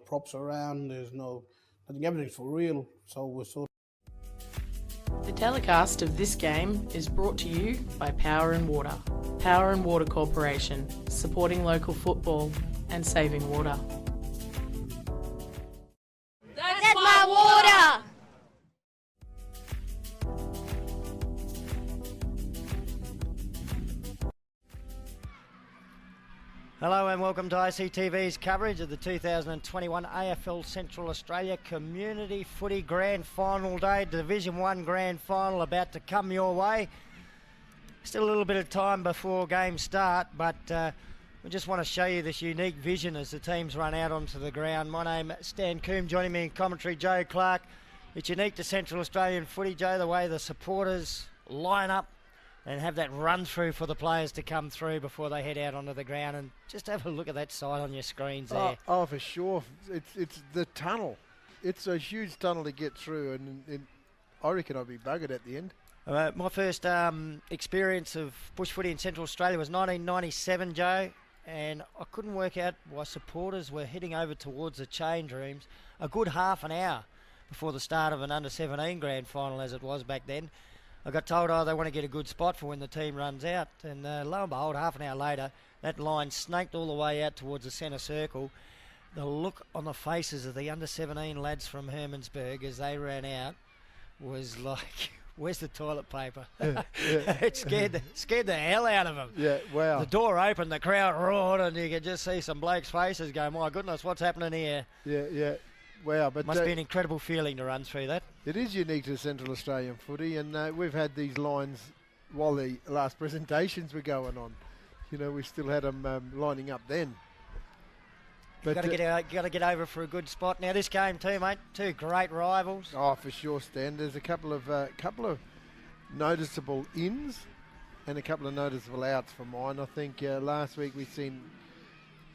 props around. There's no, I think everything's for real. So we're sort The telecast of this game is brought to you by Power and Water. Power and Water Corporation, supporting local football and saving water. That's my water! Hello and welcome to ICTV's coverage of the 2021 AFL Central Australia Community Footy Grand Final Day. Division 1 Grand Final about to come your way. Still a little bit of time before games start, but we just want to show you this unique vision as the teams run out onto the ground. My name is Stan Coombe, joining me in commentary, Joe Clark. It's unique to Central Australian footy, Joe, the way the supporters line up and have that run through for the players to come through before they head out onto the ground. And just have a look at that side on your screens there. Oh, for sure. It's the tunnel. It's a huge tunnel to get through, and I reckon I'll be buggered at the end. My first experience of bush footy in Central Australia was 1997, Joe, and I couldn't work out why supporters were heading over towards the change rooms a good half an hour before the start of an under-17 grand final, as it was back then. I got told, they want to get a good spot for when the team runs out. And lo and behold, half an hour later, that line snaked all the way out towards the centre circle. The look on the faces of the under-17 lads from Hermansburg as they ran out was like, where's the toilet paper? It scared the hell out of them. Yeah, wow. The door opened, the crowd roared, and you could just see some blokes' faces go, my goodness, what's happening here? Yeah. Wow, but must be an incredible feeling to run through that. It is unique to Central Australian footy, and we've had these lines while the last presentations were going on. You know, we still had them lining up then. But got to get over for a good spot. Now this game too, mate. Two great rivals. Oh, for sure, Stan. There's a couple of noticeable ins and a couple of noticeable outs for mine. I think last week we've seen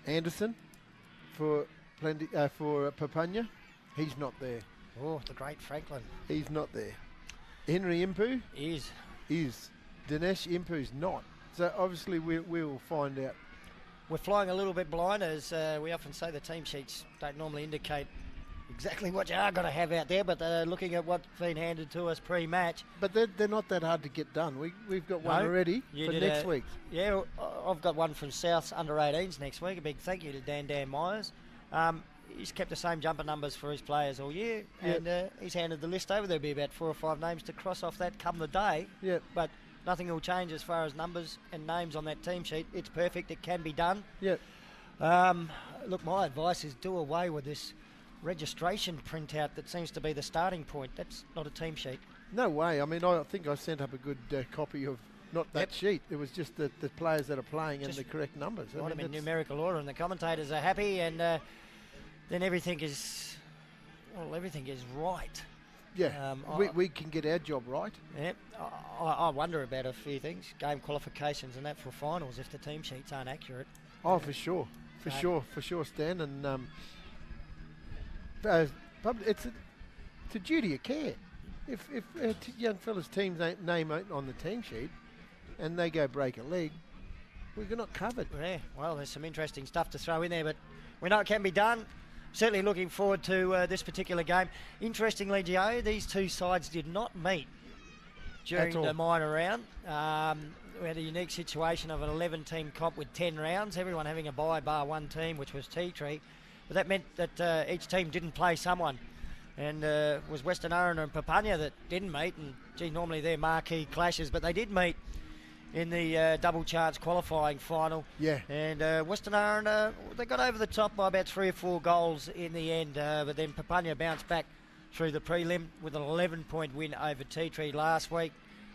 Anderson for Papunya. He's not there. Oh, the great Franklin. He's not there. Henry Impu is. Dinesh Impu's not. So obviously we'll find out. We're flying a little bit blind, as we often say the team sheets don't normally indicate exactly what you are going to have out there, but looking at what's been handed to us pre-match. But they're not that hard to get done. We've got one already for next week. Yeah, I've got one from South's under-18s next week. A big thank you to Dan Myers. He's kept the same jumper numbers for his players all year, and he's handed the list over. There'll be about 4 or 5 names to cross off that come the day. Yeah. But nothing will change as far as numbers and names on that team sheet. It's perfect. It can be done. Yeah. Look, my advice is do away with this registration printout that seems to be the starting point. That's not a team sheet. No way. I mean, I think I sent up a good copy of not that sheet. It was just the players that are playing and the correct numbers. Might have been numerical order, and the commentators are happy, and then everything is right. Yeah, we can get our job right. Yeah, I wonder about a few things, game qualifications and that for finals, if the team sheets aren't accurate. Oh, for sure, Stan. And it's a duty of care. If a young fella's team's name ain't on the team sheet and they go break a leg, we're not covered. Yeah, well, there's some interesting stuff to throw in there, but we know it can be done. Certainly looking forward to this particular game. Interestingly, Joe, these two sides did not meet during the minor round. We had a unique situation of an 11-team comp with 10 rounds, everyone having a bye bar one team, which was Tea-Tree. But that meant that each team didn't play someone. And it was Western Aranda and Papunya that didn't meet. And, normally they're marquee clashes, but they did meet in the double chance qualifying final. Yeah. And Western Aranda, they got over the top by about 3 or 4 goals in the end, but then Papunya bounced back through the prelim with an 11-point win over Tea-Tree last week,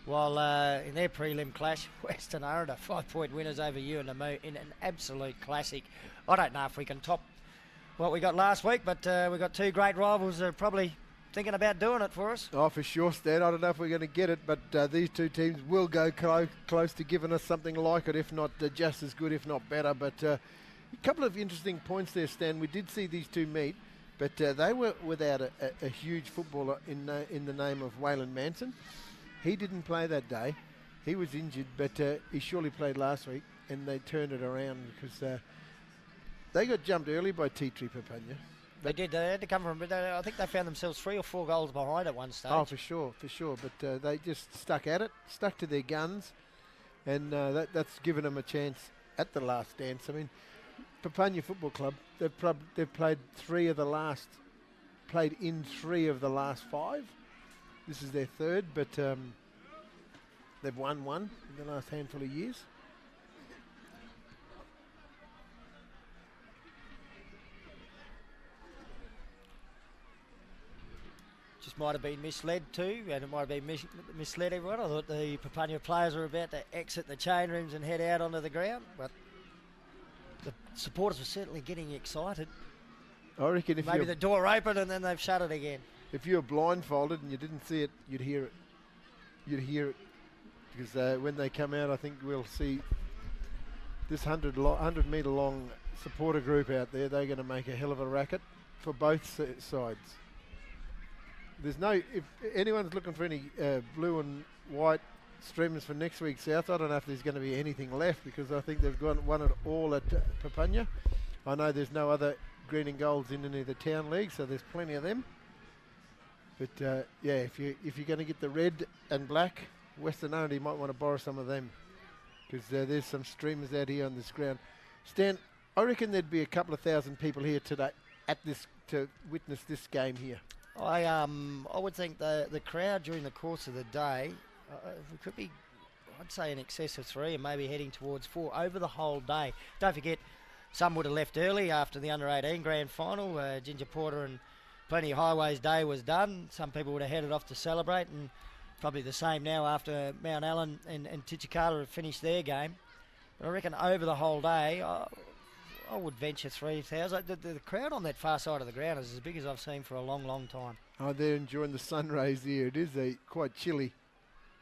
while in their prelim clash, Western Aranda 5-point winners over UNMU in an absolute classic. I don't know if we can top what we got last week, but we've got 2 great rivals that are probably thinking about doing it for us. Oh, for sure, Stan. I don't know if we're going to get it, but these 2 teams will go close to giving us something like it, if not just as good, if not better. But a couple of interesting points there, Stan. We did see these 2 meet, but they were without a huge footballer in the name of Waylon Manson. He didn't play that day. He was injured, but he surely played last week, and they turned it around because they got jumped early by Tea-Tree Papunya. They did. They had to come from. I think they found themselves 3 or 4 goals behind at one stage. Oh, for sure. But they just stuck at it, stuck to their guns, and that's given them a chance at the last dance. I mean, Papunya Football Club, they've played in 3 of the last 5. This is their 3rd, but they've won 1 in the last handful of years. Just might have been misled too, and it might have been misled everyone. I thought the Papunya players were about to exit the chain rooms and head out onto the ground, but the supporters were certainly getting excited. I reckon if maybe the door opened and then they've shut it again. If you were blindfolded and you didn't see it, you'd hear it. You'd hear it because when they come out, I think we'll see this 100 metre long supporter group out there. They're going to make a hell of a racket for both sides. There's no, if anyone's looking for any blue and white streamers for next week's South, I don't know if there's going to be anything left because I think they've won it all at Papunya. I know there's no other green and golds in any of the town leagues, so there's plenty of them. But yeah, if you're going to get the red and black, Western Aranda, you might want to borrow some of them because there's some streamers out here on this ground. Stan, I reckon there'd be a couple of thousand people here today at this to witness this game here. I would think the crowd during the course of the day, we could be, I'd say, in excess of 3 and maybe heading towards 4 over the whole day. Don't forget, some would have left early after the under-18 grand final. Ginger Porter and Plenty of Highways Day was done. Some people would have headed off to celebrate, and probably the same now after Mount Allen and Titchikala have finished their game. But I reckon over the whole day, I would venture 3,000. The crowd on that far side of the ground is as big as I've seen for a long, long time. Oh, they're enjoying the sun rays here. It is quite chilly,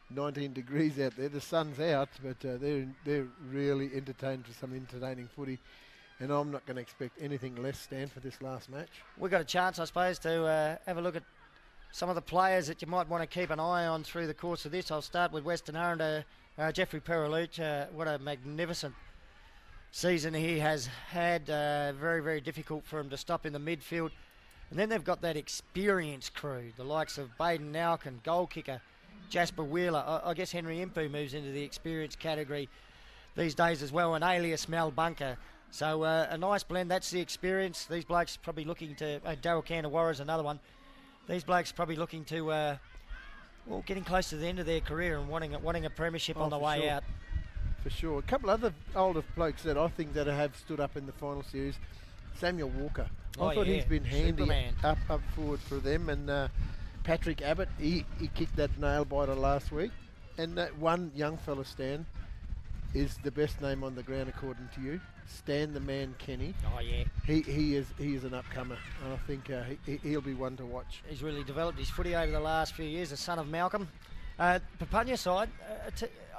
19 degrees out there. The sun's out, but they're really entertained for some entertaining footy. And I'm not going to expect anything less, Stan, for this last match. We've got a chance, I suppose, to have a look at some of the players that you might want to keep an eye on through the course of this. I'll start with Western Aranda. Jeffrey Pereluch, what a magnificent season he has had. Very, very difficult for him to stop in the midfield. And then they've got that experienced crew, the likes of Baden Nowkin, goal kicker, Jasper Wheeler. I guess Henry Impu moves into the experienced category these days as well, and Alias Malbunker. So a nice blend. That's the experience. These blokes probably looking to... Daryl Candawara is another one. These blokes probably looking to... well, getting close to the end of their career and wanting a premiership on the way out. For sure. A couple other older blokes that I think that have stood up in the final series. Samuel Walker. I thought he's been handy up forward for them. And Patrick Abbott, he kicked that nail biter last week. And that one young fella, Stan, is the best name on the ground according to you. Stan the Man Kenny. Oh yeah. He is an upcomer. And I think he'll be one to watch. He's really developed his footy over the last few years, the son of Malcolm. Papunya side,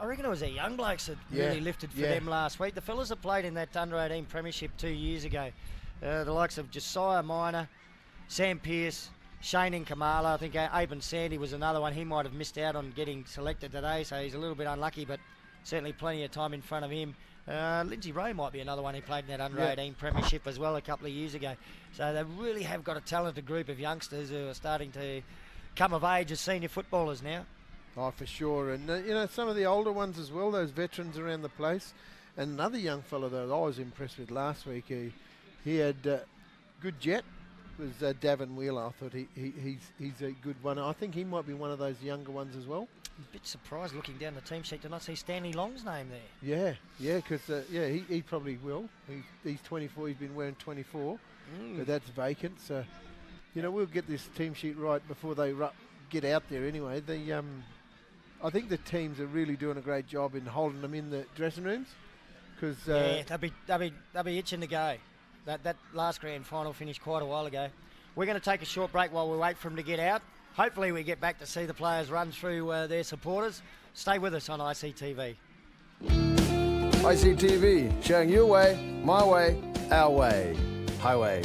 I reckon it was their young blokes that really lifted for them last week. The fellas that played in that under-18 premiership 2 years ago, the likes of Josiah Minor, Sam Pearce, Shane and Kamala. I think Aben Sandy was another one. He might have missed out on getting selected today, so he's a little bit unlucky, but certainly plenty of time in front of him. Lindsay Rowe might be another one who played in that under-18 premiership as well a couple of years ago. So they really have got a talented group of youngsters who are starting to come of age as senior footballers now. Oh, for sure. And, you know, some of the older ones as well, those veterans around the place. And another young fellow that I was impressed with last week, he had good jet, was Davin Wheeler. I thought he's a good one. I think he might be one of those younger ones as well. I'm a bit surprised looking down the team sheet to not see Stanley Long's name there. Yeah, because he probably will. He's 24. He's been wearing 24, but that's vacant. So, you know, we'll get this team sheet right before they get out there. Anyway, I think the teams are really doing a great job in holding them in the dressing rooms. Cause, they'll be itching to go. That last grand final finished quite a while ago. We're going to take a short break while we wait for them to get out. Hopefully we get back to see the players run through their supporters. Stay with us on ICTV. ICTV, showing your way, my way, our way. Highway.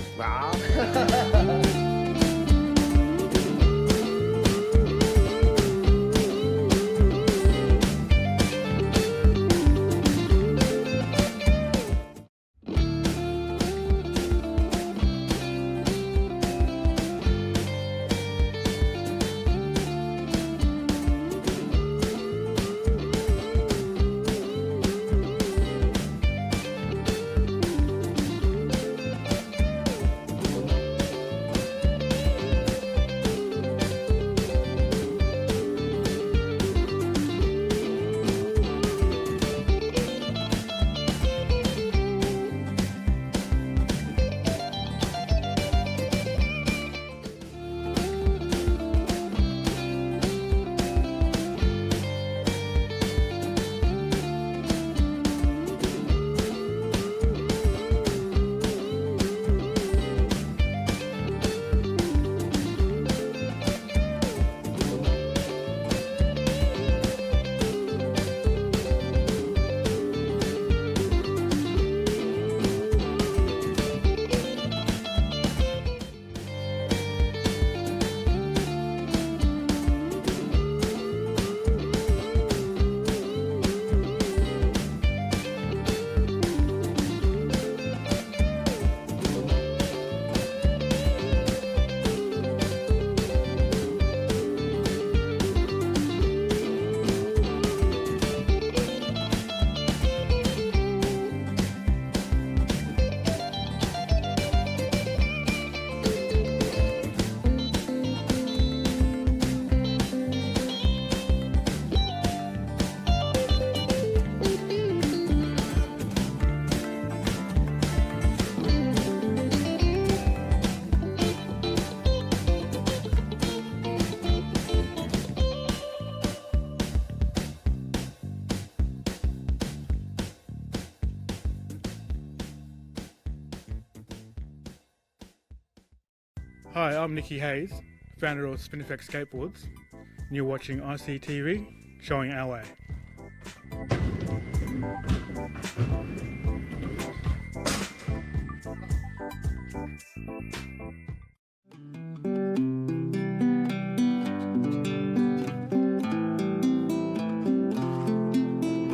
Hi, I'm Nicky Hayes, founder of Spin Effect Skateboards, and you're watching ICTV, showing our way.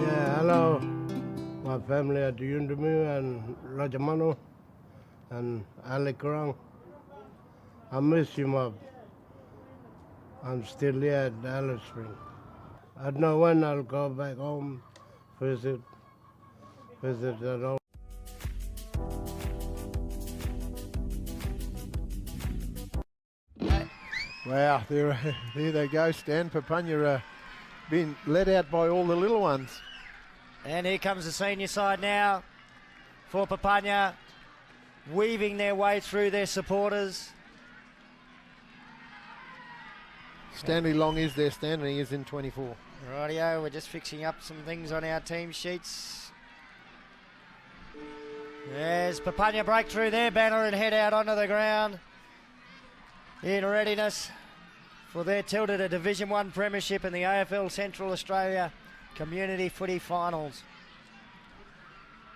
Yeah, hello, my family at Yundumu and Rajamano and Ali Kurang. I miss you, Mom. I'm still here at Alice Spring. I don't know when I'll go back home, visit at all. Wow, there they go, Stan. Papunya being led out by all the little ones. And here comes the senior side now for Papunya, weaving their way through their supporters. Stanley Long is there, Stan, and he is in 24. Rightio, we're just fixing up some things on our team sheets. There's Papunya break through their banner and head out onto the ground in readiness for their tilt at a Division 1 premiership in the AFL Central Australia Community Footy Finals.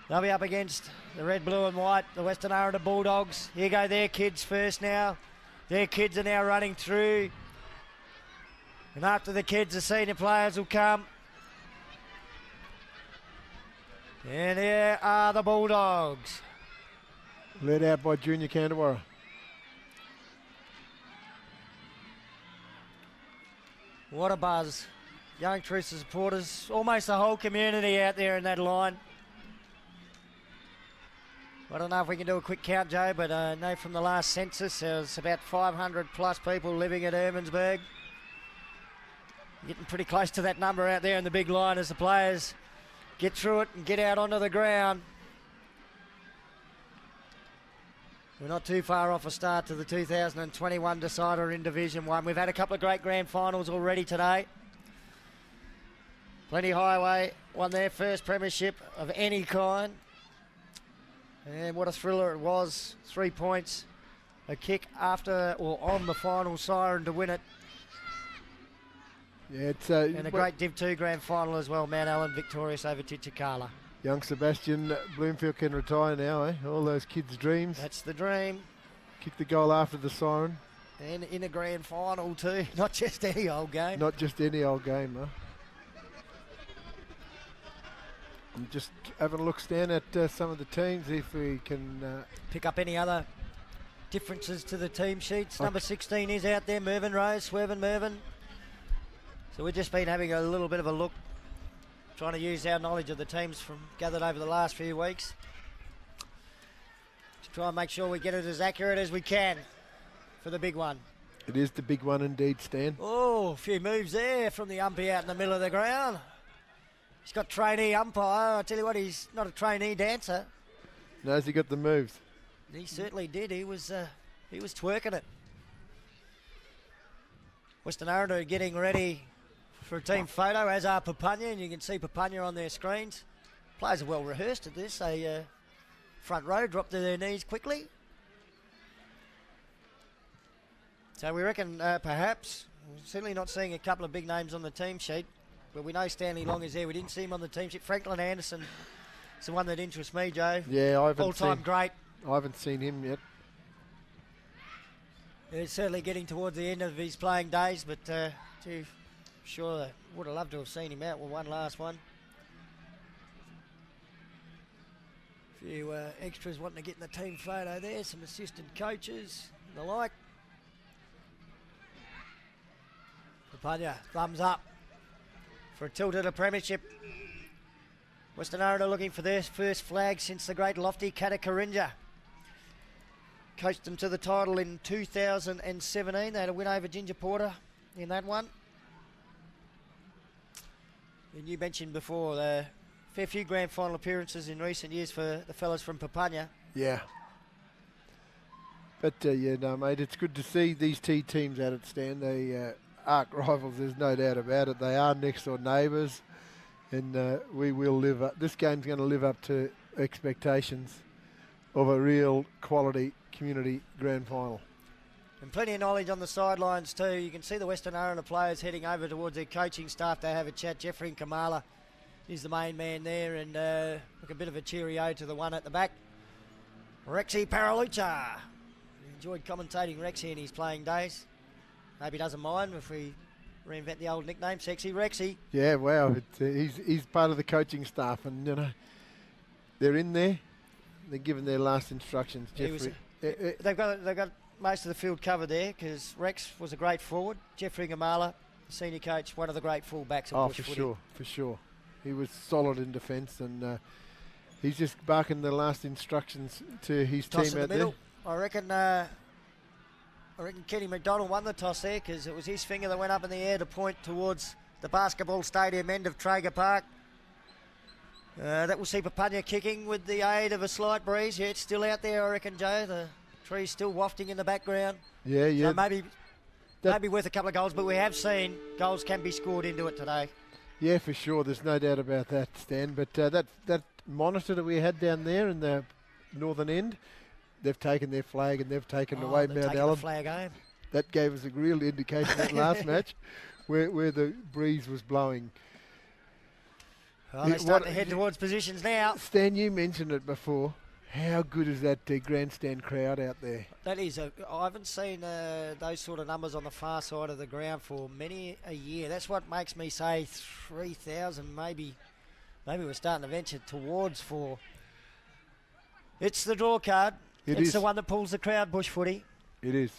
They'll be up against the red, blue and white, the Western Aranda Bulldogs. Here go their kids first now. Their kids are now running through. And after the kids, the senior players will come. And here are the Bulldogs. Led out by Junior Canterbury. What a buzz. Young Teresa supporters, almost the whole community out there in that line. I don't know if we can do a quick count, Joe, but I know from the last census there was about 500 plus people living at Ermansburg. Getting pretty close to that number out there in the big line as the players get through it and get out onto the ground. We're not too far off a start to the 2021 decider in Division 1. We've had a couple of great grand finals already today. Plenty Highway won their first premiership of any kind. And what a thriller it was. 3 points, a kick after or on the final siren to win it. Yeah, it's And a great Div 2 grand final as well. Mount Allen victorious over Titchakala. young Sebastian Bloomfield can retire now, eh? All those kids' dreams. That's the dream. Kick the goal after the siren. And in a grand final too, not just any old game. Not just any old game, huh? I'm just having a look, Stan, at some of the teams, if we can... Pick up any other differences to the team sheets. Number 16 is out there, Mervyn Rose, swerving Mervyn. So we've just been having a little bit of a look, trying to use our knowledge of the teams from gathered over the last few weeks to try and make sure we get it as accurate as we can for the big one. It is the big one indeed, Stan. Oh, a few moves there from the umpire out in the middle of the ground. He's got trainee umpire. I tell you what, he's not a trainee dancer. Knows he got the moves. He certainly did. He was twerking it. Western Aranda getting ready for a team photo, as are Papunya, and you can see Papunya on their screens. Players are well rehearsed at this. They front row drop to their knees quickly. So we reckon perhaps, certainly not seeing a couple of big names on the team sheet, but we know Stanley Long is there. We didn't see him on the team sheet. Franklin Anderson is the one that interests me, Joe. Yeah, I haven't all-time great. I haven't seen him yet. He's certainly getting towards the end of his playing days, but too sure would have loved to have seen him out with one last one. A few extras wanting to get in the team photo there, some assistant coaches and the like. Papunya, thumbs up for a tilt at a premiership. Western Aranda looking for their first flag since the great lofty Katakarinja. Coached them to the title in 2017. They had a win over Ginger Porter in that one. And you mentioned before the fair few grand final appearances in recent years for the fellas from Papunya. Yeah. But, yeah, no, mate, it's good to see these T teams at it, Stan. They arch rivals, there's no doubt about it. They are next door neighbours, and we will live up. This game's going to live up to expectations of a real quality community grand final. And plenty of knowledge on the sidelines too. You can see the Western Aranda players heading over towards their coaching staff to have a chat. Jeffrey and Kamala is the main man there, and look, a bit of a cheerio to the one at the back, Rexy Paralucha. Enjoyed commentating Rexy in his playing days. Hope he doesn't mind if we reinvent the old nickname, Sexy Rexy. Yeah, wow. He's part of the coaching staff, and you know they're in there. They're giving their last instructions. Jeffrey, they've got most of the field covered there because Rex was a great forward. Jeffrey Ngamala, the senior coach, one of the great fullbacks of bush footy. For sure. He was solid in defence, and he's just barking the last instructions to his Toss team in out the middle. I reckon Kenny McDonald won the toss there because it was his finger that went up in the air to point towards the basketball stadium end of Traeger Park. That will see Papunya kicking with the aid of a slight breeze. Yeah, it's still out there, I reckon, Joe. The tree's still wafting in the background. Yeah. So maybe worth a couple of goals, but we have seen goals can be scored into it today. Yeah, for sure. There's no doubt about that, Stan. But that monitor that we had down there in the northern end, they've taken their flag and they've taken away Mount Allen. The flag home. That gave us a real indication that last match where the breeze was blowing. Well, they're starting to head towards positions now. Stan, you mentioned it before. How good is that grandstand crowd out there? That is. I haven't seen those sort of numbers on the far side of the ground for many a year. That's what makes me say 3,000. Maybe we're starting to venture towards 4. It's the draw card. It's the one that pulls the crowd, bush footy. It is.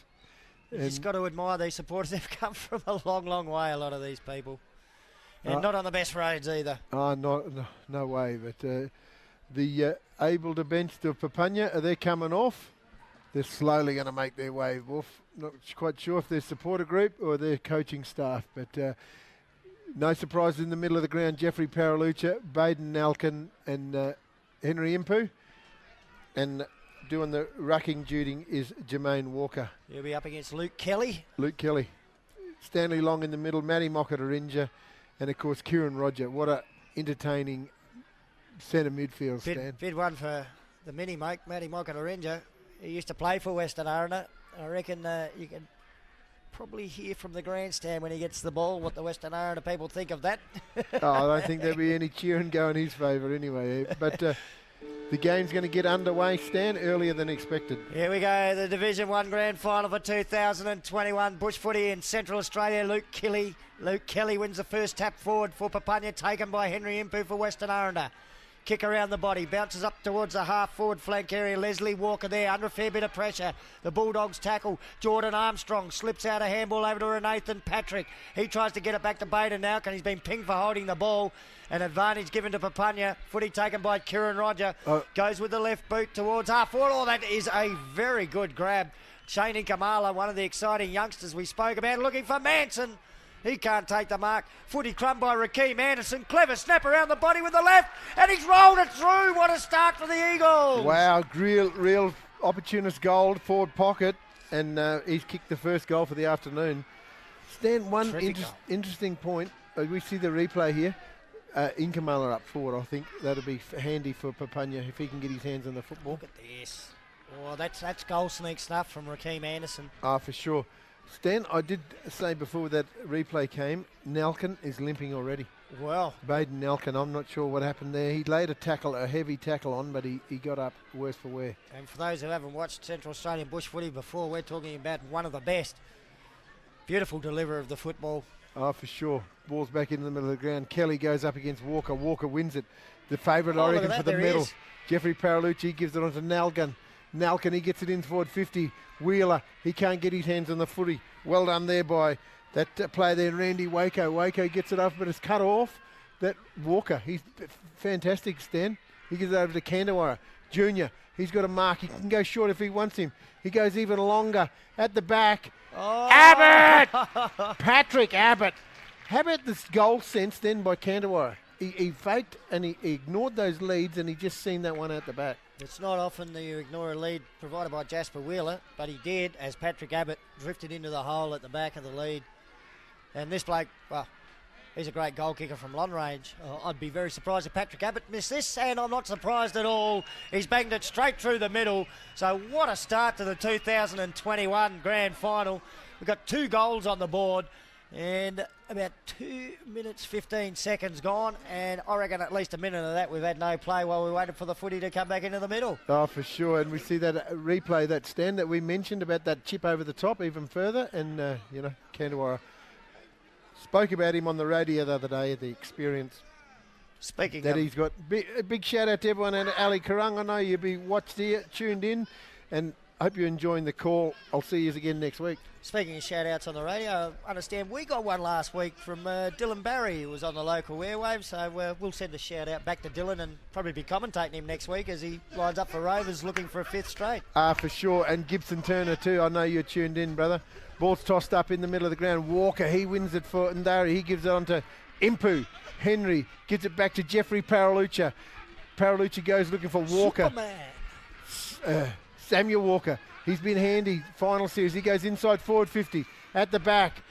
You've just got to admire these supporters. They've come from a long, long way, a lot of these people. And not on the best roads either. No way. But the able to bench to Papunya, are they coming off? They're slowly going to make their way off. Not quite sure if they're supporter group or their coaching staff. But no surprise in the middle of the ground, Jeffrey Paralucha, Baden Nalkin and Henry Impu. And doing the rucking duty is Jermaine Walker. He'll be up against Luke Kelly. Stanley Long in the middle, Matty Mockatarinja, and of course Kieran Roger. What a entertaining centre midfield, Stan. Bid one for the mini mate, Matty Mockatarinja. He used to play for Western Aranda. I reckon you can probably hear from the grandstand when he gets the ball what the Western Aranda people think of that. I don't think there'll be any cheering going in his favour anyway. But the game's going to get underway, Stan, earlier than expected. Here we go, the Division 1 Grand Final for 2021 Bush Footy in Central Australia. Luke Kelly wins the first tap forward for Papunya, taken by Henry Impu for Western Aranda. Kick around the body, bounces up towards the half-forward flank area. Leslie Walker there, under a fair bit of pressure. The Bulldogs tackle. Jordan Armstrong slips out a handball over to Nathan Patrick. He tries to get it back to Baden now, and he's been pinged for holding the ball. An advantage given to Papunya. Footy taken by Kieran Roger. Goes with the left boot towards half-forward. Oh, that is a very good grab. Shane Kamala, one of the exciting youngsters we spoke about, looking for Manson. He can't take the mark. Footy crumb by Rakeem Anderson. Clever snap around the body with the left. And he's rolled it through. What a start for the Eagles. Wow, real opportunist goal, forward pocket. And he's kicked the first goal for the afternoon. Stan, one interesting point. We see the replay here. Inkamala up forward. I think that'll be handy for Papunya if he can get his hands on the football. Look at this. Oh, that's goal sneak stuff from Rakeem Anderson. For sure. Stan, I did say before that replay came, Nalkin is limping already. Well, Baden Nalkin, I'm not sure what happened there. He laid a heavy tackle on, but he got up worse for wear. And for those who haven't watched Central Australian bush footy before, we're talking about one of the best. Beautiful deliverer of the football. For sure. Ball's back in the middle of the ground. Kelly goes up against Walker. Walker wins it. The favourite, I reckon, for the medal. Jeffrey Paralucci gives it on to Nalkin. Nalkin, he gets it in forward 50. Wheeler, he can't get his hands on the footy. Well done there by that player there, Randy Waco. Waco gets it off, but it's cut off. That Walker, he's fantastic, Stan. He gives it over to Kandawara. Junior, he's got a mark. He can go short if he wants him. He goes even longer at the back. Oh. Abbott! Patrick Abbott. How about this goal sense then by Kandawara? He faked and he ignored those leads and he just seen that one out the back. It's not often that you ignore a lead provided by Jasper Wheeler, but he did as Patrick Abbott drifted into the hole at the back of the lead. And this bloke, well, He's a great goal kicker from long range. I'd be very surprised if Patrick Abbott missed this, and I'm not surprised at all. He's banged it straight through the middle. So what a start to the 2021 Grand Final. We've got 2 goals on the board, and about 2 minutes 15 seconds gone, and I reckon at least a minute of that we've had no play while we waited for the footy to come back into the middle. Oh, for sure. And we see that replay, that stand that we mentioned about that chip over the top even further. And, Kandawara spoke about him on the radio the other day, the experience. Speaking that of, he's got. A big shout out to everyone and Ali Karang. I know you'll be watched here, tuned in, and I hope you're enjoying the call. I'll see you again next week. Speaking of shout-outs on the radio, I understand we got one last week from Dylan Barry, who was on the local airwaves, so we'll send a shout-out back to Dylan and probably be commentating him next week as he lines up for Rovers looking for a 5th straight. For sure, and Gibson Turner too. I know you're tuned in, brother. Ball's tossed up in the middle of the ground. Walker, he wins it for Ndari. He gives it on to Impu. Henry gives it back to Jeffrey Paralucha. Paralucha goes looking for Walker. Superman. Samuel Walker. He's been handy. Final series. He goes inside forward 50. At the back.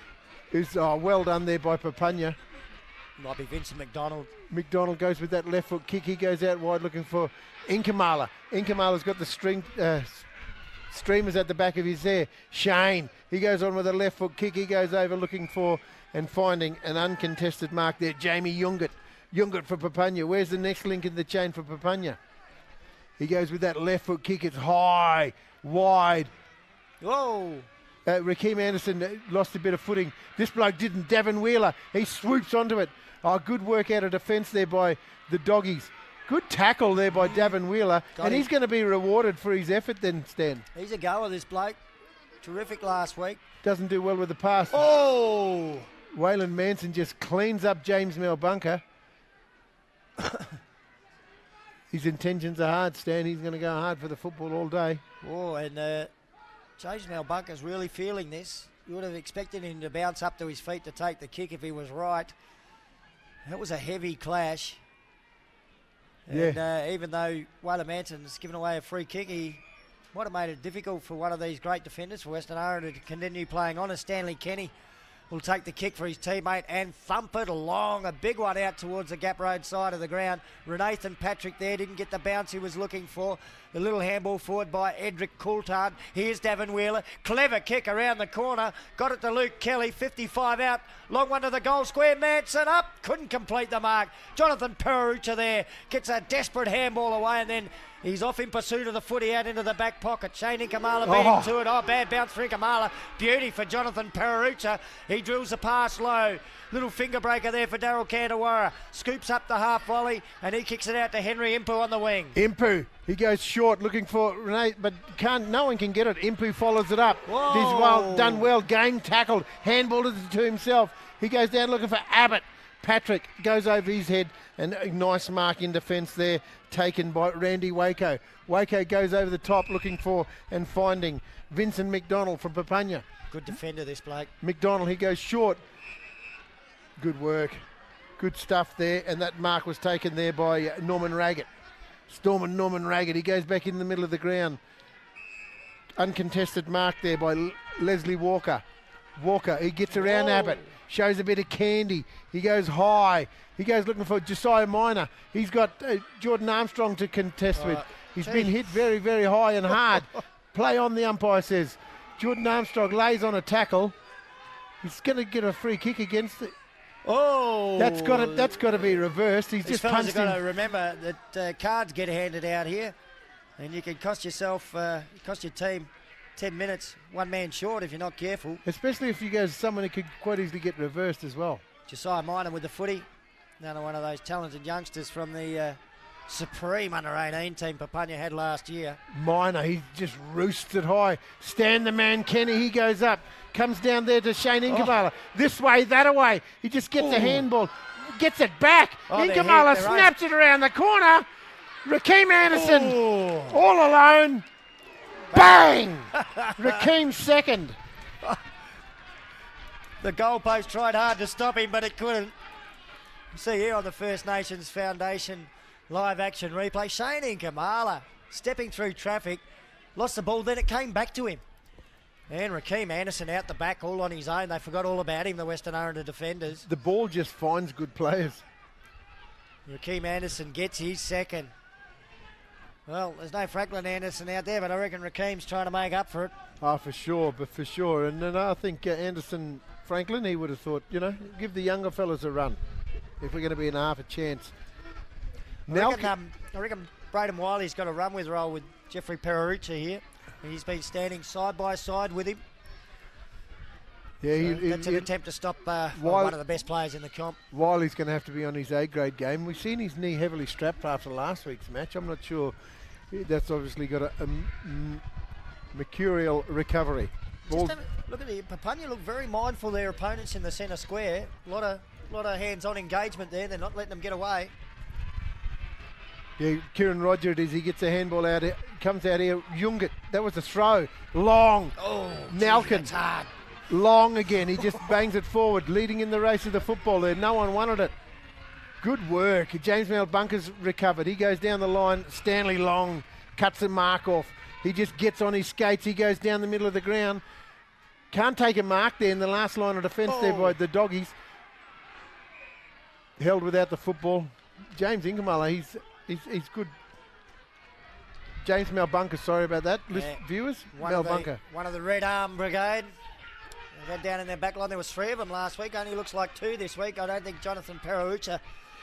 Is well done there by Papunya. Might be Vincent McDonald. McDonald goes with that left foot kick. He goes out wide looking for Inkamala. Inkamala's got the streamers at the back of his hair. Shane. He goes on with a left foot kick. He goes over looking for and finding an uncontested mark there. Jamie Yungat. Yungat for Papunya. Where's the next link in the chain for Papunya? He goes with that left foot kick. It's high. Wide. Whoa. Raheem Anderson lost a bit of footing. This bloke didn't. Davin Wheeler, he swoops onto it. Good work out of defence there by the Doggies. Good tackle there by Davin Wheeler. And he's going to be rewarded for his effort then, Stan. He's a goer, this bloke. Terrific last week. Doesn't do well with the pass. Oh! Waylon Manson just cleans up James Malbunker. His intentions are hard, Stan. He's going to go hard for the football all day. Oh, and James Malbunker's really feeling this. You would have expected him to bounce up to his feet to take the kick if he was right. That was a heavy clash. And even though Waylon Manson's given away a free kick, he might have made it difficult for one of these great defenders for Western Aranda to continue playing on. As Stanley Kenny will take the kick for his teammate and thump it along. A big one out towards the Gap Road side of the ground. Renathan Patrick there didn't get the bounce he was looking for. The little handball forward by Edric Coulthard. Here's Davin Wheeler. Clever kick around the corner. Got it to Luke Kelly. 55 out. Long one to the goal square. Manson up. Couldn't complete the mark. Jonathan Perucha there gets a desperate handball away, and then he's off in pursuit of the footy out into the back pocket. Shane Inkamala beating to it. Bad bounce for Inkamala. Beauty for Jonathan Perucha. He drills the pass low. Little finger breaker there for Daryl Kandawara. Scoops up the half volley, and he kicks it out to Henry Impu on the wing. Impu, he goes short looking for Renee, but no one can get it. Impu follows it up. Whoa. He's done well. Game tackled. Handballed it to himself. He goes down looking for Abbott. Patrick goes over his head, and a nice mark in defence there taken by Randy Waco. Waco goes over the top looking for and finding Vincent McDonald from Papunya. Good defender, this bloke. McDonald, he goes short. Good work. Good stuff there, and that mark was taken there by Norman Raggett. Norman Raggett, he goes back in the middle of the ground. Uncontested mark there by Leslie Walker. Walker, he gets around Abbott. Shows a bit of candy. He goes high. He goes looking for Josiah Minor. He's got Jordan Armstrong to contest with. He's been hit very, very high and hard. Play on, the umpire says. Jordan Armstrong lays on a tackle. He's going to get a free kick against it. Oh! That's got to be reversed. He's just punched him. Got to remember that cards get handed out here, and you can cost yourself, cost your team 10 minutes, one man short if you're not careful. Especially if you go to someone who could quite easily get reversed as well. Josiah Minor with the footy. Another one of those talented youngsters from the supreme under-18 team Papunya had last year. Minor, he just roosts it high. Stand the man, Kenny, he goes up. Comes down there to Shane Inkamala. This way, that away. He just gets a handball. Gets it back. Inkamala snaps it around the corner. Raheem Anderson all alone. Bang! Raheem second. The goalpost tried hard to stop him, but it couldn't. See here on the First Nations Foundation live action replay, Shane Inkamala stepping through traffic, lost the ball, then it came back to him. And Rakeem Anderson out the back all on his own. They forgot all about him, the Western Aranda defenders. The ball just finds good players. Rakeem Anderson gets his second. Well, there's no Franklin Anderson out there, but I reckon Rakeem's trying to make up for it. Oh, for sure, but for sure. And then I think Anderson Franklin, he would have thought, you know, give the younger fellas a run if we're going to be in half a chance. I reckon Braden Wiley's got a run with roll with Jeffrey Perucci here. He's been standing side by side with him. Yeah, So that's an attempt to stop one of the best players in the comp. Wiley's going to have to be on his A-grade game. We've seen his knee heavily strapped after last week's match. I'm not sure. That's obviously got a mercurial recovery. Look at the Papunya look very mindful of their opponents in the centre square. A lot of hands-on engagement there. They're not letting them get away. Yeah, Kieran Roger it is. He gets a handball out. Comes out here. Jungert. That was a throw. Long. Oh, Malkin. that's hard. Long again. He just bangs it forward, leading in the race of the football there. No one wanted it. Good work. James Malbunker's recovered. He goes down the line. Stanley Long cuts the mark off. He just gets on his skates. He goes down the middle of the ground. Can't take a mark there in the last line of defence there by the Doggies. Held without the football. James Ingamala, he's good. James Malbunker, sorry about that. Viewers, Malbunker. One of the Red Arm Brigade. They're down in their back line. There was 3 of them last week. Only looks like 2 this week. I don't think Jonathan Perucci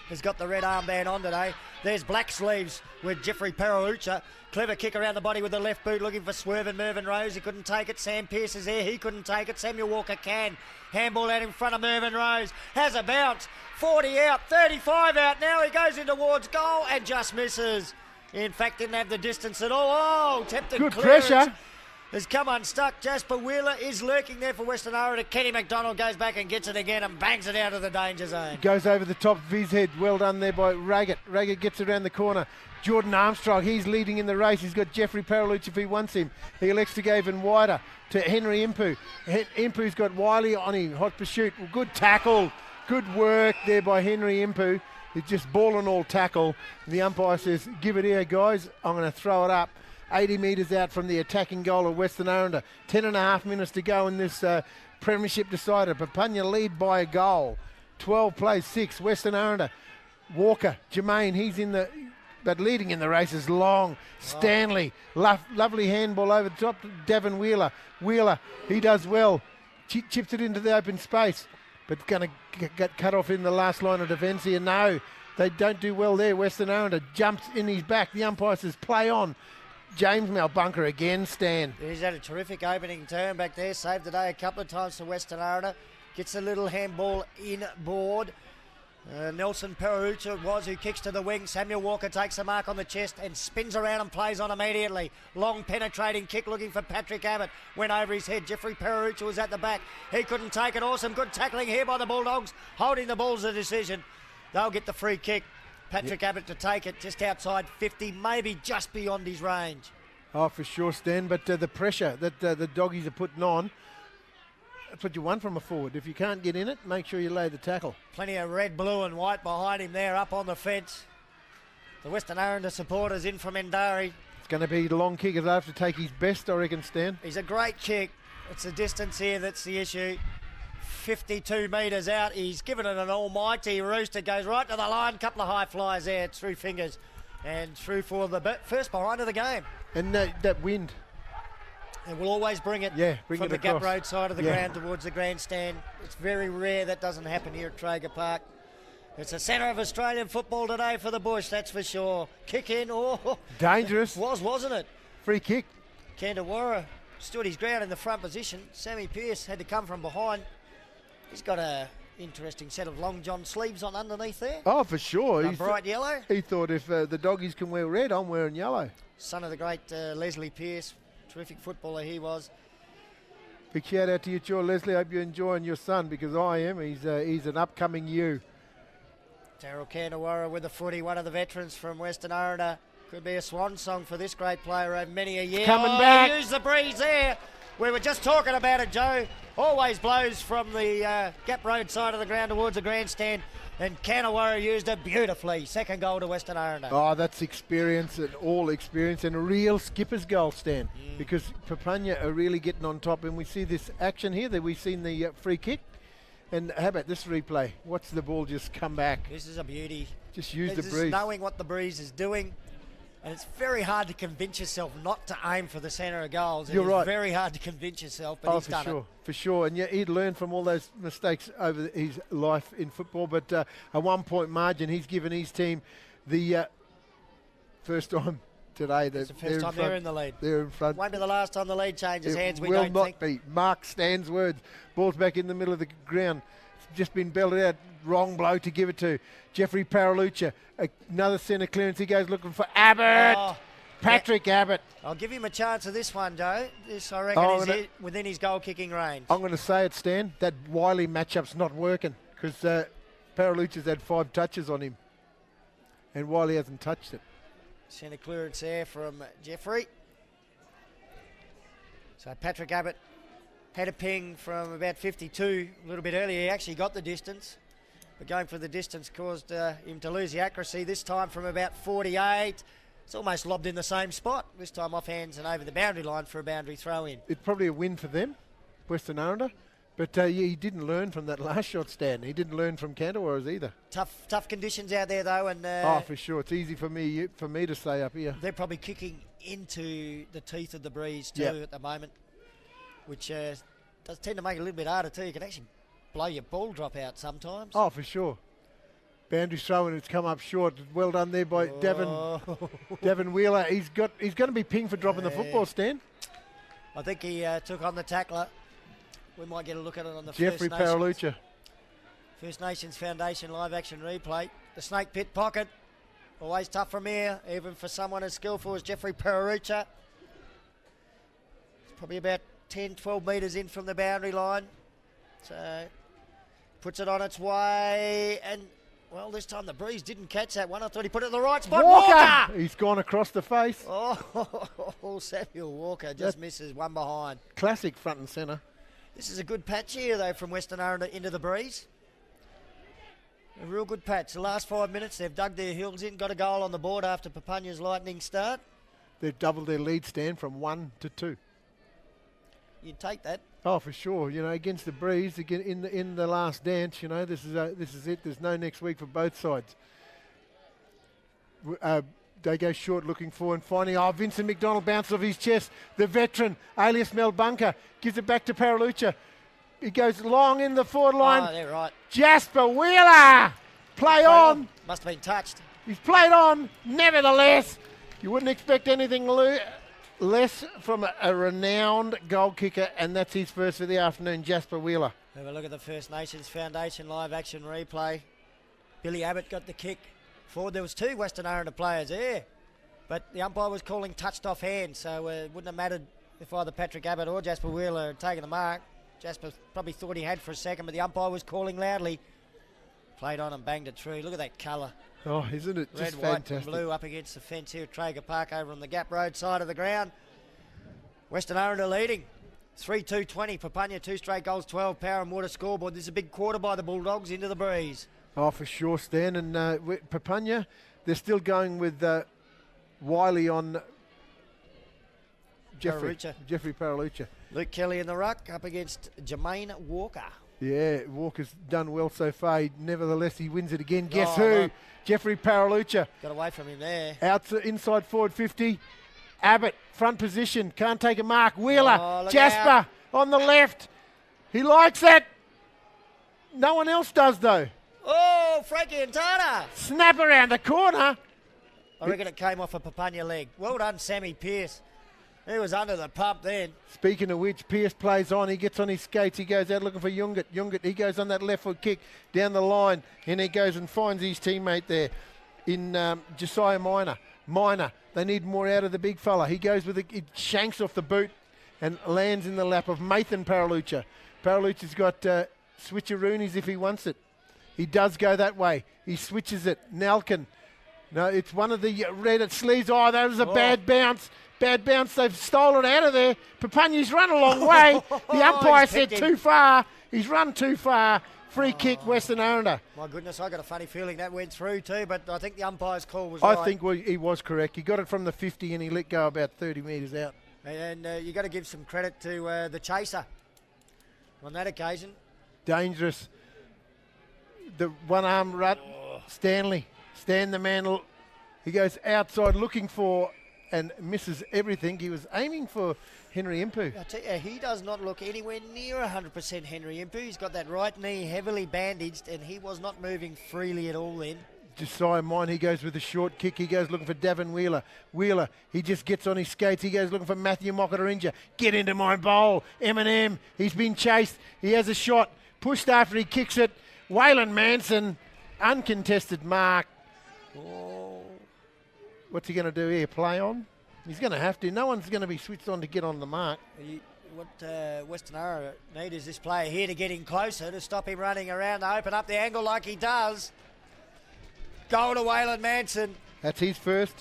has got the red armband on today. There's Black Sleeves with Jeffrey Perucci. Clever kick around the body with the left boot, looking for Swerve and Mervyn Rose. He couldn't take it. Sam Pearce is there. He couldn't take it. Samuel Walker can. Handball out in front of Mervyn Rose. Has a bounce. 40 out, 35 out. Now he goes in towards goal and just misses. In fact, didn't have the distance at all. Oh, tempted good clearance. Pressure. Has come unstuck. Jasper Wheeler is lurking there for Western Aranda. Kenny McDonald goes back and gets it again and bangs it out of the danger zone. Goes over the top of his head. Well done there by Raggett. Raggett gets around the corner. Jordan Armstrong, he's leading in the race. He's got Jeffrey Perucci if he wants him. He elects to go even wider to Henry Impu. Impu's got Wiley on him. Hot pursuit. Good tackle. Good work there by Henry Impu. It's just ball and all tackle. The umpire says, give it here, guys. I'm going to throw it up. 80 metres out from the attacking goal of Western Aranda. 10.5 minutes to go in this premiership decider. Papunya lead by a goal. 12 plays 6. Western Aranda. Walker, Jermaine, he's in the... But leading in the race is Long. Stanley, lovely handball over the top. Davin Wheeler. Wheeler, he does well. Chips it into the open space. But going to get cut off in the last line of defence here. No, they don't do well there. Western Aranda jumps in his back. The umpire says play on. James Malbunker again, Stan. He's had a terrific opening turn back there. Saved the day a couple of times for Western Aranda. Gets a little handball in board. Nelson Perucci it was who kicks to the wing. Samuel Walker takes a mark on the chest and spins around and plays on immediately. Long penetrating kick looking for Patrick Abbott. Went over his head. Jeffrey Perucci was at the back. He couldn't take it. Awesome. Good tackling here by the Bulldogs. Holding the ball's a decision. They'll get the free kick. Patrick Abbott to take it just outside 50, maybe just beyond his range. Oh, for sure, Stan. But the pressure that the Doggies are putting on, that's what you want from a forward. If you can't get in it, make sure you lay the tackle. Plenty of red, blue and white behind him there up on the fence. The Western Aranda supporters in from Endari. It's going to be the long kick. He'll have to take his best, I reckon, Stan. He's a great kick. It's the distance here that's the issue. 52 metres out. He's given it an almighty rooster. Goes right to the line. Couple of high flies there through fingers. And through for the first behind of the game. And that wind. And we'll always bring it from the Gap Road side of the ground towards the grandstand. It's very rare that doesn't happen here at Traeger Park. It's the centre of Australian football today for the Bush, that's for sure. Kick in. Oh, dangerous. Wasn't it? Free kick. Kandawara stood his ground in the front position. Sammy Pearce had to come from behind. He's got a interesting set of long john sleeves on underneath there. Oh, for sure. He's bright yellow. He thought if the Doggies can wear red, I'm wearing yellow. Son of the great Leslie Pearce. Terrific footballer he was. Big shout out to you, Joe Leslie. Hope you're enjoying your son because I am. He's an upcoming you. Daryl Kandawara with the footy, one of the veterans from Western Aranda. Could be a swan song for this great player over many a year. Coming back. Use the breeze there. We were just talking about it, Joe. Always blows from the Gap Road side of the ground towards the grandstand. And Kanawara used it beautifully. Second goal to Western Aranda. Oh, that's experience and all experience and a real skipper's goal, Stan. Because Papunya are really getting on top. And we see this action here that we've seen the free kick. And how about this replay? Watch the ball just come back. This is a beauty. Just use This the is breeze. knowing what the breeze is doing. And it's very hard to convince yourself not to aim for the centre of goals. You're right. It's very hard to convince yourself, but he's done it. For sure. And yeah, he'd learned from all those mistakes over his life in football. But a 1-point margin, he's given his team the first time today. It's the first time they're in the lead. They're in front. Won't be the last time the lead changes hands, we will don't not think. be. Mark Stan's words. Ball's back in the middle of the ground. It's just been belted out. Wrong blow to give it to. Jeffrey Paralucha. Another centre clearance. He goes looking for Abbott. Oh, Patrick Abbott. I'll give him a chance of this one, Joe. This, I reckon, is within his goal-kicking range. I'm going to say it, Stan. That Wiley matchup's not working because Paralucha's had 5 touches on him and Wiley hasn't touched it. Centre clearance there from Jeffrey. So Patrick Abbott had a ping from about 52 a little bit earlier. He actually got the distance, but going for the distance caused him to lose the accuracy. This time from about 48. It's almost lobbed in the same spot. This time off hands and over the boundary line for a boundary throw in. It's probably a win for them, Western Aranda. But he didn't learn from that last shot, Stan. He didn't learn from Canterwaras either. Tough conditions out there though, and for sure, it's easy for me to stay up here. they're probably kicking into the teeth of the breeze too at the moment, which does tend to make it a little bit harder too. You can actually blow your ball drop out sometimes. Oh, for sure. Boundary throw and it's come up short. Well done there by Davin Wheeler. He's going to be pinged for dropping the football, Stan. I think he took on the tackler. We might get a look at it on the Jeffrey Paralucha. First Nations Foundation live action replay. The snake pit pocket. Always tough from here, even for someone as skillful as Jeffrey Paralucha. It's probably about 10, 12 metres in from the boundary line. So puts it on its way and... Well, this time the breeze didn't catch that one. I thought he put it in the right spot. Walker! He's gone across the face. Oh, Samuel Walker just misses one behind. Classic front and centre. This is a good patch here, though, from Western Aranda into the breeze. A real good patch. The last 5 minutes, they've dug their heels in, got a goal on the board after Papunya's lightning start. They've doubled their lead, stand from 1 to 2. You'd take that. Oh, for sure. You know, against the breeze, again in the last dance. You know, this is it. There's no next week for both sides. They go short, looking for and finding. Oh, Vincent McDonald bounces off his chest. The veteran, alias Mel Bunker, gives it back to Paralucha. He goes long in the forward line. Oh, they're right. Jasper Wheeler, play on. Must have been touched. He's played on. Nevertheless, you wouldn't expect anything less from a renowned goal kicker, and that's his first for the afternoon, Jasper Wheeler. Have a look at the First Nations Foundation live action replay. Billy Abbott got the kick forward. There was 2 Western Aranda players there, but the umpire was calling touched off hand, so it wouldn't have mattered if either Patrick Abbott or Jasper Wheeler had taken the mark. Jasper probably thought he had for a second, but the umpire was calling loudly. Played on and banged a tree. Look at that colour. Oh, isn't it Red, just white fantastic? and blue up against the fence here at Traeger Park over on the Gap Road side of the ground. Western Aranda leading. 3-2-20. Papunya 2 straight goals, 12 power and water scoreboard. This is a big quarter by the Bulldogs into the breeze. Oh, for sure, Stan. And Papunya, they're still going with Wiley on Jeffrey Paralucha. Luke Kelly in the ruck up against Jermaine Walker. Yeah, Walker's done well so far. Nevertheless, he wins it again. Guess who? No. Jeffrey Paralucha. Got away from him there. Inside forward 50. Abbott, front position. Can't take a mark. Wheeler. Jasper out. on the left. He likes it. No one else does, though. Oh, Frankie and Tana. Snap around the corner. I reckon it came off a Papunya leg. Well done, Sammy Pearce. He was under the pump then. Speaking of which, Pearce plays on. He gets on his skates. He goes out looking for Yungat. He goes on that left foot kick down the line. And he goes and finds his teammate there in Josiah Minor. They need more out of the big fella. He goes with it. He shanks off the boot and lands in the lap of Mathan Paralucha. Paralucha's got switcheroonies if he wants it. He does go that way. He switches it. Nalkin. No, it's one of the red sleeves. Oh, that was a bad bounce. Bad bounce. They've stolen it out of there. Papunya's run a long way. The umpire said too far. He's run too far. Free kick, Western Aranda. My goodness, I got a funny feeling that went through too, but I think the umpire's call was right. I think he was correct. He got it from the 50 and he let go about 30 metres out. And you got to give some credit to the chaser on that occasion. Dangerous. The one-arm rut. Stanley. Stan the man. He goes outside looking for and misses everything. He was aiming for Henry Impu. I tell you, he does not look anywhere near 100% Henry Impu. He's got that right knee heavily bandaged and he was not moving freely at all then. Josiah Mine, he goes with a short kick. He goes looking for Davin Wheeler. Wheeler, he just gets on his skates. He goes looking for Matthew Mockatarinja. Get into my bowl. Eminem, he's been chased. He has a shot. Pushed after he kicks it. Waylon Manson, uncontested mark. Oh. What's he going to do here? Play on? He's going to have to. No one's going to be switched on to get on the mark. What Western Aranda need is this player here to get in closer to stop him running around to open up the angle like he does. Goal to Waylon Manson. That's his first.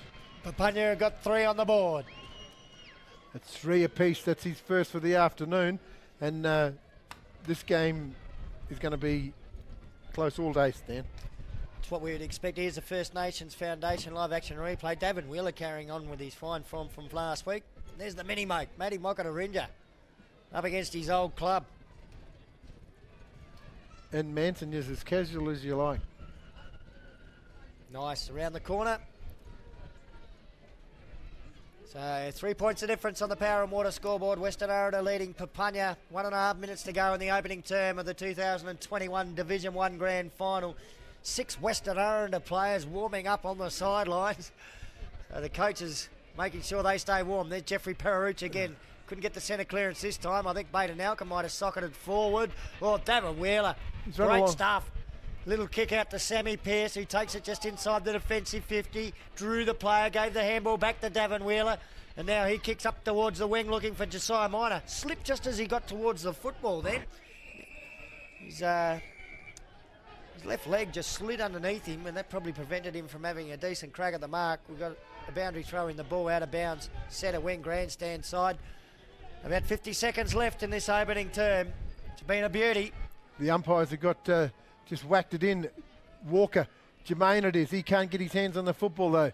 Papunya got 3 on the board. That's 3 apiece. That's his first for the afternoon. And this game is going to be close all day, Stan. It's what we would expect. Here's the First Nations Foundation live action replay. Davin Wheeler carrying on with his fine form from last week. There's the mini-mate, Matty Mockatarinja, up against his old club. And Manson is as casual as you like. Nice, around the corner. So 3 points of difference on the Power and Water scoreboard. Western Aranda leading Papunya. 1.5 minutes to go in the opening term of the 2021 Division 1 Grand Final. 6 Western Aranda players warming up on the sidelines. So the coaches making sure they stay warm. There's Jeffrey Pereruch again. Couldn't get the centre clearance this time. I think Baden Alka might have socketed forward. Oh, Davin Wheeler. Great stuff. Little kick out to Sammy Pearce, who takes it just inside the defensive 50. Drew the player, gave the handball back to Davin Wheeler. And now he kicks up towards the wing looking for Josiah Minor. Slipped just as he got towards the football then. His left leg just slid underneath him, and that probably prevented him from having a decent crack at the mark. We've got a boundary throw in the ball out of bounds, centre wing grandstand side. About 50 seconds left in this opening term. It's been a beauty. The umpires have got just whacked it in. Walker, Jermaine it is. He can't get his hands on the football though.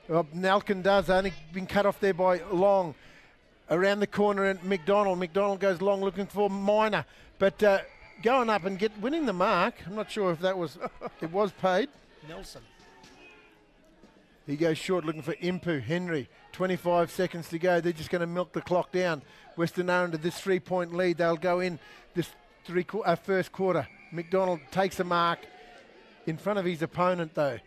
Nalkin does, only been cut off there by Long. Around the corner and McDonald. McDonald goes long looking for Minor. But going up and winning the mark. I'm not sure if that was, it was paid. Nelson. He goes short looking for Impu. Henry, 25 seconds to go. They're just going to milk the clock down. Western Aranda, this 3-point lead. They'll go in this first quarter. McDonald takes a mark in front of his opponent though.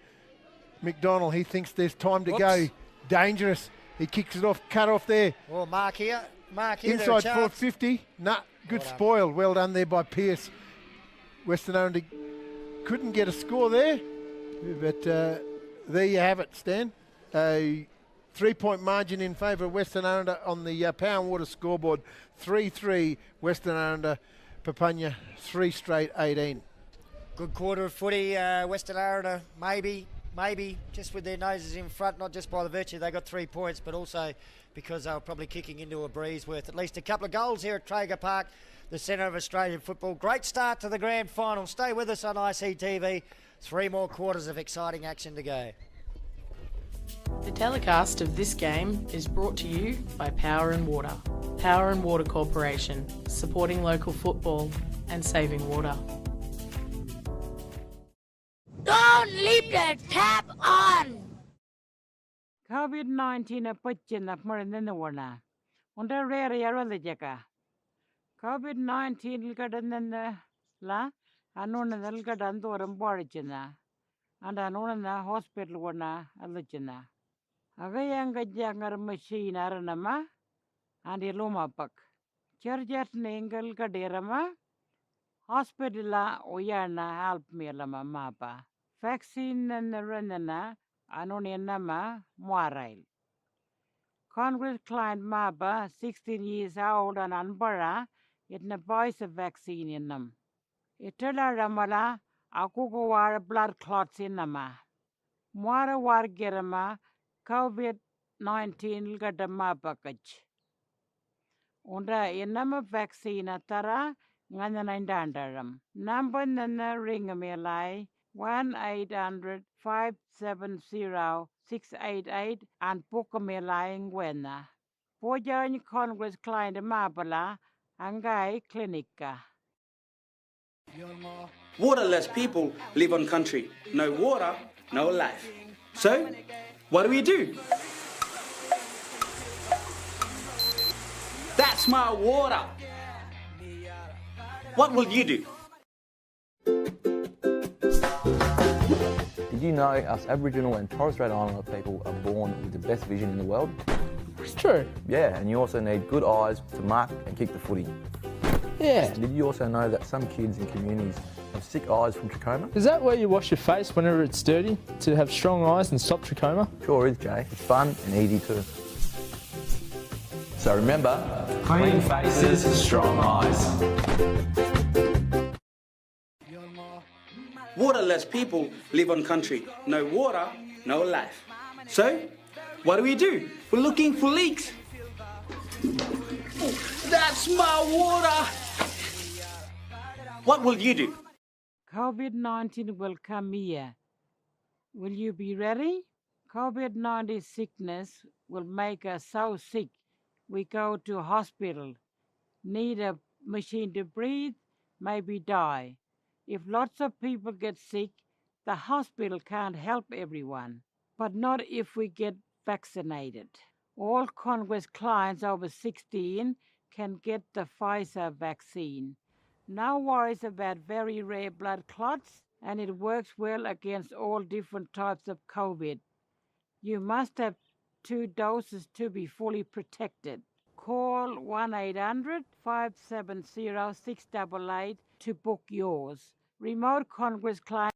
McDonald, he thinks there's time to go. Dangerous. He kicks it off, cut off there. Oh, mark here. Mark here. Inside 450. Nah, good spoil. Well done there by Pearce. Western Aranda couldn't get a score there. But there you have it, Stan. A 3-point margin in favour of Western Aranda on the Power and Water scoreboard. 3-3 Western Aranda. Papunya, 3 straight 18. Good quarter of footy. Western Aranda, maybe, just with their noses in front, not just by the virtue they got 3 points, but also because they were probably kicking into a breeze worth at least a couple of goals here at Traeger Park, the centre of Australian football. Great start to the grand final. Stay with us on ICTV. 3 more quarters of exciting action to go. The telecast of this game is brought to you by Power and Water. Power and Water Corporation, supporting local football and saving water. Don't leave the tap on! COVID-19 pachin marinna wana. Unda rare yarwala jaka. COVID-19 ilkadanna la anona ilkadanto rambarichina. And anona hospital wana alachina. Agayanga jangar machine aranama and iloma pak. Charjat nengal kaderama. Hospitala oyana help me lama mapa. Vaccine and renana anonianama moirail. Congress client mapa 16 years old and anbara it na boys a vaccine in them. Itala ramala akuko war blood clots in nama. Moira war gerama COVID COVID-19 gadama pakaj. Unda enama vaccine tara ngana nandandaram. Number nana ring melai 1-800-570-688 and Pokamelai Ngwena. Pojan Congress Klein de Mabala Angai Clinica. Waterless people live on country. No water, no life. So, what do? That's my water. What will you do? Did you know us Aboriginal and Torres Strait Islander people are born with the best vision in the world? It's true. Yeah, and you also need good eyes to mark and kick the footy. Yeah. Did you also know that some kids in communities have sick eyes from trachoma? Is that where you wash your face whenever it's dirty to have strong eyes and stop trachoma? Sure is, Jay. It's fun and easy too. So remember, Clean faces, strong eyes. Waterless people live on country. No water, no life. So, what do? We're looking for leaks. That's my water. What will you do? COVID-19 will come here. Will you be ready? COVID-19 sickness will make us so sick. We go to hospital, need a machine to breathe, maybe die. If lots of people get sick, the hospital can't help everyone, but not if we get vaccinated. All Congress clients over 16 can get the Pfizer vaccine. No worries about very rare blood clots, and it works well against all different types of COVID. You must have 2 doses to be fully protected. Call 1-800-570-688 to book yours. Remote Congress client.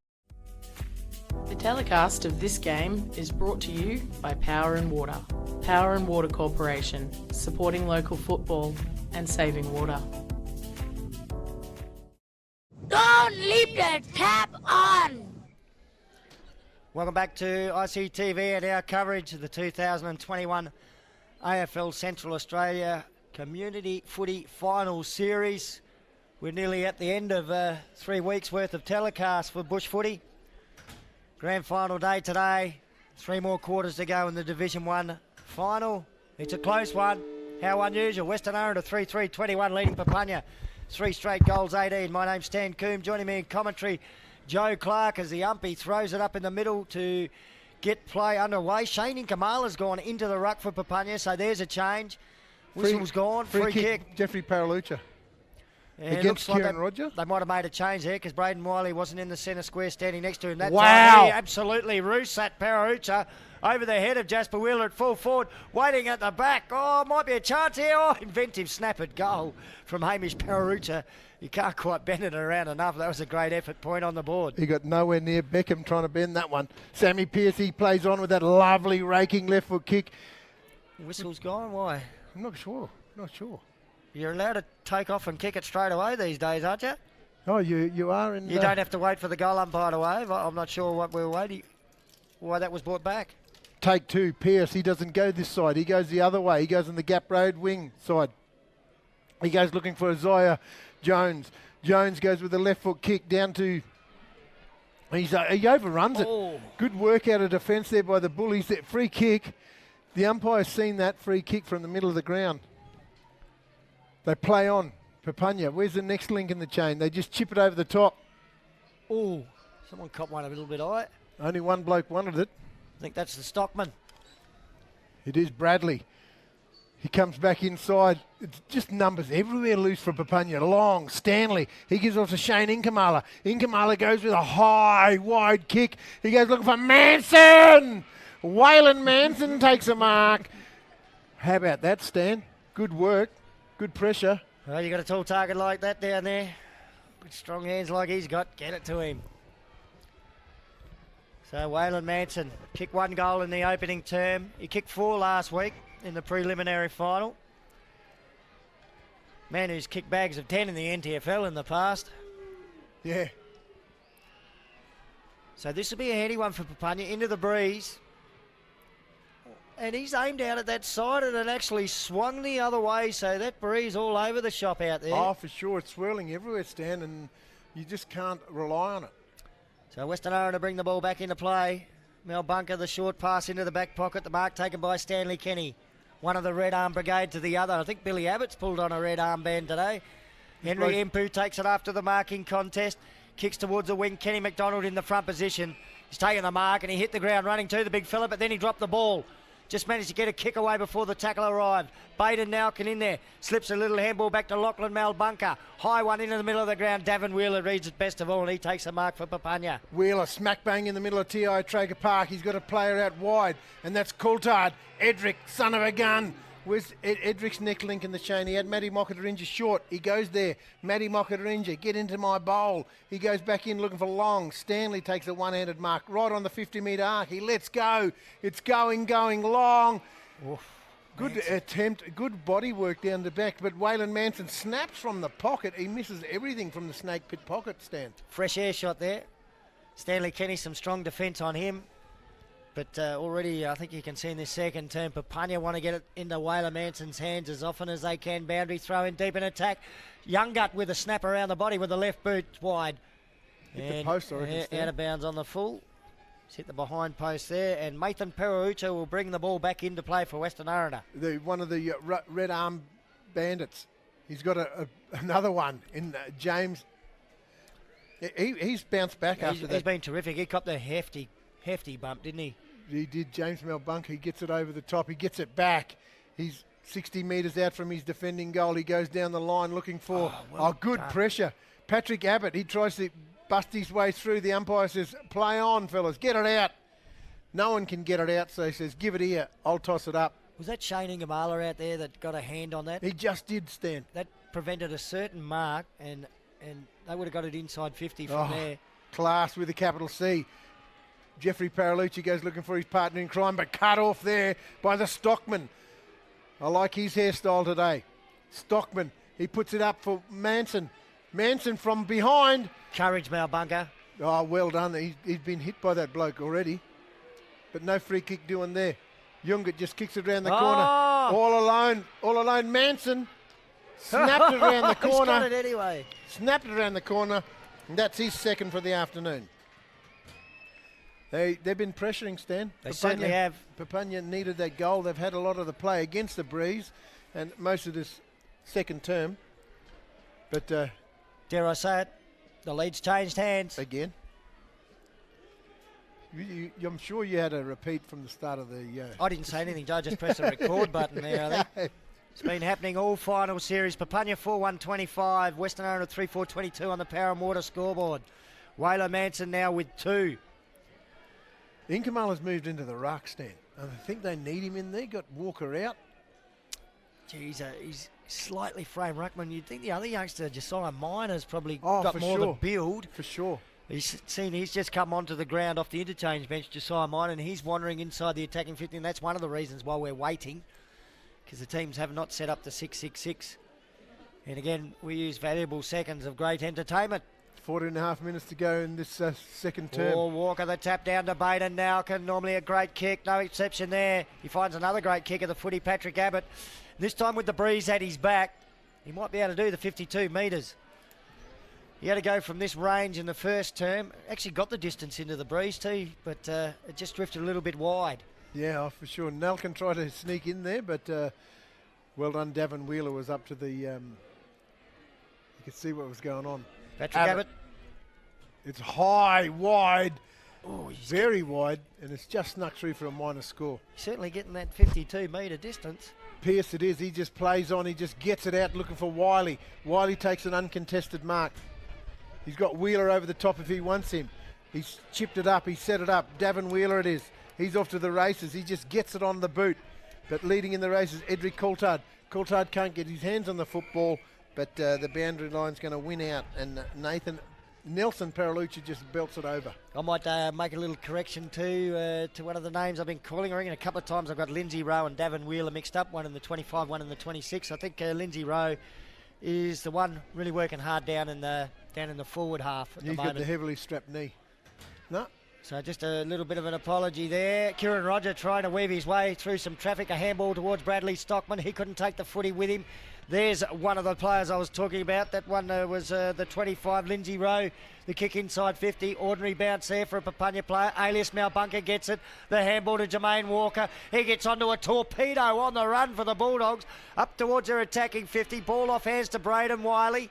The telecast of this game is brought to you by Power and Water. Power and Water Corporation, supporting local football and saving water. Don't leave the tap on! Welcome back to ICTV and our coverage of the 2021 AFL Central Australia Community Footy Final Series. We're nearly at the end of 3 weeks worth of telecast for bush footy. Grand final day today. 3 more quarters to go in the Division 1 final. It's a close one. How unusual. Western Aranda 3-3-21 leading Papunya. 3 straight goals, 18. My name's Stan Coombe. Joining me in commentary, Joe Clark, as the umpy throws it up in the middle to get play underway. Shane Inkamala's gone into the ruck for Papunya, so there's a change. Whistle's gone. Free kick. Jeffrey Paralucha. And Against looks Kieran like Roger. They might have made a change there because Braden Wiley wasn't in the centre square standing next to him. That Wow. time he absolutely roosts that Paralucha over the head of Jasper Wheeler at full forward, waiting at the back. Oh, might be a chance here. Oh, inventive snap at goal from Hamish Paralucha. You can't quite bend it around enough. That was a great effort point on the board. He got nowhere near Beckham trying to bend that one. Sammy Pearce, he plays on with that lovely raking left foot kick. Whistle's gone. Why? I'm not sure. Not sure. You're allowed to take off and kick it straight away these days, aren't you? Oh, you are in. You don't have to wait for the goal umpire to wave. I'm not sure what we're waiting. Why that was brought back. Take 2. Pearce, he doesn't go this side. He goes the other way. He goes on the Gap Road wing side. He goes looking for Isaiah Jones. Jones goes with a left foot kick down to. He overruns it. Good work out of defence there by the Bullies. That free kick. The umpire's seen that free kick from the middle of the ground. They play on. Papunya, where's the next link in the chain? They just chip it over the top. Oh, someone caught one a little bit high. Only one bloke wanted it. I think that's the Stockman. It is Bradley. He comes back inside. It's just numbers everywhere loose for Papunya. Long, Stanley. He gives off to Shane Inkamala. Inkamala goes with a high, wide kick. He goes looking for Manson. Waylon Manson takes a mark. How about that, Stan? Good work. Good pressure. Well, you got a tall target like that down there. With strong hands like he's got, get it to him. So Waylon Manson kicked 1 goal in the opening term. He kicked 4 last week in the preliminary final. Man who's kicked bags of 10 in the NTFL in the past. Yeah. So this will be a handy one for Papunya. Into the breeze. and he's aimed out at that side and it actually swung the other way, so that breeze all over the shop out there. Oh, for sure. It's swirling everywhere, Stan, and you just can't rely on it. So Western Aranda bring the ball back into play. Mel Bunker, the short pass into the back pocket. The mark taken by Stanley Kenny. One of the red arm brigade to the other. I think Billy Abbott's pulled on a red armband today. Henry Impu takes it after the marking contest. Kicks towards the wing. Kenny McDonald in the front position. He's taken the mark and he hit the ground running to the big fella, but then he dropped the ball. Just managed to get a kick away before the tackle arrived. Baden Nalkin in there. Slips a little handball back to Lachlan Malbunker. High one into the middle of the ground. Davin Wheeler reads it best of all, and he takes the mark for Papunya. Wheeler smack bang in the middle of TIO Traeger Park. He's got a player out wide, and that's Coulthard. Edric, son of a gun. Where's Edric's neck link in the chain? He had Matty Mockatarinja short. He goes there. Matty Mockatarinja, get into my bowl. He goes back in looking for long. Stanley takes a one-handed mark right on the 50-metre arc. He lets go. It's going long. Oof, good Manson. attempt, good body work down the back, but Waylon Manson snaps from the pocket. He misses everything from the snake pit pocket, Stan. Fresh air shot there. Stanley Kenny, some strong defence on him. But already, I think you can see in this second term, Papunya want to get it into Waylon Manson's hands as often as they can. Boundary throw in deep in attack. Younggut with a snap around the body with the left boot wide. Hit the post, I reckon, out of bounds on the full. He's hit the behind post there. And Nathan Peruucha will bring the ball back into play for Western Aranda. One of the red arm bandits. He's got another one in James. He's bounced back after that. He's been terrific. He copped a hefty bump, didn't he? He did. James Malbunk, he gets it over the top. He gets it back. He's 60 metres out from his defending goal. He goes down the line looking for good pressure. Patrick Abbott, he tries to bust his way through. The umpire says, play on, fellas. Get it out. No one can get it out, so he says, give it here. I'll toss it up. Was that Shane Ingamala out there that got a hand on that? He just did, Stan. That prevented a certain mark, and they would have got it inside 50 from there. Class with a capital C. Jeffrey Paralucci goes looking for his partner in crime, but cut off there by the Stockman. I like his hairstyle today. Stockman, he puts it up for Manson. Manson from behind. Courage, Malbunker. Oh, well done. He's been hit by that bloke already. But no free kick doing there. Youngert just kicks it around the corner. All alone. Manson snapped it around the corner. He's got it anyway. Snapped it around the corner. And that's his second for the afternoon. They've been pressuring, Stan. They certainly have. Papunya needed that goal. They've had a lot of the play against the breeze and most of this second term. But dare I say it, the lead's changed hands. Again. I'm sure you had a repeat from the start of the... I didn't say anything, Joe. I just pressed the record button there, I think. It's been happening all final series. Papunya 4-1-25. Western Aranda 3-4-22 on the Power and Water scoreboard. Waylon Manson now with 2. Inkamala's moved into the ruck, Stan. I think they need him in there. Got Walker out. Geez, he's slightly frame ruckman. You'd think the other youngster, Josiah Minor's probably got more of a build. For sure. He's just come onto the ground off the interchange bench, Josiah Minor, and he's wandering inside the attacking 50, and that's one of the reasons why we're waiting, because the teams have not set up the 6-6-6. And again, we use valuable seconds of great entertainment. 14.5 minutes to go in this second term. Walker, the tap down to Baden Nalkin. Normally a great kick, no exception there. He finds another great kick of the footy, Patrick Abbott. This time with the breeze at his back, he might be able to do the 52 metres. He had to go from this range in the first term. Actually got the distance into the breeze too, but it just drifted a little bit wide. Yeah, for sure. Nalkin tried to sneak in there, but well done. Davin Wheeler was up to the... you could see what was going on. Patrick Abbott. It's high, wide, very wide, and it's just snuck through for a minor score. Certainly getting that 52 metre distance. Pierce it is. He just plays on. He just gets it out looking for Wiley. Wiley takes an uncontested mark. He's got Wheeler over the top if he wants him. He's chipped it up. He's set it up. Davin Wheeler it is. He's off to the races. He just gets it on the boot. But leading in the races, Edric Coulthard. Coulthard can't get his hands on the football, but the boundary line's going to win out. And Nelson Paralucci just belts it over. I might make a little correction to one of the names I've been calling. I reckon a couple of times I've got Lindsay Rowe and Davin Wheeler mixed up, one in the 25, one in the 26. I think Lindsay Rowe is the one really working hard down in the forward half at the moment. He's got the heavily strapped knee. No, So just a little bit of an apology there. Kieran Roger trying to weave his way through some traffic. A handball towards Bradley Stockman. He couldn't take the footy with him. There's one of the players I was talking about. That one was the 25, Lindsay Rowe. The kick inside 50. Ordinary bounce there for a Papunya player. Alias Malbunka gets it. The handball to Jermaine Walker. He gets onto a torpedo on the run for the Bulldogs. Up towards their attacking 50. Ball off hands to Braden Wiley.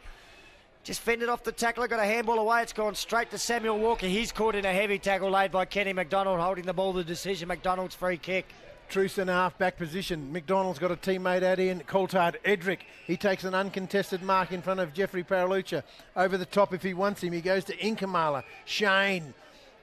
Just fended off the tackler, got a handball away. It's gone straight to Samuel Walker. He's caught in a heavy tackle laid by Kenny McDonald, holding the ball. The decision, McDonald's free kick. Truce in half-back position. McDonald's got a teammate out in. Coulthard Edric. He takes an uncontested mark in front of Jeffrey Paralucha. Over the top if he wants him. He goes to Inkamala. Shane.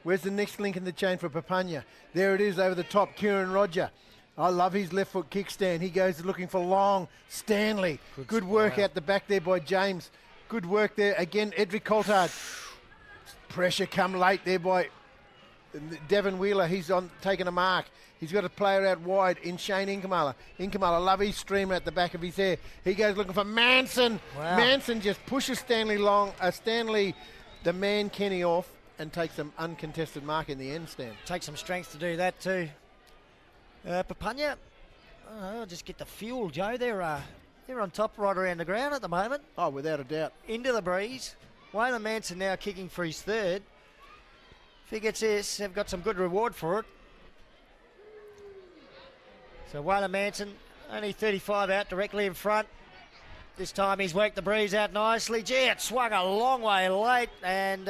Where's the next link in the chain for Papunya? There it is over the top. Kieran Roger. I love his left foot kickstand. He goes looking for Long. Stanley. Good work out the back there by James. Good work there. Again, Edric Coulthard. Pressure come late there by Devon Wheeler. He's on taking a mark. He's got a player out wide in Shane Inkamala. Inkamala, love his streamer at the back of his hair. He goes looking for Manson. Wow. Manson just pushes Stanley the man Kenny off and takes some uncontested mark in the end stand. Takes some strength to do that too. Papunya, just get the fuel, Joe. They're on top right around the ground at the moment. Oh, without a doubt. Into the breeze. Waylon Manson now kicking for his third. If he gets this, they've got some good reward for it. So Waylon Manson, only 35 out directly in front. This time he's worked the breeze out nicely. Gee, it swung a long way late and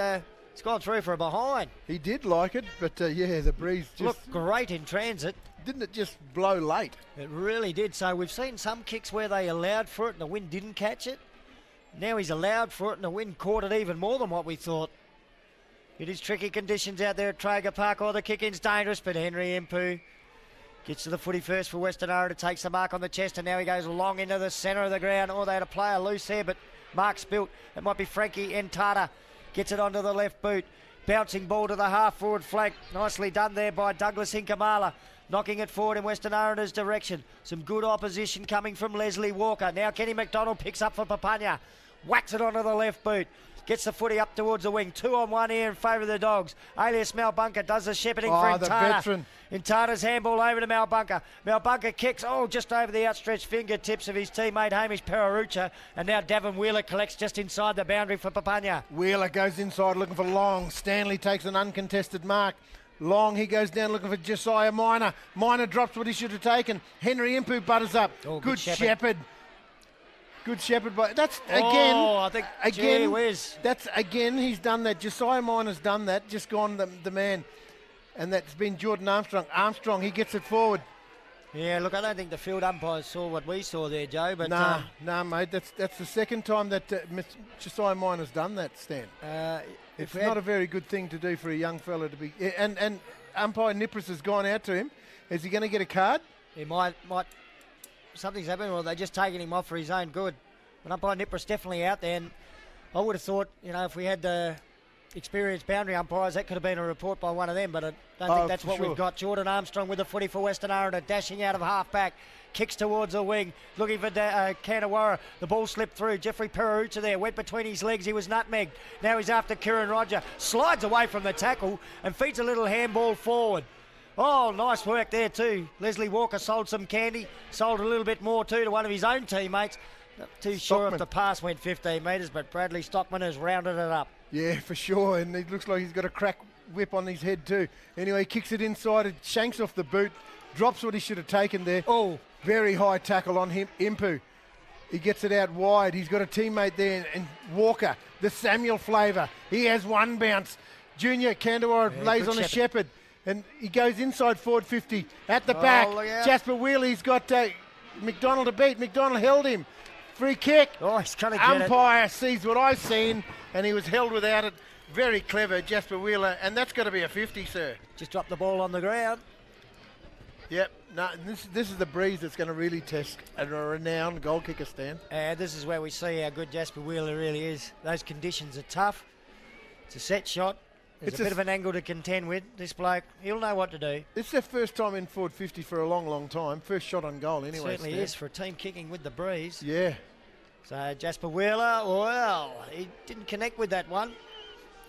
it's gone through for a behind. He did like it, but yeah, the breeze just... looked great in transit. Didn't it just blow late? It really did. So we've seen some kicks where they allowed for it and the wind didn't catch it. Now he's allowed for it and the wind caught it even more than what we thought. It is tricky conditions out there at Traeger Park. Oh, the kick-in's dangerous, but Henry Impu gets to the footy first for Western Aranda, takes the mark on the chest, and now he goes long into the centre of the ground. Oh, they had a player loose there, but Mark Spilt. It might be Frankie Entada. Gets it onto the left boot. Bouncing ball to the half-forward flank. Nicely done there by Douglas Inkamala. Knocking it forward in Western Aranda's direction. Some good opposition coming from Leslie Walker. Now Kenny McDonald picks up for Papunya. Whacks it onto the left boot. Gets the footy up towards the wing. 2 on 1 here in favour of the Dogs. Alias Malbunka does the shepherding for Entada. The veteran. Entada's handball over to Malbunka. Malbunka kicks, just over the outstretched fingertips of his teammate Hamish Pararucha. And now Davin Wheeler collects just inside the boundary for Papunya. Wheeler goes inside looking for Long. Stanley takes an uncontested mark. Long, he goes down looking for Josiah Minor. Minor drops what he should have taken. Henry Impu butters up. Good shepherd. Good shepherd, but that's again. I think again. Whiz. That's again. He's done that. Josiah Minor's done that. Just gone the man, and that's been Jordan Armstrong. Armstrong, he gets it forward. Yeah, look, I don't think the field umpires saw what we saw there, Joe. But nah, mate. That's the second time that Josiah Minor's done that, Stan. It's not a very good thing to do for a young fella to be. And umpire Nipris has gone out to him. Is he going to get a card? He might. Something's happened, or they're just taking him off for his own good. But umpire Nipris definitely out there, and I would have thought, if we had the experienced boundary umpires, that could have been a report by one of them, but I don't think that's what we've got. Jordan Armstrong with the footy for Western Aranda, dashing out of half-back, kicks towards the wing, looking for Kanawara. The ball slipped through. Jeffrey Pararucha there, went between his legs. He was nutmegged. Now he's after Kieran Roger. Slides away from the tackle and feeds a little handball forward. Oh, nice work there too. Leslie Walker sold some candy, sold a little bit more too to one of his own teammates. Not too sure if the pass went 15 metres, but Bradley Stockman has rounded it up. Yeah, for sure, and it looks like he's got a crack whip on his head too. Anyway, he kicks it inside, it shanks off the boot, drops what he should have taken there. Oh. Very high tackle on him, Impu. He gets it out wide. He's got a teammate there, and Walker, the Samuel flavour. He has one bounce. Junior Kandawara lays on a shepherd. And he goes inside forward 50 at the back. Jasper Wheely's got McDonald to beat. McDonald held him. Free kick. Oh, he's going to get it. Umpire sees what I've seen, and he was held without it. Very clever, Jasper Wheeler, and that's got to be a 50, sir. Just dropped the ball on the ground. Yep. No, this is the breeze that's going to really test a renowned goal kicker, Stan. This is where we see how good Jasper Wheeler really is. Those conditions are tough. It's a set shot. It's a bit of an angle to contend with. This bloke, he'll know what to do. It's their first time in forward 50 for a long, long time. First shot on goal anyway. Certainly is for a team kicking with the breeze. Yeah. So Jasper Wheeler, well, he didn't connect with that one.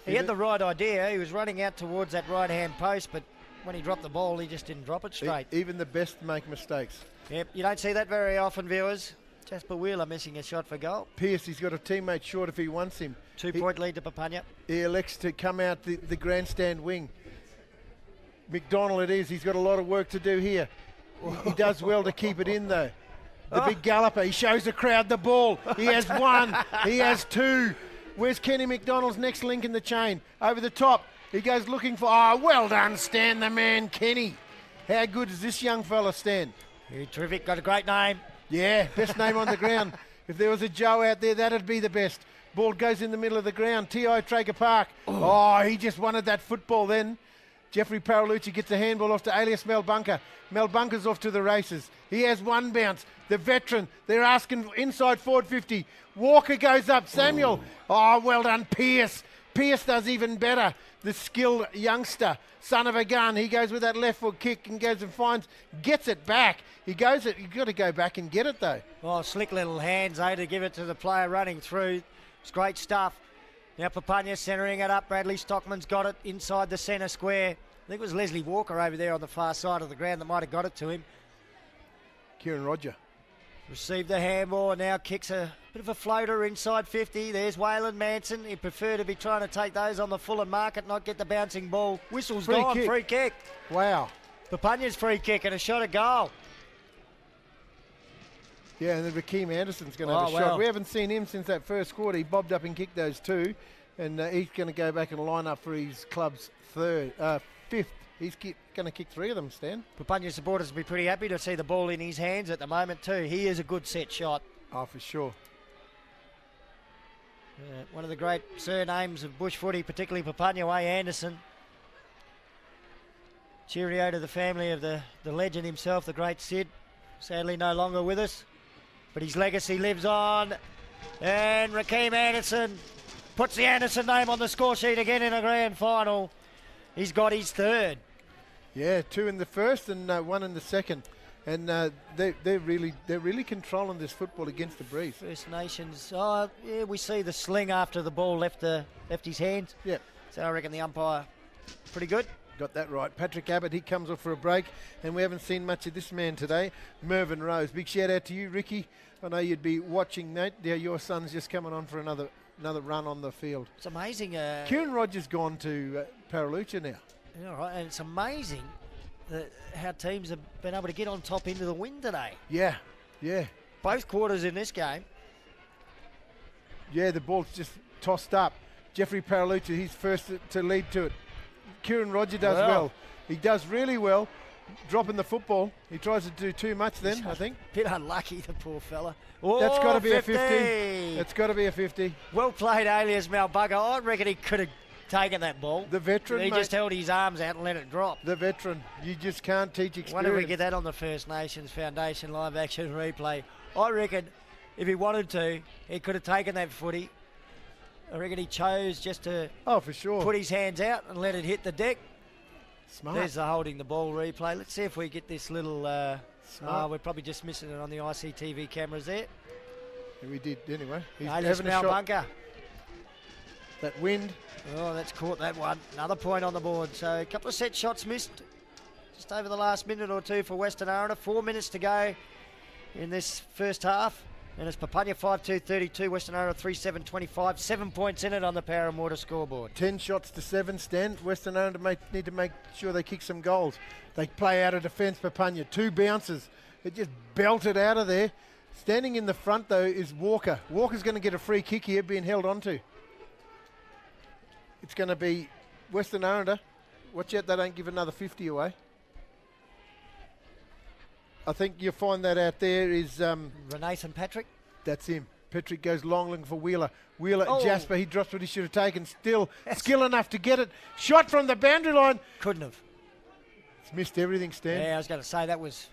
He had the right idea. He was running out towards that right-hand post, but when he dropped the ball, he just didn't drop it straight. Even the best make mistakes. Yep, you don't see that very often, viewers. Jasper Wheeler missing a shot for goal. Pearce, he's got a teammate short if he wants him. 2-point lead to Papunya. He elects to come out the grandstand wing. McDonald it is. He's got a lot of work to do here. He does well to keep it in, though. The big galloper. He shows the crowd the ball. He has one. He has two. Where's Kenny McDonald's next link in the chain? Over the top. He goes looking for... Oh, well done, Stan, the man, Kenny. How good is this young fella, Stan? Terrific. Got a great name. Yeah, best name on the ground. If there was a Joe out there, that'd be the best. Ball goes in the middle of the ground. TIO Traeger Park. Oh, he just wanted that football then. Jeffrey Paralucci gets a handball off to alias Mel Bunker. Mel Bunker's off to the races. He has one bounce. The veteran, they're asking inside forward 50. Walker goes up. Samuel. Oh, well done, Pearce. Pearce does even better. The skilled youngster, son of a gun. He goes with that left foot kick and goes and gets it back. You've got to go back and get it, though. Oh, slick little hands, to give it to the player running through. It's great stuff. Now Papunya centering it up. Bradley Stockman's got it inside the centre square. I think it was Leslie Walker over there on the far side of the ground that might have got it to him. Kieran Roger. Received the handball and now kicks a bit of a floater inside 50. There's Waylon Manson. He'd prefer to be trying to take those on the Fulham market, not get the bouncing ball. Whistle's gone. Free kick. Wow. Papunya's free kick and a shot at goal. Yeah, and then Rakeem Anderson's going to have a shot. We haven't seen him since that first quarter. He bobbed up and kicked those two, and he's going to go back and line up for his club's fifth. He's going to kick three of them, Stan. Papunya supporters will be pretty happy to see the ball in his hands at the moment too. He is a good set shot. Oh, for sure. One of the great surnames of bush footy, particularly Papunya, Anderson. Cheerio to the family of the legend himself, the great Sid. Sadly no longer with us, but his legacy lives on. And Rakeem Anderson puts the Anderson name on the score sheet again in a grand final. He's got his third. Yeah, two in the first and one in the second. And they're really controlling this football against the breeze. First Nations, yeah, we see the sling after the ball left his hands. Yeah. So I reckon the umpire, pretty good. Got that right. Patrick Abbott, he comes off for a break, and we haven't seen much of this man today. Mervyn Rose. Big shout out to you, Ricky. I know you'd be watching, mate. Yeah, your son's just coming on for another run on the field. It's amazing. Kieran Rogers gone to Paraluccia now. Yeah, right, and it's amazing how teams have been able to get on top into the win today. Yeah, yeah. Both quarters in this game. Yeah, the ball's just tossed up. Jeffrey Paraluccia, he's first to lead to it. Kieran Roger does well. He does really well, dropping the football. He tries to do too much then, I think. Bit unlucky, the poor fella. Oh, that's got to be 50. a 50. That's got to be a 50. Well played, alias Malbugger. I reckon he could have taken that ball. The veteran, He just held his arms out and let it drop. The veteran. You just can't teach experience. Wonder if we get that on the First Nations Foundation live action replay. I reckon if he wanted to, he could have taken that footy. I reckon he chose just to for sure. Put his hands out and let it hit the deck. Smart. There's the holding the ball replay. Let's see if we get this little... Smart. We're probably just missing it on the ICTV cameras there. Yeah, we did anyway. He's having a shot. Bunker. That wind. Oh, that's caught that one. Another point on the board. So a couple of set shots missed just over the last minute or two for Western Aranda. 4 minutes to go in this first half. And it's Papunya 5-2-32, Western Aranda 3-7-25. 7 points in it on the Power and Water scoreboard. 10 shots to 7, Stan. Western Aranda need to make sure they kick some goals. They play out of defence, Papunya. 2 bounces. It just belted out of there. Standing in the front, though, is Walker. Walker's going to get a free kick here, being held onto. It's going to be Western Aranda. Watch out they don't give another 50 away. I think you'll find that out there is... Renathan Patrick? That's him. Patrick goes long looking for Wheeler. Wheeler, Jasper, he drops what he should have taken. Still skill enough to get it. Shot from the boundary line. Couldn't have. It's missed everything, Stan. Yeah, I was going to say that was...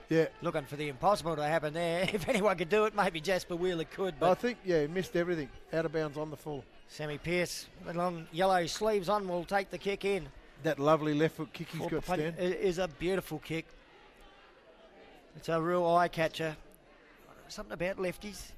Yeah. Looking for the impossible to happen there. If anyone could do it, maybe Jasper Wheeler could. But I think, he missed everything. Out of bounds on the full. Sammy Pearce, with long yellow sleeves on, will take the kick in. That lovely left foot kick he's got, Stan. It is a beautiful kick. It's a real eye catcher. Something about lefties.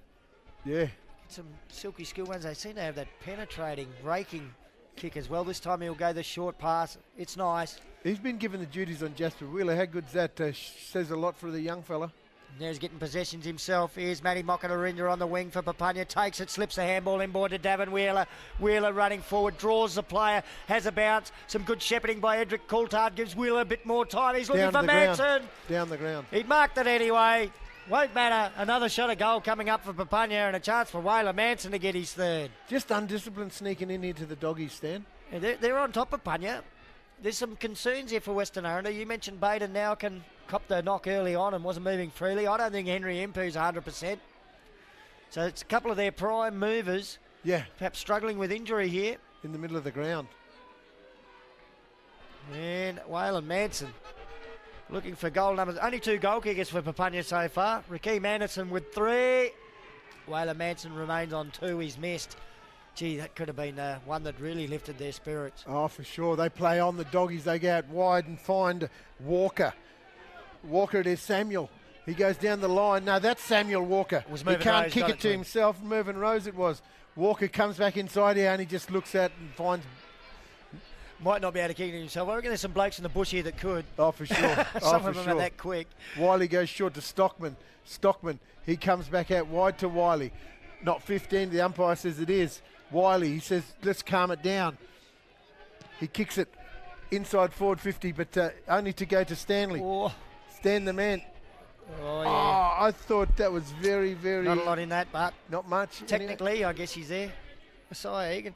Yeah. Some silky skill ones. They seem to have that penetrating, raking kick as well. This time he'll go the short pass. It's nice. He's been given the duties on Jasper Wheeler. How good's that? Says a lot for the young fella. Now he's getting possessions himself. Here's Matty Mokanarinya on the wing for Papunya. Takes it, slips the handball inboard to Davin Wheeler. Wheeler running forward, draws the player, has a bounce. Some good shepherding by Edric Coulthard gives Wheeler a bit more time. He's looking for Manson. Down the ground. He marked it anyway. Won't matter. Another shot of goal coming up for Papunya and a chance for Wayler Manson to get his third. Just undisciplined sneaking in here to the doggies, Stan. Yeah, they're on top of Papunya. There's some concerns here for Western Aranda. You mentioned Baden now can cop the knock early on and wasn't moving freely. I don't think Henry Impu's 100%. So it's a couple of their prime movers. Yeah. Perhaps struggling with injury here. In the middle of the ground. And Waylon Manson looking for goal numbers. Only 2 goal kickers for Papunya so far. Rakeem Anderson with 3. Waylon Manson remains on 2. He's missed. Gee, that could have been one that really lifted their spirits. Oh, for sure. They play on the doggies. They go out wide and find Walker. Walker, it is Samuel. He goes down the line. No, that's Samuel Walker. He can't kick it to himself. Mervyn Rose it was. Walker comes back inside here and he just looks at and finds... Might not be able to kick it himself. I reckon there's some blokes in the bush here that could. Oh, for sure. Some of them are that quick. Wiley goes short to Stockman. Stockman, he comes back out wide to Wiley. Not 15, the umpire says it is. Wiley, he says, let's calm it down. He kicks it inside forward 50, but only to go to Stanley. Oh. Stan the man. Oh, yeah. Oh, I thought that was very, very... Not a lot in that, but... Not much. Technically, anyway. I guess he's there. Isaiah Egan.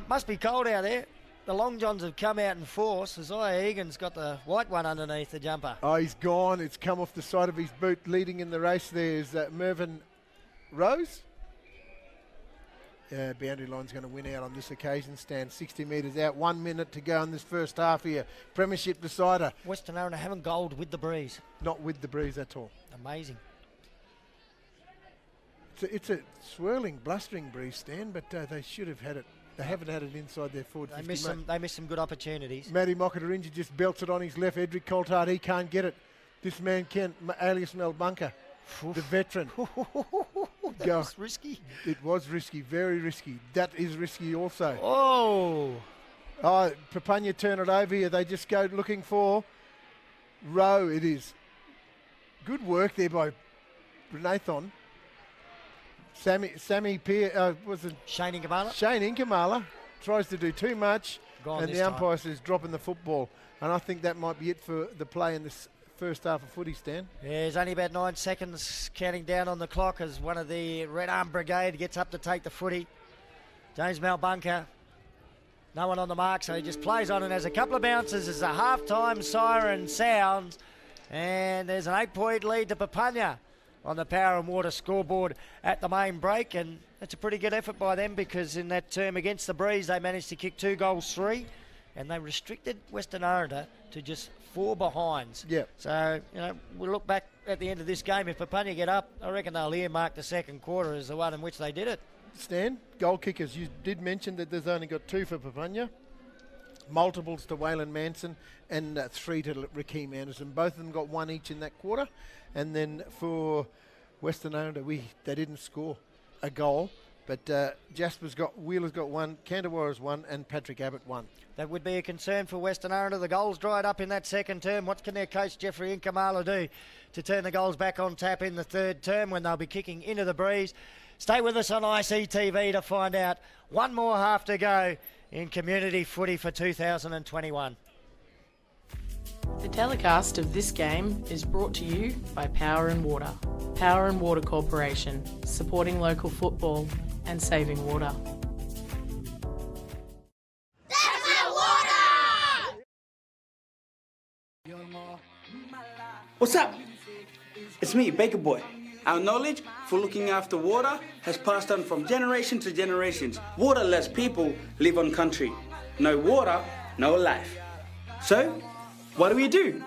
Must be cold out there. The Long Johns have come out in force. Isaiah Egan's got the white one underneath the jumper. Oh, he's gone. It's come off the side of his boot. Leading in the race there is Mervyn Rose. Boundary line's going to win out on this occasion. Stand 60 metres out. 1 minute to go in this first half here. Premiership decider. Western Aranda haven't goaled with the breeze. Not with the breeze at all. Amazing. It's a swirling, blustering breeze, Stan, but they should have had it. They haven't had it inside their forward 50. They missed some good opportunities. Matty Mokanarinya just belts it on his left. Edric Coulthard, he can't get it. This man can. Alias Melbunker, the veteran. That was risky. It was risky, very risky. That is risky also. Oh, Papunya turn it over here. They just go looking for Rowe. It is. Good work there by Nathan. Sammy Pierre, was it Shane Inkamala? Shane Inkamala tries to do too much, and the umpire says dropping the football. And I think that might be it for the play in this first half of footy, Stan. Yeah, there's only about 9 seconds counting down on the clock as one of the Red Arm Brigade gets up to take the footy. James Malbunker, no one on the mark, so he just plays on and has a couple of bounces as the half-time siren sounds. And there's an 8-point lead to Papunya on the Power and Water scoreboard at the main break, and that's a pretty good effort by them because in that term against the Breeze they managed to kick 2 goals 3, and they restricted Western Aranda to just 4 behinds. Yeah. So, we'll look back at the end of this game. If Papunya get up, I reckon they'll earmark the second quarter as the one in which they did it. Stan, goal kickers, you did mention that there's only got 2 for Papunya. Multiples to Waylon Manson and 3 to Rakeem Anderson. Both of them got 1 each in that quarter. And then for Western Aranda, they didn't score a goal. But Wheeler's got 1, Canterwarra's 1, and Patrick Abbott 1. That would be a concern for Western Aranda. The goals dried up in that second term. What can their coach Jeffrey Inkamala do to turn the goals back on tap in the third term when they'll be kicking into the Breeze? Stay with us on ICTV to find out. 1 more half to go in community footy for 2021. The telecast of this game is brought to you by Power and Water. Power and Water Corporation, supporting local football and saving water. That's our water! What's up? It's me, Baker Boy. Our knowledge for looking after water has passed on from generation to generations. Waterless people live on country. No water, no life. So, what do?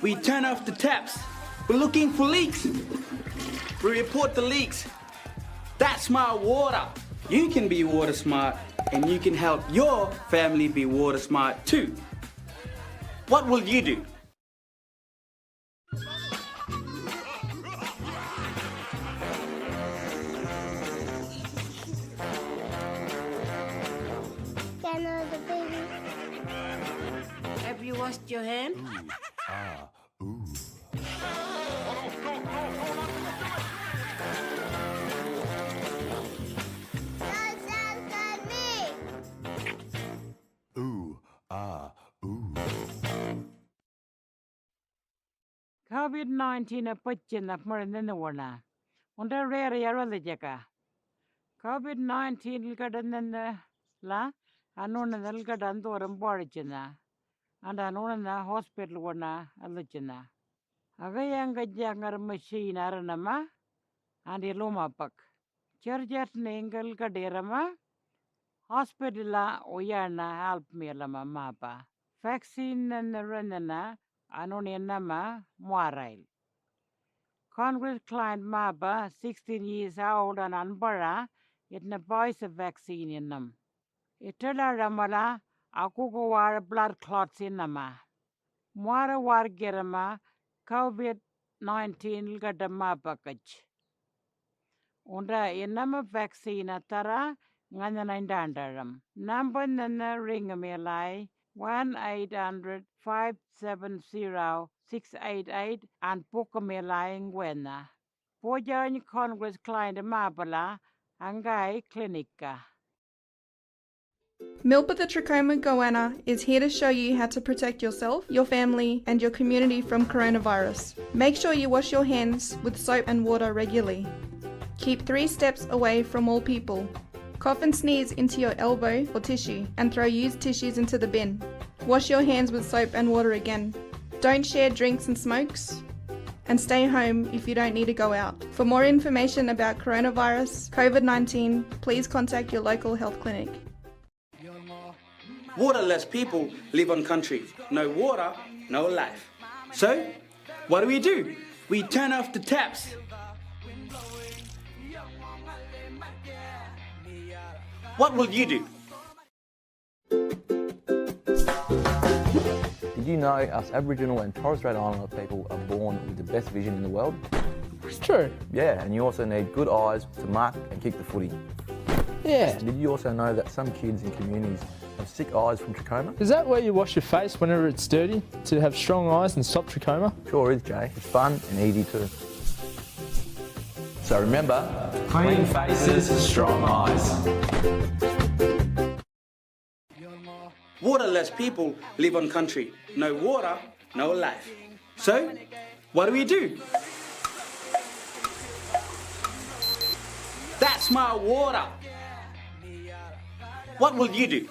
We turn off the taps. We're looking for leaks. We report the leaks. That's smart water. You can be water smart, and you can help your family be water smart too. What will you do? Canada. washed your hand? COVID-19 pachina maranana. Onda rare yarala jaka. COVID-19 gadanana la anona gadandoram borichina. And anona hospital wana alachina. Agayanga jangar machine aranama and iloma pak. Charjat nengal kaderama. Hospitala oyana help me lama mapa. Vaccine and renana anonenama moirail. Congress client mapa 16 years old and anbara it na boys a vaccine in them. Itala ramala akugo war blood clots in nama. Moira war gerama COVID-19 gadama package. Unda inama vaccine tara ngana number nana ring me lai 1-800-570-688 and book me lai ngwena. Pojan Congress client mabala angai clinica. Milk with the Trachoma goanna is here to show you how to protect yourself, your family, and your community from coronavirus. Make sure you wash your hands with soap and water regularly. Keep 3 steps away from all people. Cough and sneeze into your elbow or tissue and throw used tissues into the bin. Wash your hands with soap and water again. Don't share drinks and smokes. And stay home if you don't need to go out. For more information about coronavirus, COVID-19, please contact your local health clinic. Waterless people live on country. No water, no life. So, what do? We turn off the taps. What will you do? Did you know us Aboriginal and Torres Strait Islander people are born with the best vision in the world? It's true. Yeah, and you also need good eyes to mark and kick the footy. Yeah. Did you also know that some kids in communities have sick eyes from trachoma? Is that where you wash your face whenever it's dirty to have strong eyes and stop trachoma? Sure is, Jay. It's fun and easy too. So remember, Clean faces, strong eyes. Waterless people live on country. No water, no life. So, what do? That's my water. What will you do?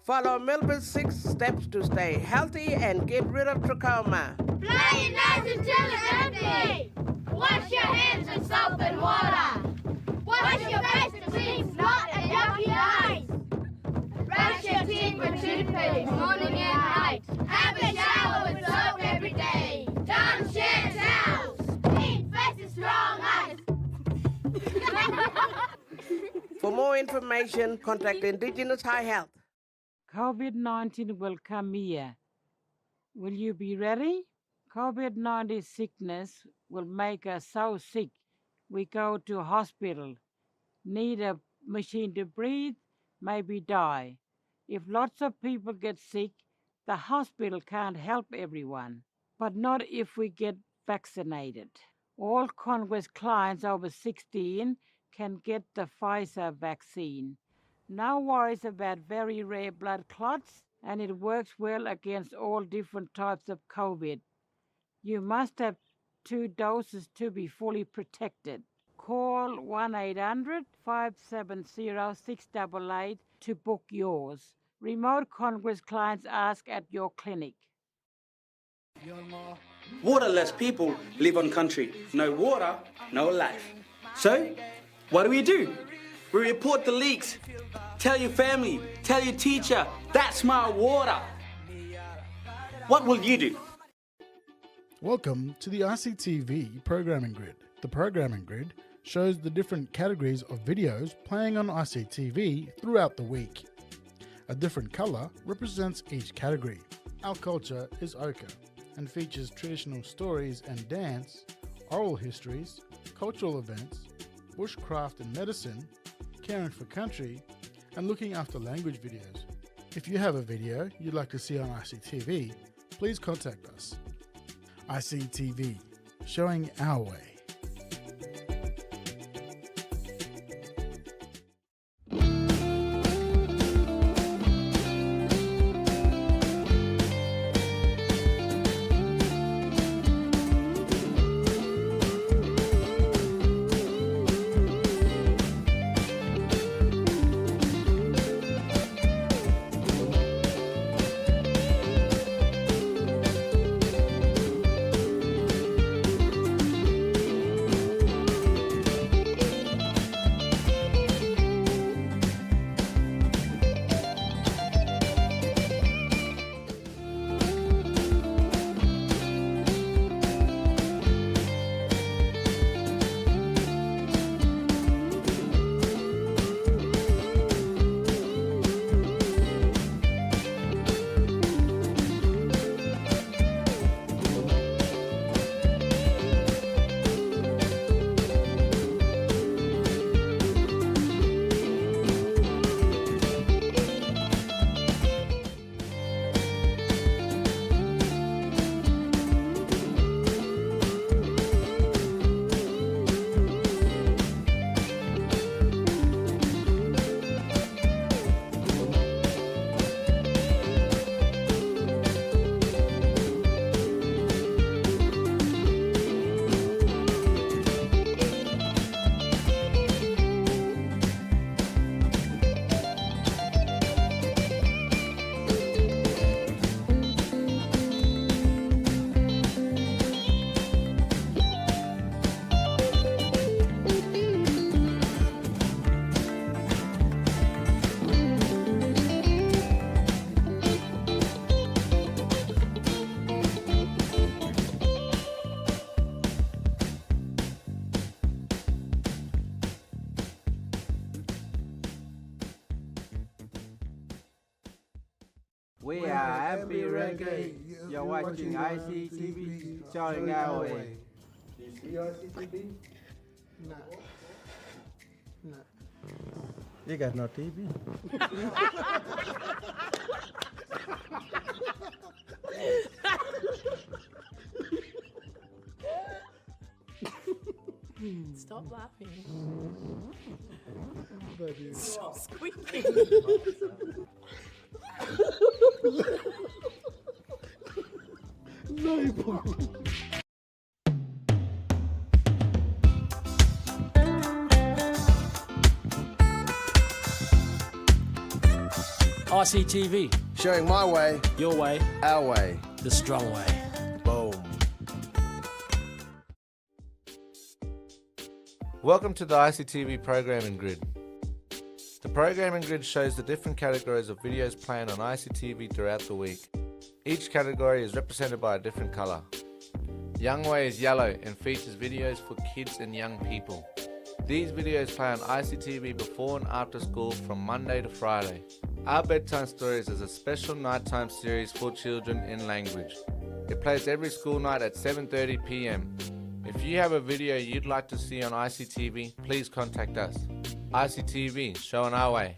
Follow Melbourne's 6 steps to stay healthy and get rid of trachoma. Play nice until it's empty. Wash your hands with soap and water. Wash your face to clean snot and yucky eyes. Brush your teeth with toothpaste morning and night. Have a shower with soap every day. Don't share towels. Clean faces, strong eyes. For more information, contact Indigenous High Health. COVID-19 will come here. Will you be ready? COVID-19 sickness will make us so sick we go to hospital, need a machine to breathe, maybe die. If lots of people get sick, the hospital can't help everyone, but not if we get vaccinated. All Congress clients over 16 can get the Pfizer vaccine. No worries about very rare blood clots, and it works well against all different types of COVID. You must have 2 doses to be fully protected. Call 1-800-570-688 to book yours. Remote Congress clients ask at your clinic. Waterless people live on country. No water, no life. So, what do? We report the leaks. Tell your family, tell your teacher, that's my water. What will you do? Welcome to the ICTV Programming Grid. The Programming Grid shows the different categories of videos playing on ICTV throughout the week. A different colour represents each category. Our culture is ochre and features traditional stories and dance, oral histories, cultural events, bushcraft and medicine, caring for country, and looking after language videos. If you have a video you'd like to see on ICTV, please contact us. ICTV, showing our way. We are Happy Reggae. You're watching ICTV, showing our way. Do you see ICTV? No. No. You got no TV? Stop laughing. Buddy. Stop squeaking. No problem. ICTV, showing my way, your way, our way, the strong way. Boom. Welcome to the ICTV programming grid. The programming grid shows the different categories of videos playing on ICTV throughout the week. Each category is represented by a different colour. Young Way is yellow and features videos for kids and young people. These videos play on ICTV before and after school from Monday to Friday. Our Bedtime Stories is a special nighttime series for children in language. It plays every school night at 7:30 p.m. If you have a video you'd like to see on ICTV, please contact us. ICTV, showing our way.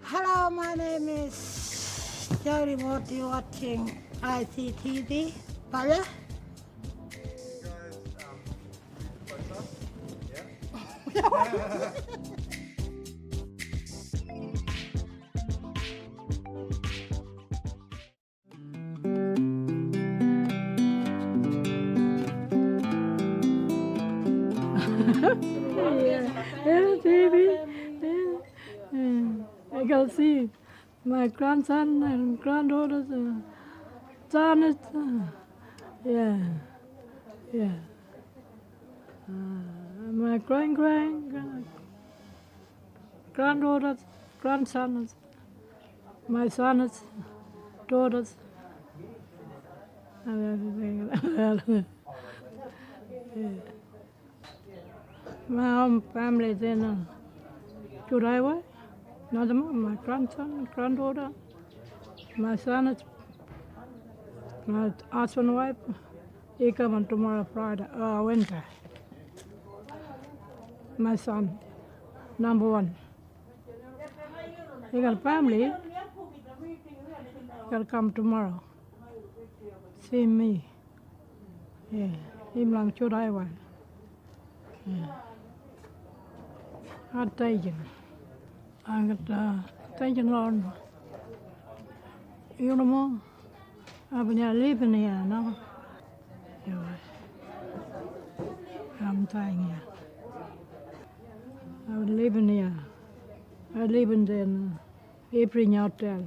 Hello, my name is Jerry Morty watching ICTV. Pala? Yeah, baby. I can see my grandson and granddaughter's son. Yeah. My granddaughters, grandsons, my sons, daughters. My own family is in July. Another one, my grandson, granddaughter, My son is my husband and wife. He coming tomorrow Friday, Wednesday. My son, number one. He got a family. Gotta come tomorrow. See me. Yeah. Him lang chút ai vậy. Anh tay chân. Anh got tay chân lon. You know more. Papunya living here now. Yeah. I'm staying here. I was living here. I live in the April hotel.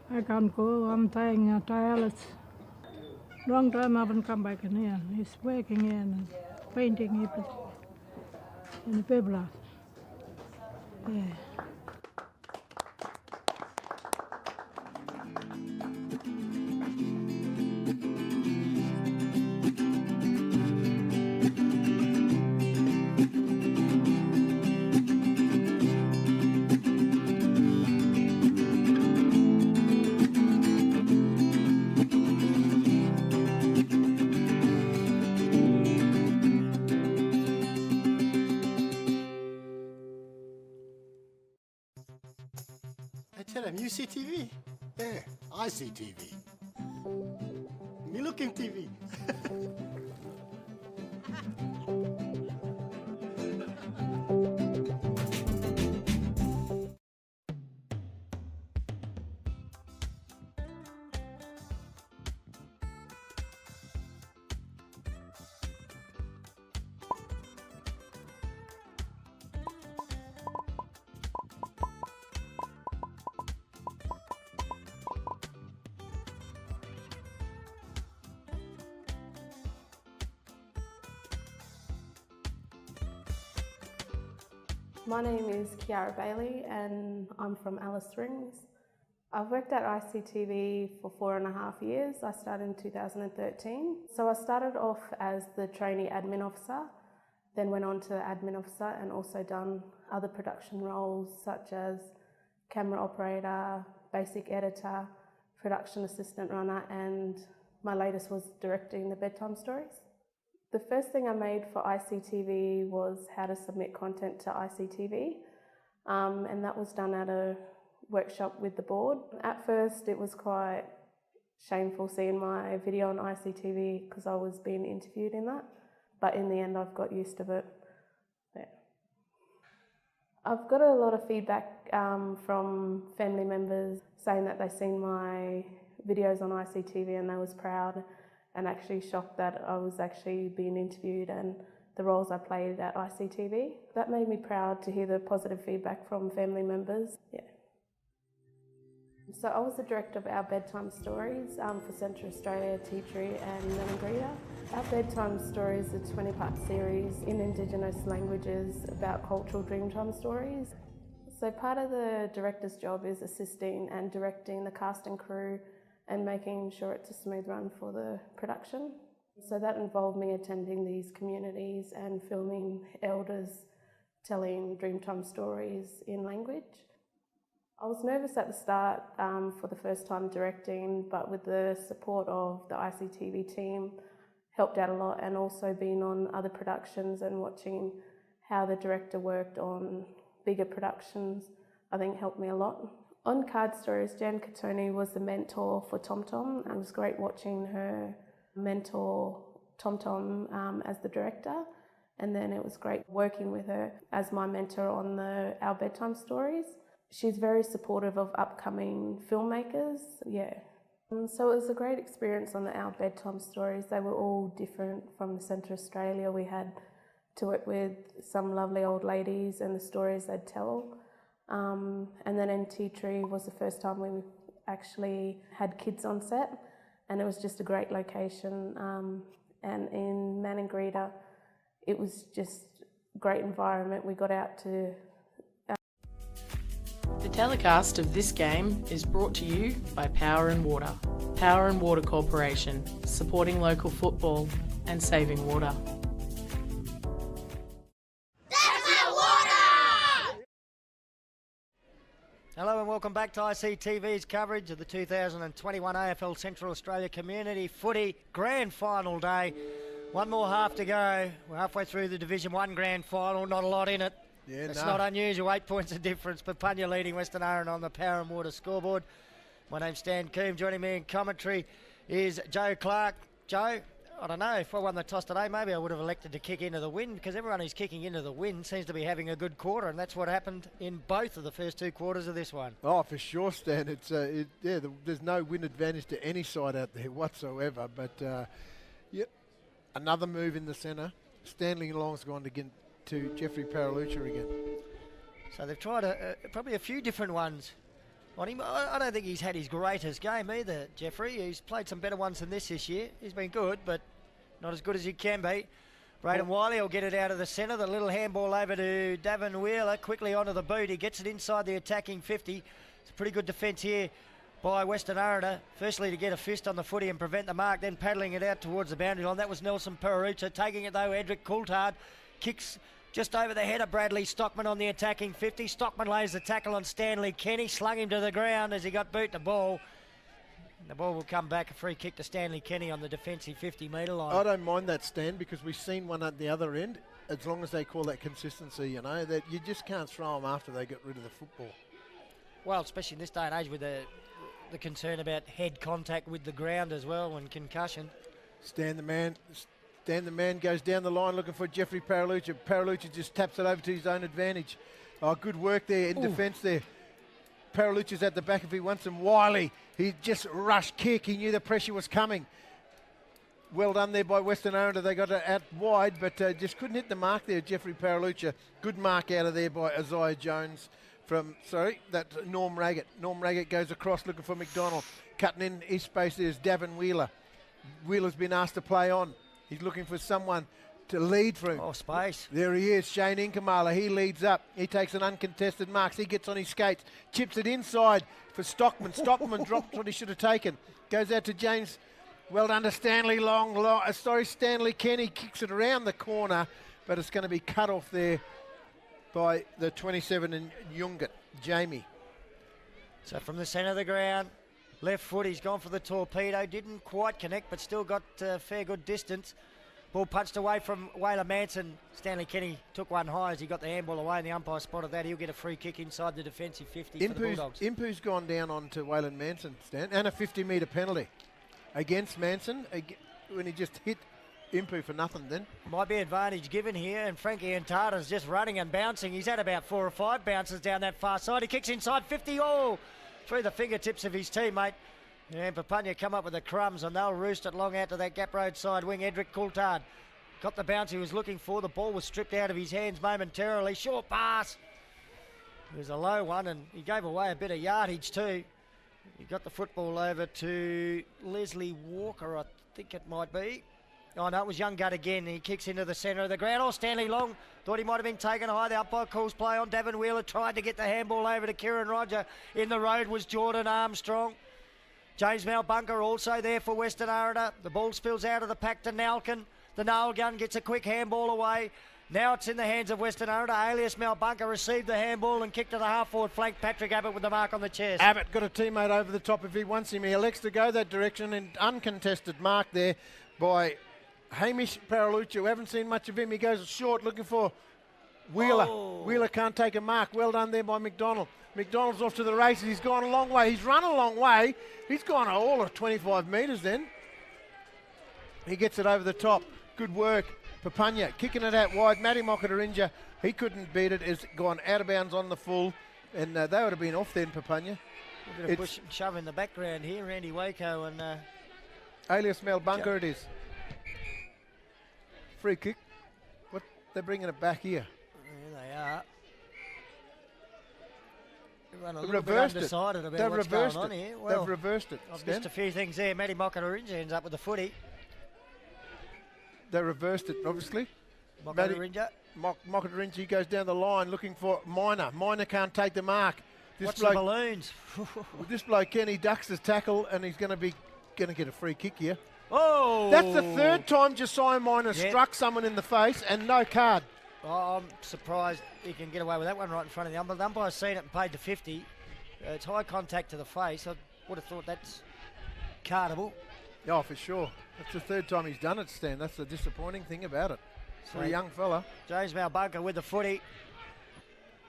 I can't go. I'm staying tireless. Long time I haven't come back in here. He's working here and painting everything in the paper. Yeah. Tell him, you see TV? Yeah, I see TV. Me looking TV. My name is Kiara Bailey and I'm from Alice Springs. I've worked at ICTV for 4.5 years. I started in 2013. So I started off as the trainee admin officer, then went on to admin officer and also done other production roles such as camera operator, basic editor, production assistant runner, and my latest was directing the bedtime stories. The first thing I made for ICTV was how to submit content to ICTV, and that was done at a workshop with the board. At first it was quite shameful seeing my video on ICTV because I was being interviewed in that, but in the end I've got used to it. Yeah. I've got a lot of feedback from family members saying that they've seen my videos on ICTV and they was proud and actually shocked that I was actually being interviewed and the roles I played at ICTV. That made me proud to hear the positive feedback from family members. Yeah. So I was the director of our bedtime stories for Central Australia, Tea Tree and Meningrida. Our bedtime stories are a 20-part series in Indigenous languages about cultural dreamtime stories. So part of the director's job is assisting and directing the cast and crew and making sure it's a smooth run for the production. So that involved me attending these communities and filming elders telling Dreamtime stories in language. I was nervous at the start for the first time directing, but with the support of the ICTV team, helped out a lot, and also being on other productions and watching how the director worked on bigger productions, I think helped me a lot. On Card Stories, Jan Katoni was the mentor for Tom Tom. It was great watching her mentor Tom Tom as the director, and then it was great working with her as my mentor on our bedtime stories. She's very supportive of upcoming filmmakers, yeah. So it was a great experience on our bedtime stories. They were all different from Central Australia. We had to work with some lovely old ladies and the stories they'd tell. And then in Tea Tree was the first time we actually had kids on set, and it was just a great location. And in Meningrida, it was just a great environment. We got out to... The telecast of this game is brought to you by Power and Water. Power and Water Corporation, supporting local football and saving water. Hello and welcome back to ICTV's coverage of the 2021 AFL Central Australia Community Footy Grand Final Day. One more half to go. We're halfway through the Division 1 Grand Final, not a lot in it. Yeah, it's not unusual, 8 points of difference. Papunya leading Western Aranda on the Power and Water scoreboard. My name's Stan Coombs. Joining me in commentary is Joe Clark. Joe, I don't know, if I won the toss today, maybe I would have elected to kick into the wind, because everyone who's kicking into the wind seems to be having a good quarter, and that's what happened in both of the first 2 quarters of this one. Oh, for sure, Stan. It's there's no win advantage to any side out there whatsoever. But yep, another move in the centre. Stanley Long's gone to Jeffrey Paralucha again. So they've tried probably a few different ones on him. I don't think he's had his greatest game either, Jeffrey. He's played some better ones than this year. He's been good, but not as good as he can be. Braden Wiley will get it out of the centre. The little handball over to Davin Wheeler. Quickly onto the boot. He gets it inside the attacking 50. It's a pretty good defence here by Western Aranda. Firstly, to get a fist on the footy and prevent the mark, then paddling it out towards the boundary line. That was Nelson Pararucha. Taking it though, Edric Coulthard kicks just over the head of Bradley Stockman on the attacking 50. Stockman lays the tackle on Stanley Kenny, slung him to the ground as he got boot the ball. And the ball will come back, a free kick to Stanley Kenny on the defensive 50-metre line. I don't mind that, Stan, because we've seen one at the other end, as long as they call that consistency, you know, that you just can't throw them after they get rid of the football. Well, especially in this day and age with the concern about head contact with the ground as well and concussion. Stan the man goes down the line looking for Jeffrey Paralucha. Paralucha just taps it over to his own advantage. Oh, good work there in defence there. Paralucha's at the back if he wants him. Wiley, he just rushed kick. He knew the pressure was coming. Well done there by Western Aranda. They got it out wide, but just couldn't hit the mark there, Jeffrey Paralucha. Good mark out of there by Isaiah Jones that's Norm Raggett. Norm Raggett goes across looking for McDonald. Cutting in his space there's Davin Wheeler. Wheeler's been asked to play on. He's looking for someone to lead for him. Oh, space. There he is, Shane Inkamala. He leads up. He takes an uncontested mark. He gets on his skates, chips it inside for Stockman. Stockman drops what he should have taken. Goes out to James. Well done to Stanley Stanley Kenny kicks it around the corner, but it's going to be cut off there by the 27 in Yungat, Jamie. So from the centre of the ground, left foot, he's gone for the torpedo. Didn't quite connect, but still got a fair good distance. Ball punched away from Wayler Manson. Stanley Kenny took one high as he got the handball away, and the umpire spotted that. He'll get a free kick inside the defensive 50 for the Bulldogs. Impu's gone down onto Wayland Manson, Stan, and a 50-metre penalty against Manson when he just hit Impu for nothing then. Might be advantage given here, and Frankie Antada's just running and bouncing. He's had about 4 or 5 bounces down that far side. He kicks inside 50, through the fingertips of his teammate. And Papunya come up with the crumbs, and they'll roost it long out to that gap road side wing. Edric Coulthard got the bounce he was looking for. The ball was stripped out of his hands momentarily. Short pass. It was a low one, and he gave away a bit of yardage too. He got the football over to Leslie Walker, I think it might be. Oh no, it was Young Gut again. He kicks into the centre of the ground. Stanley Long thought he might have been taken high. The umpire calls play on. Davin Wheeler tried to get the handball over to Kieran Roger. In the road was Jordan Armstrong. James Malbunker also there for Western Aranda. The ball spills out of the pack to Nalkin. The nail gun gets a quick handball away. Now it's in the hands of Western Aranda. Alias Malbunker received the handball and kicked to the half-forward flank. Patrick Abbott with the mark on the chest. Abbott got a teammate over the top if he wants him. He elects to go that direction, and uncontested mark there by Hamish Paralucha. We haven't seen much of him. He goes short looking for Wheeler. Wheeler can't take a mark. Well done there by McDonald. McDonald's off to the races. He's gone a long way. He's run a long way. He's gone all of 25 metres then. He gets it over the top. Good work. Papunya kicking it out wide. Matty Mokatarinja, he couldn't beat it. It's gone out of bounds on the full. And they would have been off then, Papunya. A bit of push and shove in the background here. Randy Waco and... Alias Malbunker it is. Free kick. What? They're bringing it back here. There they are. They've reversed it. They've reversed it. Here. Well, they've reversed it. I've missed a few things there. Matty Mokatarinja ends up with the footy. They reversed it, obviously. Mokatarinja. Mokatarinja goes down the line looking for Minor. Minor can't take the mark. Watch the balloons. This bloke, Kenny, ducks his tackle, and he's going to get a free kick here. Oh! That's the third time Josiah Minor struck someone in the face, and no card. Oh, I'm surprised he can get away with that one right in front of the umpire. The umpire's seen it and paid the 50. It's high contact to the face. I would have thought that's cardable. Oh, for sure. That's the third time he's done it, Stan. That's the disappointing thing about it. For a young fella. James Malbunker with the footy.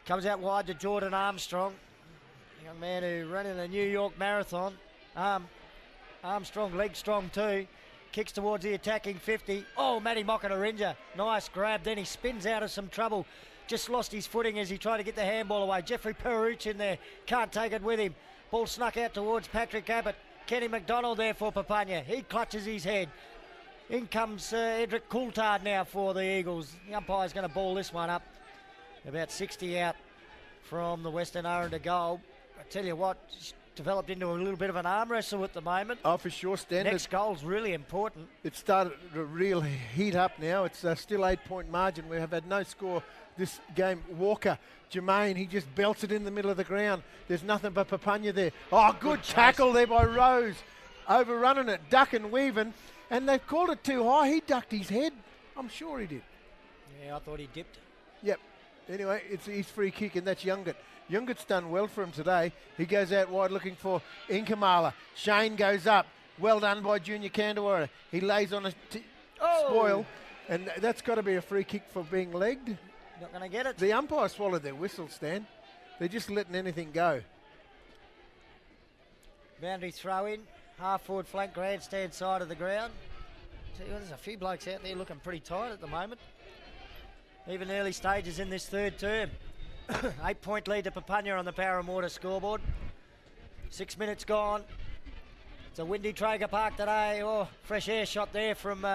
Comes out wide to Jordan Armstrong. A young man who ran in the New York Marathon. Armstrong, leg strong too. Kicks towards the attacking 50. Oh, Matty Mokatarinja. Nice grab. Then he spins out of some trouble. Just lost his footing as he tried to get the handball away. Jeffrey Peruch in there. Can't take it with him. Ball snuck out towards Patrick Abbott. Kenny McDonald there for Papunya. He clutches his head. In comes Edric Coulthard now for the Eagles. The umpire's going to ball this one up. About 60 out from the Western Aranda goal. I tell you what, it's developed into a little bit of an arm wrestle at the moment. Oh, for sure, Stan. Next goal's really important. It started to really heat up now. It's still 8-point margin. We have had no score this game. Walker, Jermaine, he just belts it in the middle of the ground. There's nothing but Papunya there. Oh, good tackle there by Rose. Overrunning it, ducking, weaving. And they've called it too high. He ducked his head. I'm sure he did. Yeah, I thought he dipped. Yep. Anyway, it's his free kick, and that's Youngit. Youngit's done well for him today. He goes out wide looking for Inkamala. Shane goes up. Well done by Junior Kandawara. He lays on a spoil, and that's got to be a free kick for being legged. Not going to get it. The umpire swallowed their whistle, Stan. They're just letting anything go. Boundary throw in. Half forward flank, grandstand side of the ground. Tell you what, there's a few blokes out there looking pretty tight at the moment. Even early stages in this third term. 8-point lead to Papunya on the Power and Water scoreboard. 6 minutes gone. It's a windy Traeger Park today. Oh, fresh air shot there from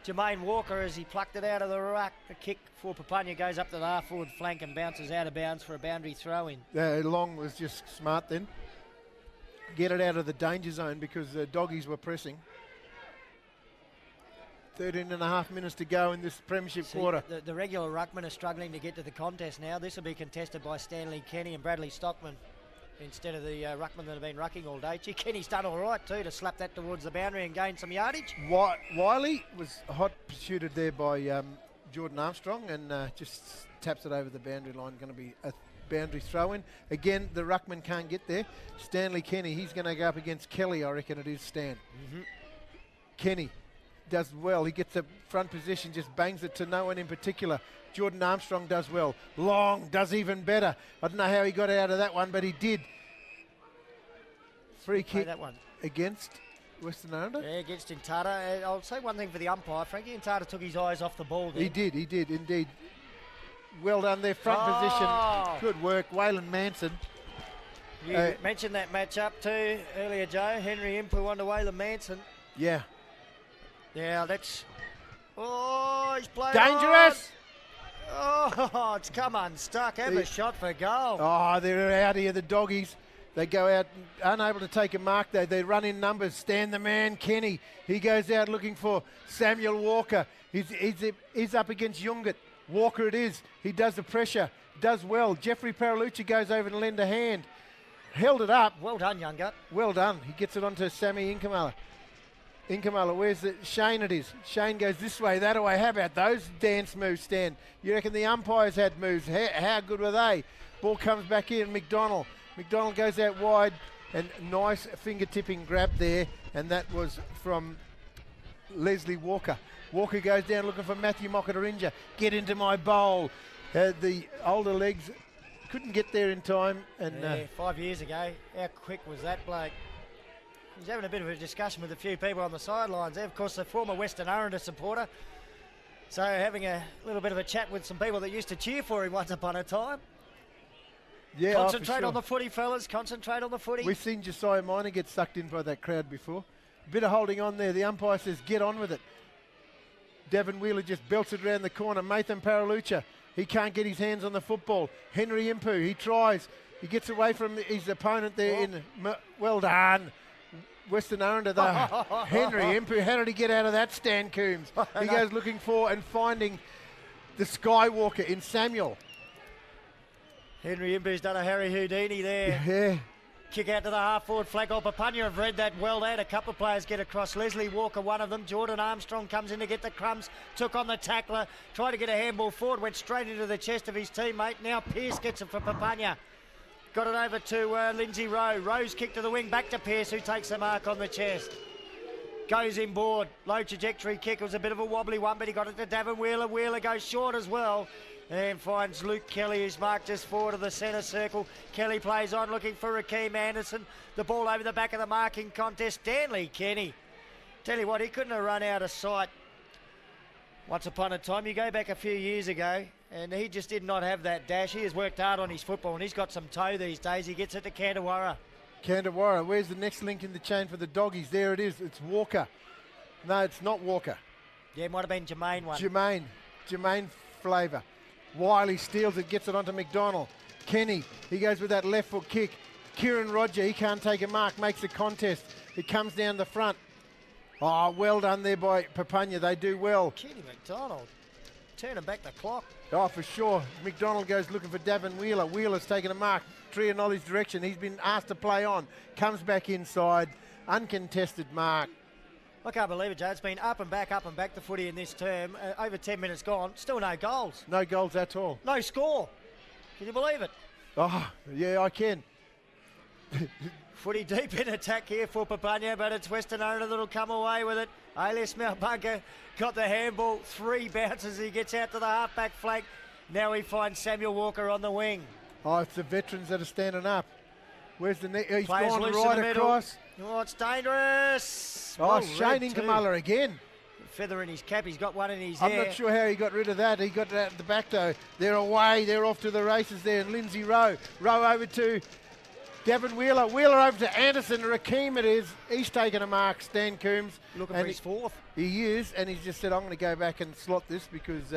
Jermaine Walker as he plucked it out of the ruck. The kick for Papunya goes up to the half forward flank and bounces out of bounds for a boundary throw in. Long was just smart then. Get it out of the danger zone because the doggies were pressing. 13.5 minutes to go in this premiership quarter. The regular ruckmen are struggling to get to the contest now. This will be contested by Stanley Kenny and Bradley Stockman instead of the ruckmen that have been rucking all day. Gee, Kenny's done all right too to slap that towards the boundary and gain some yardage. Wiley was hot pursued there by Jordan Armstrong and just taps it over the boundary line. Going to be a boundary throw-in. Again, the ruckman can't get there. Stanley Kenny, he's going to go up against Kelly, I reckon it is, Stan. Kenny does well. He gets the front position, just bangs it to no one in particular. Jordan Armstrong does well. Long does even better. I don't know how he got out of that one, but he did. Free kick that one against Western Aranda? Yeah, against Intata. I'll say one thing for the umpire. Frankie Intata took his eyes off the ball there. He did indeed. Well done there, front position. Good work, Waylon Manson. You mentioned that match-up too earlier, Joe. Henry Impu under Waylon Manson. Yeah. Yeah, that's... Oh, he's playing dangerous! On. Oh, it's come unstuck. Have a shot for goal. Oh, they're out here, the doggies. They go out, unable to take a mark. They run in numbers. Stan the man, Kenny. He goes out looking for Samuel Walker. He's up against Youngit. Walker it is. He does the pressure. Does well. Jeffrey Paralucci goes over and lend a hand. Held it up. Well done, Youngit. Well done. He gets it onto Sammy Inkamala. Inkamala, where's the Shane it is? Shane goes this way, that way. How about those dance moves, Stan? You reckon the umpires had moves? How good were they? Ball comes back in. McDonald goes out wide. And nice finger-tipping grab there. And that was from Leslie Walker. Walker goes down looking for Matthew Mokatarinja. Get into my bowl. The older legs couldn't get there in time. And 5 years ago, how quick was that bloke? He's having a bit of a discussion with a few people on the sidelines there. Of course, a former Western Aranda supporter. So having a little bit of a chat with some people that used to cheer for him once upon a time. Yeah, concentrate on the footy, fellas. Concentrate on the footy. We've seen Josiah Minor get sucked in by that crowd before. Bit of holding on there. The umpire says, get on with it. Devin Wheeler just belts it around the corner. Mathan Paralucha, he can't get his hands on the football. Henry Impu, he tries. He gets away from his opponent there. Well done. Western Aranda, though. Henry Impu, how did he get out of that, Stan Coombs? He goes looking for and finding the Skywalker in Samuel. Henry Impu's done a Harry Houdini there. Yeah. Kick out to the half-forward flank. Papunya have read that well there. A couple of players get across. Leslie Walker, one of them. Jordan Armstrong comes in to get the crumbs. Took on the tackler. Tried to get a handball forward. Went straight into the chest of his teammate. Now Pearce gets it for Papunya. Got it over to Lindsay Rowe. Rowe's kick to the wing, back to Pearce, who takes the mark on the chest. Goes inboard. Low trajectory kick. It was a bit of a wobbly one, but he got it to Davin Wheeler. Wheeler goes short as well. And finds Luke Kelly, who's marked just forward of the centre circle. Kelly plays on, looking for Rakeem Anderson. The ball over the back of the marking contest. Stanley Kenny. Tell you what, he couldn't have run out of sight once upon a time. You go back a few years ago, and he just did not have that dash. He has worked hard on his football, and he's got some toe these days. He gets it to Candawara. Candawara, where's the next link in the chain for the doggies? There it is. It's Walker. No, it's not Walker. Yeah, it might have been Jermaine one. Jermaine Flavour. Wiley steals it, gets it onto McDonald. Kenny, he goes with that left foot kick. Kieran Roger, he can't take a mark, makes a contest. It comes down the front. Oh, well done there by Papunya. They do well. Kenny McDonald turning back the clock. Oh, for sure. McDonald goes looking for Davin Wheeler. Wheeler's taken a mark. Trianoli's direction. He's been asked to play on. Comes back inside. Uncontested mark. I can't believe it, Joe. It's been up and back the footy in this term. Over 10 minutes gone. Still no goals. No goals at all. No score. Can you believe it? Oh, yeah, I can. Footy deep in attack here for Papunya, but it's Western Aranda that'll come away with it. Alias Malbunker got the handball. 3 bounces. He gets out to the half-back flank. Now he finds Samuel Walker on the wing. Oh, it's the veterans that are standing up. Where's the net? He's Plays gone loose right in the middle. across. Oh, it's dangerous. Oh, Well Shane read too. Inkamala again. Feather in his cap. He's got one in his I'm hair. not sure how he got rid of that. He got it at the back, though. They're away. They're off to the races there. And Lindsay Rowe. Rowe over to Davin Wheeler. Wheeler over to Anderson. Rakeem it is. He's taken a mark. Stan Coombs. Looking for his 4th. He is. And he's just said, I'm going to go back and slot this because,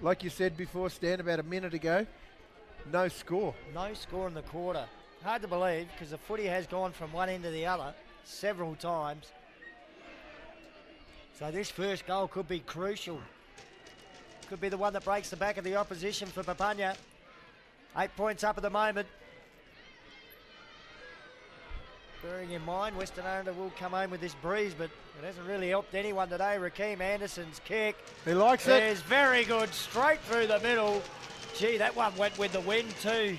like you said before, Stan, about a minute ago, no score. No score in the quarter. Hard to believe because the footy has gone from one end to the other several times. So this first goal could be crucial. Could be the one that breaks the back of the opposition for Papunya. 8 points up at the moment. Bearing in mind, Western Aranda will come home with this breeze, but it hasn't really helped anyone today. Rakeem Anderson's kick. He likes it. Is very good, straight through the middle. Gee, that one went with the wind too.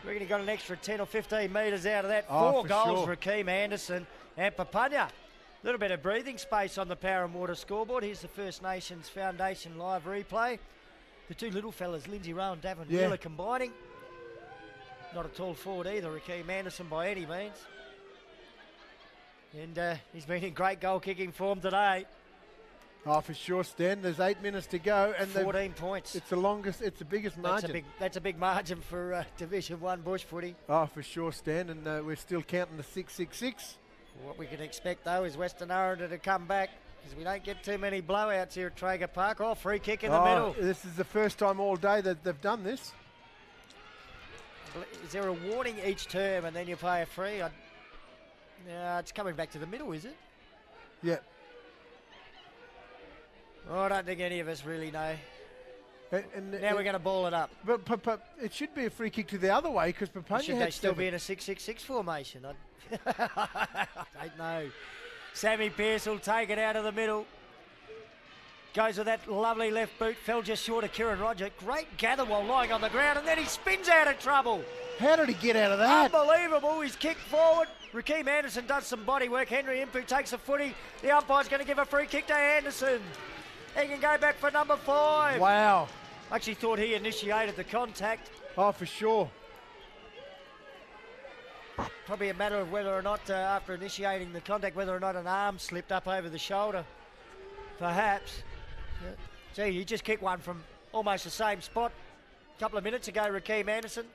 I reckon he got an extra 10 or 15 metres out of that. Oh, 4 for goals, sure. Rakeem Anderson and Papunya. A little bit of breathing space on the Power and Water scoreboard. Here's the First Nations Foundation live replay. The 2 little fellas, Lindsay Rowe and Davin Wheeler, combining. Not a tall forward either, Rakeem Anderson, by any means. And he's been in great goal kicking form today. Oh, for sure, Stan. There's 8 minutes to go, and 14 points. It's the longest. It's the biggest margin. That's a big margin for Division 1 bush footy. Oh, for sure, Stan. And we're still counting the 666. What we can expect though is Western Aranda to come back because we don't get too many blowouts here at Traeger Park. Oh, free kick in the middle. This is the first time all day that they've done this. Is there a warning each term and then you pay a free? It's coming back to the middle, is it? Yeah. Oh, I don't think any of us really know. And now we're going to ball it up. But it should be a free kick to the other way because Papunya should they still be in a 6-6-6 formation? I don't know. Sammy Pearce will take it out of the middle. Goes with that lovely left boot. Fell just short of Kieran Roger. Great gather while lying on the ground, and then he spins out of trouble. How did he get out of that? Unbelievable. He's kicked forward. Rakeem Anderson does some body work. Henry Impu takes a footy. The umpire's going to give a free kick to Anderson. He can go back for number 5. Wow. I actually thought he initiated the contact. Oh, for sure. Probably a matter of whether or not, after initiating the contact, whether or not an arm slipped up over the shoulder. Perhaps. Gee, he just kicked one from almost the same spot. A couple of minutes ago, Rakeem Anderson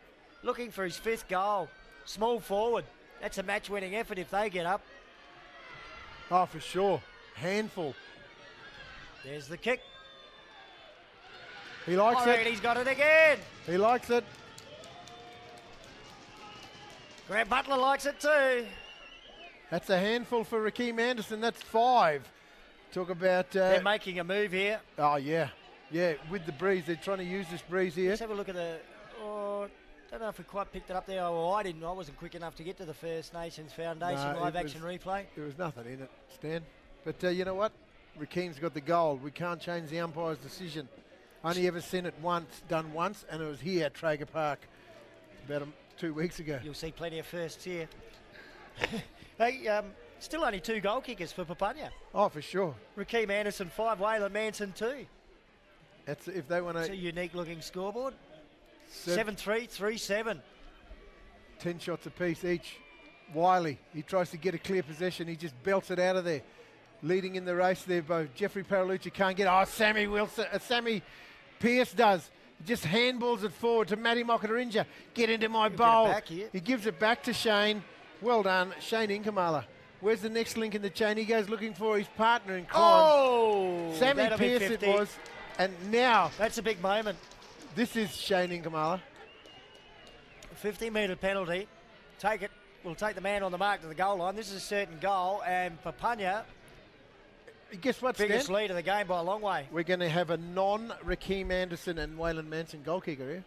looking for his 5th goal. Small forward. That's a match-winning effort if they get up. Oh, for sure. Handful. There's the kick. He likes it. He's got it again. He likes it. Grant Butler likes it too. That's a handful for Rakeem Anderson. That's 5. Talk about... They're making a move here. Oh, yeah. Yeah, with the breeze. They're trying to use this breeze here. Let's have a look at the... Oh, don't know if we quite picked it up there. Oh, I didn't. I wasn't quick enough to get to the First Nations Foundation live action replay. There was nothing in it, Stan. But you know what? Rakeem's got the goal. We can't change the umpire's decision. Only ever seen it once, done once, and it was here at Traeger Park about 2 weeks ago. You'll see plenty of firsts here. Hey, still only 2 goal kickers for Papunya. Oh, for sure. Rakeem Anderson 5, Waylon Manson 2. That's if they want It's to. a unique looking scoreboard. 7-3, 3-7. 10 shots apiece each. Wiley, he tries to get a clear possession. He just belts it out of there. Leading in the race there, both. Jeffrey Paralucci can't get it. Oh, Sammy Pearce does. He just handballs it forward to Matty Mokatarinja. Get into my bowl. He gives it back to Shane. Well done, Shane Inkamala. Where's the next link in the chain? He goes looking for his partner in crime. Oh! Sammy Pearce it was. And now... That's a big moment. This is Shane Inkamala. 50-metre penalty. Take it. We'll take the man on the mark to the goal line. This is a certain goal, and Papunya, guess what, biggest Stan? lead of the game by a long way. We're going to have a non-Rakeem Anderson and Waylon Manson goal kicker here.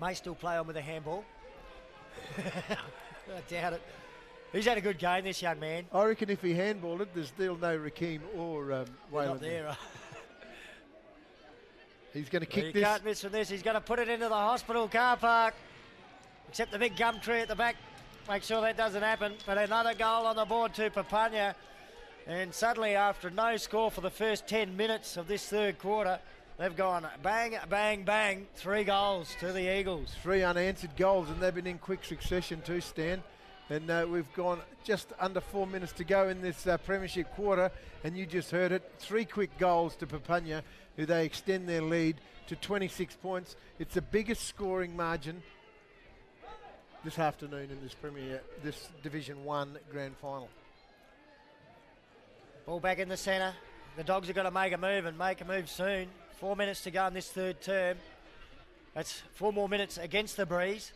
May still play on with a handball. I doubt it. He's had a good game, this young man. I reckon if he handballed it, there's still no Rakeem or Waylon. Not there. He's going to kick You this. can't miss from this. He's going to put it into the hospital car park. Except the big gum tree at the back. Make sure that doesn't happen. But another goal on the board to Papunya. And suddenly, after no score for the first 10 minutes of this third quarter, they've gone bang, bang, bang. 3 goals to the Eagles. 3 unanswered goals, and they've been in quick succession too, Stan. And we've gone just under 4 minutes to go in this premiership quarter, and you just heard it. 3 quick goals to Papunya, who they extend their lead to 26 points. It's the biggest scoring margin this afternoon in this Division 1 Grand Final. Ball back in the centre. The Dogs have got to make a move and make a move soon. 4 minutes to go in this third term. That's 4 more minutes against the Breeze.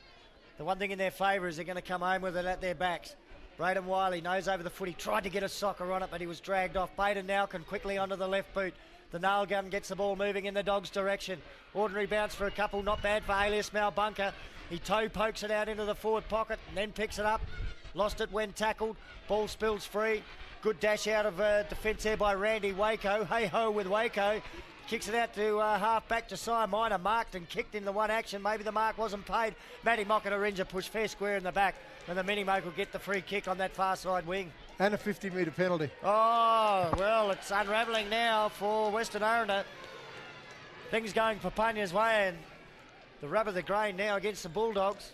The one thing in their favour is they're going to come home with it at their backs. Braden Wiley nose over the foot. He tried to get a soccer on it, but he was dragged off. Baden Nowkin quickly onto the left boot. The nail gun gets the ball moving in the Dogs' direction. Ordinary bounce for a couple, not bad for Alias Malbunker. He toe pokes it out into the forward pocket and then picks it up. Lost it when tackled. Ball spills free. Good dash out of defence there by Randy Waco. Hey-ho with Waco. Kicks it out to half-back Josiah Minor. Marked and kicked in the one action. Maybe the mark wasn't paid. Matty Mokatarinja pushed fair square in the back. And the Minimoke will get the free kick on that far side wing. And a 50-metre penalty. Oh, well, it's unravelling now for Western Aranda. Things going Papunya's way, and the rub of the grain now against the Bulldogs.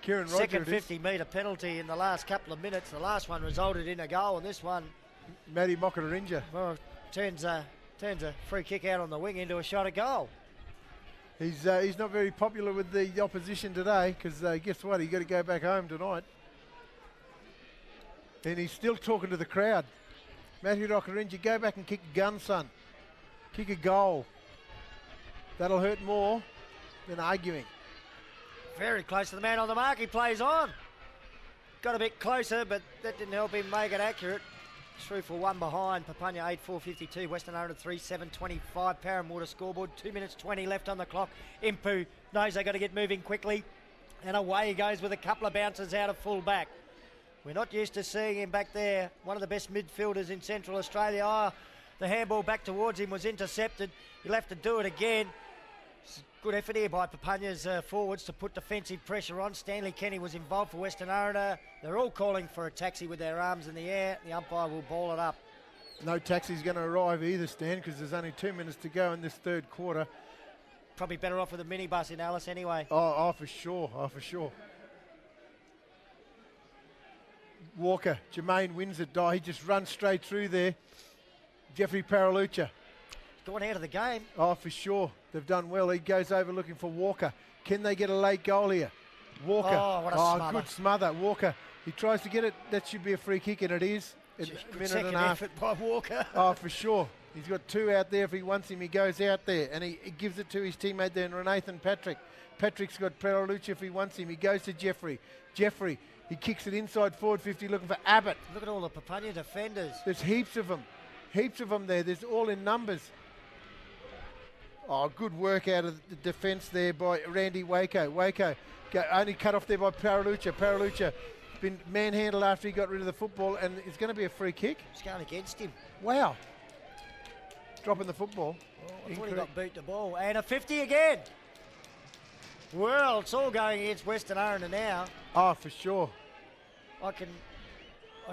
Kieran Roger, second 50-metre penalty in the last couple of minutes. The last one resulted in a goal, and this one... Matty Mokatarinja. Well, turns a free kick out on the wing into a shot at goal. He's not very popular with the opposition today, because guess what? He got to go back home tonight. And he's still talking to the crowd. Matthew Mokatarinja, go back and kick a gun, son. Kick a goal. That'll hurt more than arguing. Very close to the man on the mark. He plays on. Got a bit closer, but that didn't help him make it accurate. 3 for 1 behind. Papunya 8-4-52. Western Aranda 3-7-25. Parramatta scoreboard. 2 minutes 20 left on the clock. Impu knows they got to get moving quickly. And away he goes with a couple of bounces out of full back. We're not used to seeing him back there. One of the best midfielders in Central Australia. Oh, the handball back towards him was intercepted. He'll have to do it again. Good effort here by Papunya's forwards to put defensive pressure on. Stanley Kenny was involved for Western Aranda. They're all calling for a taxi with their arms in the air. The umpire will ball it up. No taxi's going to arrive either, Stan, because there's only 2 minutes to go in this third quarter. Probably better off with a minibus in Alice anyway. Oh, for sure. Oh, for sure. Walker, Jermaine wins it. Oh, he just runs straight through there. Jeffrey Paralucci. Gone out of the game. Oh, for sure. They've done well. He goes over looking for Walker. Can they get a late goal here? Walker. Oh, what a smother. Good smother. Walker. He tries to get it. That should be a free kick, and it is. Good second effort by Walker. Oh, for sure. He's got 2 out there. If he wants him, he goes out there. And he gives it to his teammate there, Renathan Patrick. Patrick's got Paralucci if he wants him. He goes to Jeffrey. Jeffrey. He kicks it inside forward 50 looking for Abbott. Look at all the Papunya defenders. There's heaps of them. Heaps of them there. There's all in numbers. Oh, good work out of the defence there by Randy Waco. Waco only cut off there by Paralucci. Paralucci been manhandled after he got rid of the football, and it's going to be a free kick. It's going against him. Wow. Dropping the football. Oh, I thought he got beat the ball. And a 50 again. Well, it's all going against Western Aranda now. Oh, for sure. I can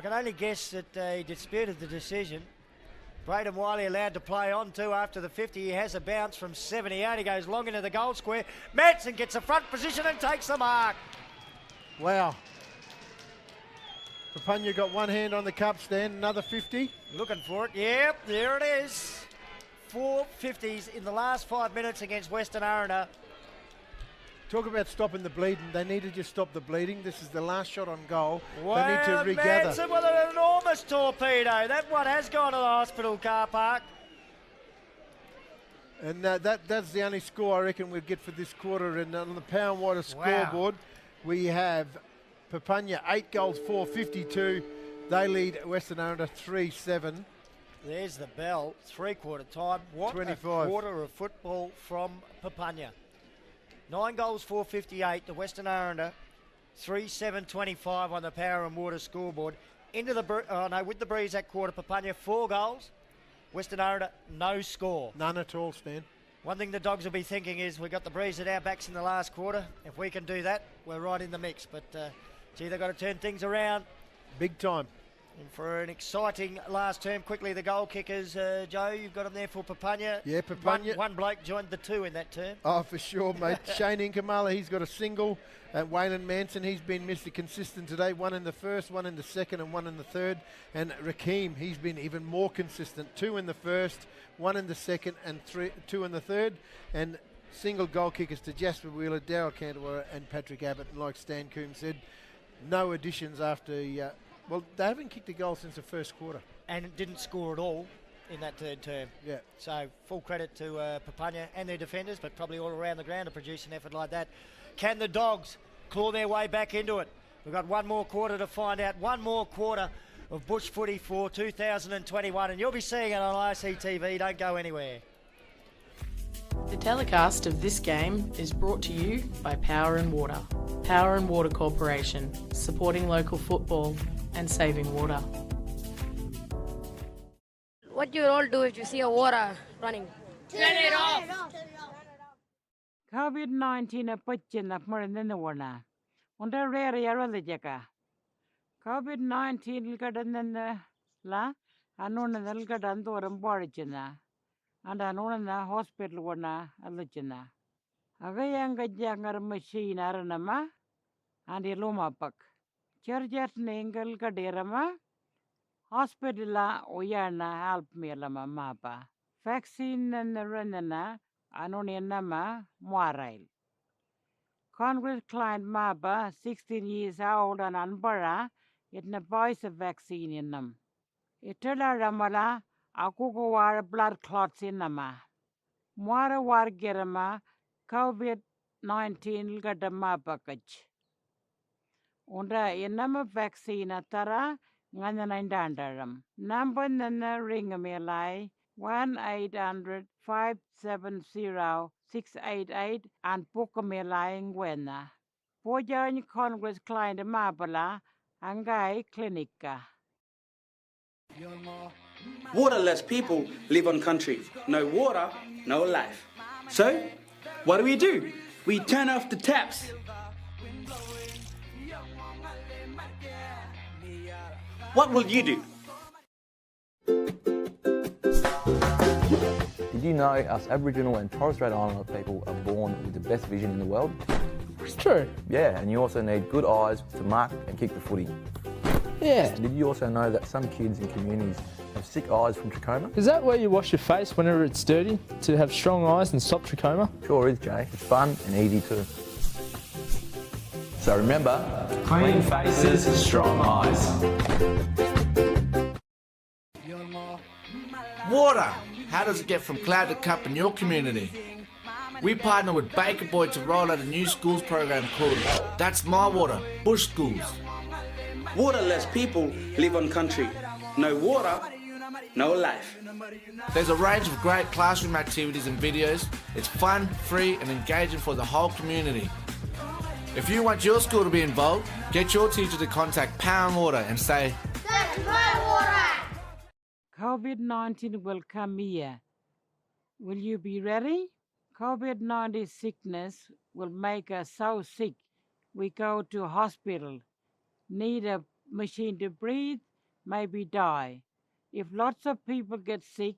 only guess that he disputed the decision. Braden Wiley allowed to play on too after the 50. He has a bounce from 78. He goes long into the goal square. Madsen gets a front position and takes the mark. Wow. Papunya got one hand on the cup stand, another 50. Looking for it. Yep, there it is. 4 50s in the last 5 minutes against Western Aranda. Talk about stopping the bleeding. They need to just stop the bleeding. This is the last shot on goal. Wow, they need to regather. Madsen with an enormous torpedo. That one has gone to the hospital car park. And that's the only score I reckon we'll get for this quarter. And on the Power and Water scoreboard, we have Papunya 8 goals, 452. They lead Western Aranda 3-7. There's the bell, 3/4 time. What 25. A quarter of football from Papunya. 9 goals, 458 to Western Aranda. 3-7-25 on the Power and Water scoreboard. Into the with the breeze that quarter, Papunya 4 goals. Western Aranda, no score. None at all, Stan. One thing the Dogs will be thinking is we've got the breeze at our backs in the last quarter. If we can do that, we're right in the mix. But, gee, they've got to turn things around. Big time. And for an exciting last term, quickly the goal kickers, Joe, you've got them there for Papunya. Yeah, Papunya. One bloke joined the 2 in that term. Oh, for sure, mate. Shane Inkamala, he's got a single. Waylon Manson, he's been Mr. Consistent today. 1 in the first, 1 in the second, and 1 in the third. And Rakeem, he's been even more consistent. 2 in the first, 1 in the second, and 2 in the third. And single goal kickers to Jasper Wheeler, Darryl Cantwell, and Patrick Abbott. And like Stan Coombs said, no additions after... well, they haven't kicked a goal since the first quarter. And didn't score at all in that third term. Yeah. So full credit to Papunya and their defenders, but probably all around the ground to produce an effort like that. Can the Dogs claw their way back into it? We've got one more quarter to find out. One more quarter of Bush Footy for 2021, and you'll be seeing it on ICTV. Don't go anywhere. The telecast of this game is brought to you by Power and Water. Power and Water Corporation, supporting local football and saving water. What do you all do if you see a water running? Turn it off! COVID-19 pachin marindana Wanda rare yarwa jaka. COVID-19 kadan la anona kadan to rambarchina. And anona hospital wana alachina. Agayanga jangar machine aranama and iloma pak. Churchat nengal kaderama. Hospitala oyana help me lama mapa. Vaccine and renana anonianama moirail. Congress client mapa 16 years old and unbara it na boys a vaccine in them. Itala ramala akuko war blood clots in nama. Moira war gerama COVID-19 gadama package. Unda inama vaccine atara Nganaindandaram. Number nana ring me lie 1-800-570-688 and Pokame lying Gwena. Pojan Congress client Mabala Angai Clinica. Waterless people live on country. No water, no life. So, what do? We turn off the taps. What will you do? Did you know us Aboriginal and Torres Strait Islander people are born with the best vision in the world? It's true. Yeah, and you also need good eyes to mark and kick the footy. Yeah. Did you also know that some kids in communities have sick eyes from trachoma? Is that where you wash your face whenever it's dirty to have strong eyes and stop trachoma? Sure is, Jay. It's fun and easy too. So remember, clean faces, strong eyes. Water. How does it get from cloud to cup in your community? We partner with Baker Boy to roll out a new schools program called That's My Water, Bush Schools. Waterless people live on country. No water, no life. There's a range of great classroom activities and videos. It's fun, free and engaging for the whole community. If you want your school to be involved, get your teacher to contact Power and Water and say, That's my water! COVID-19 will come here. Will you be ready? COVID-19 sickness will make us so sick. We go to hospital, need a machine to breathe, maybe die. If lots of people get sick,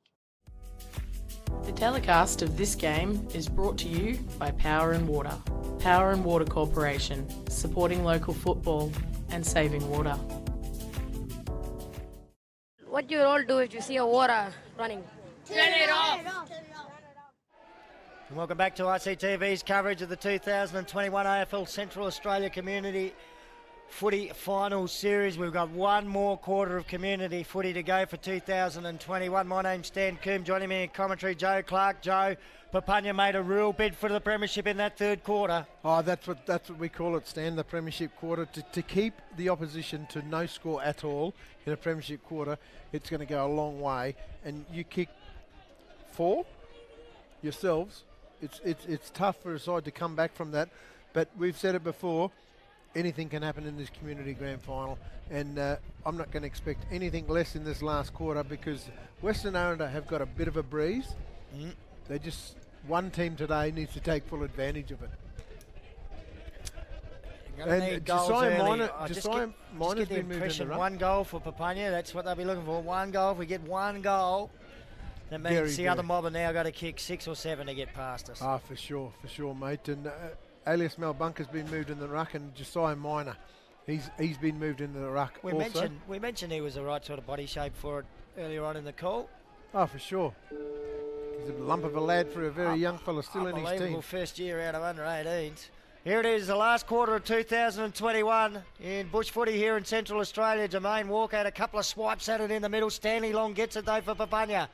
The telecast of this game is brought to you by Power and Water. Power and Water Corporation, supporting local football and saving water. What do you all do if you see a water running? Turn it off! And welcome back to ICTV's coverage of the 2021 AFL Central Australia Community Footy Final Series. We've got one more quarter of community footy to go for 2021. My name's Stan Coombe. Joining me in commentary, Joe Clark. Joe, Papunya made a real bid for the premiership in that third quarter. Oh, that's what we call it, Stan, the premiership quarter. To keep the opposition to no score at all in a premiership quarter, it's going to go a long way. And you kick 4 yourselves. It's tough for a side to come back from that. But we've said it before, anything can happen in this community grand final, and I'm not going to expect anything less in this last quarter because Western Aranda have got a bit of a breeze. They just, one team today needs to take full advantage of it. And Josiah Minor's been moved in the ruck. One goal for Papunya, that's what they'll be looking for. One goal. If we get one goal, that means the other mob are now got to kick 6 or 7 to get past us. For sure, mate. And Alias Malbunka's been moved in the ruck, and Josiah Minor, he's been moved into the ruck. We mentioned he was the right sort of body shape for it earlier on in the call. Oh, for sure. He's a lump of a lad for a very young fella still in his team. Unbelievable first year out of under 18s. Here it is, the last quarter of 2021 in bush footy here in Central Australia. Jermaine Walker had a couple of swipes at it in the middle. Stanley Long gets it though for Papunya.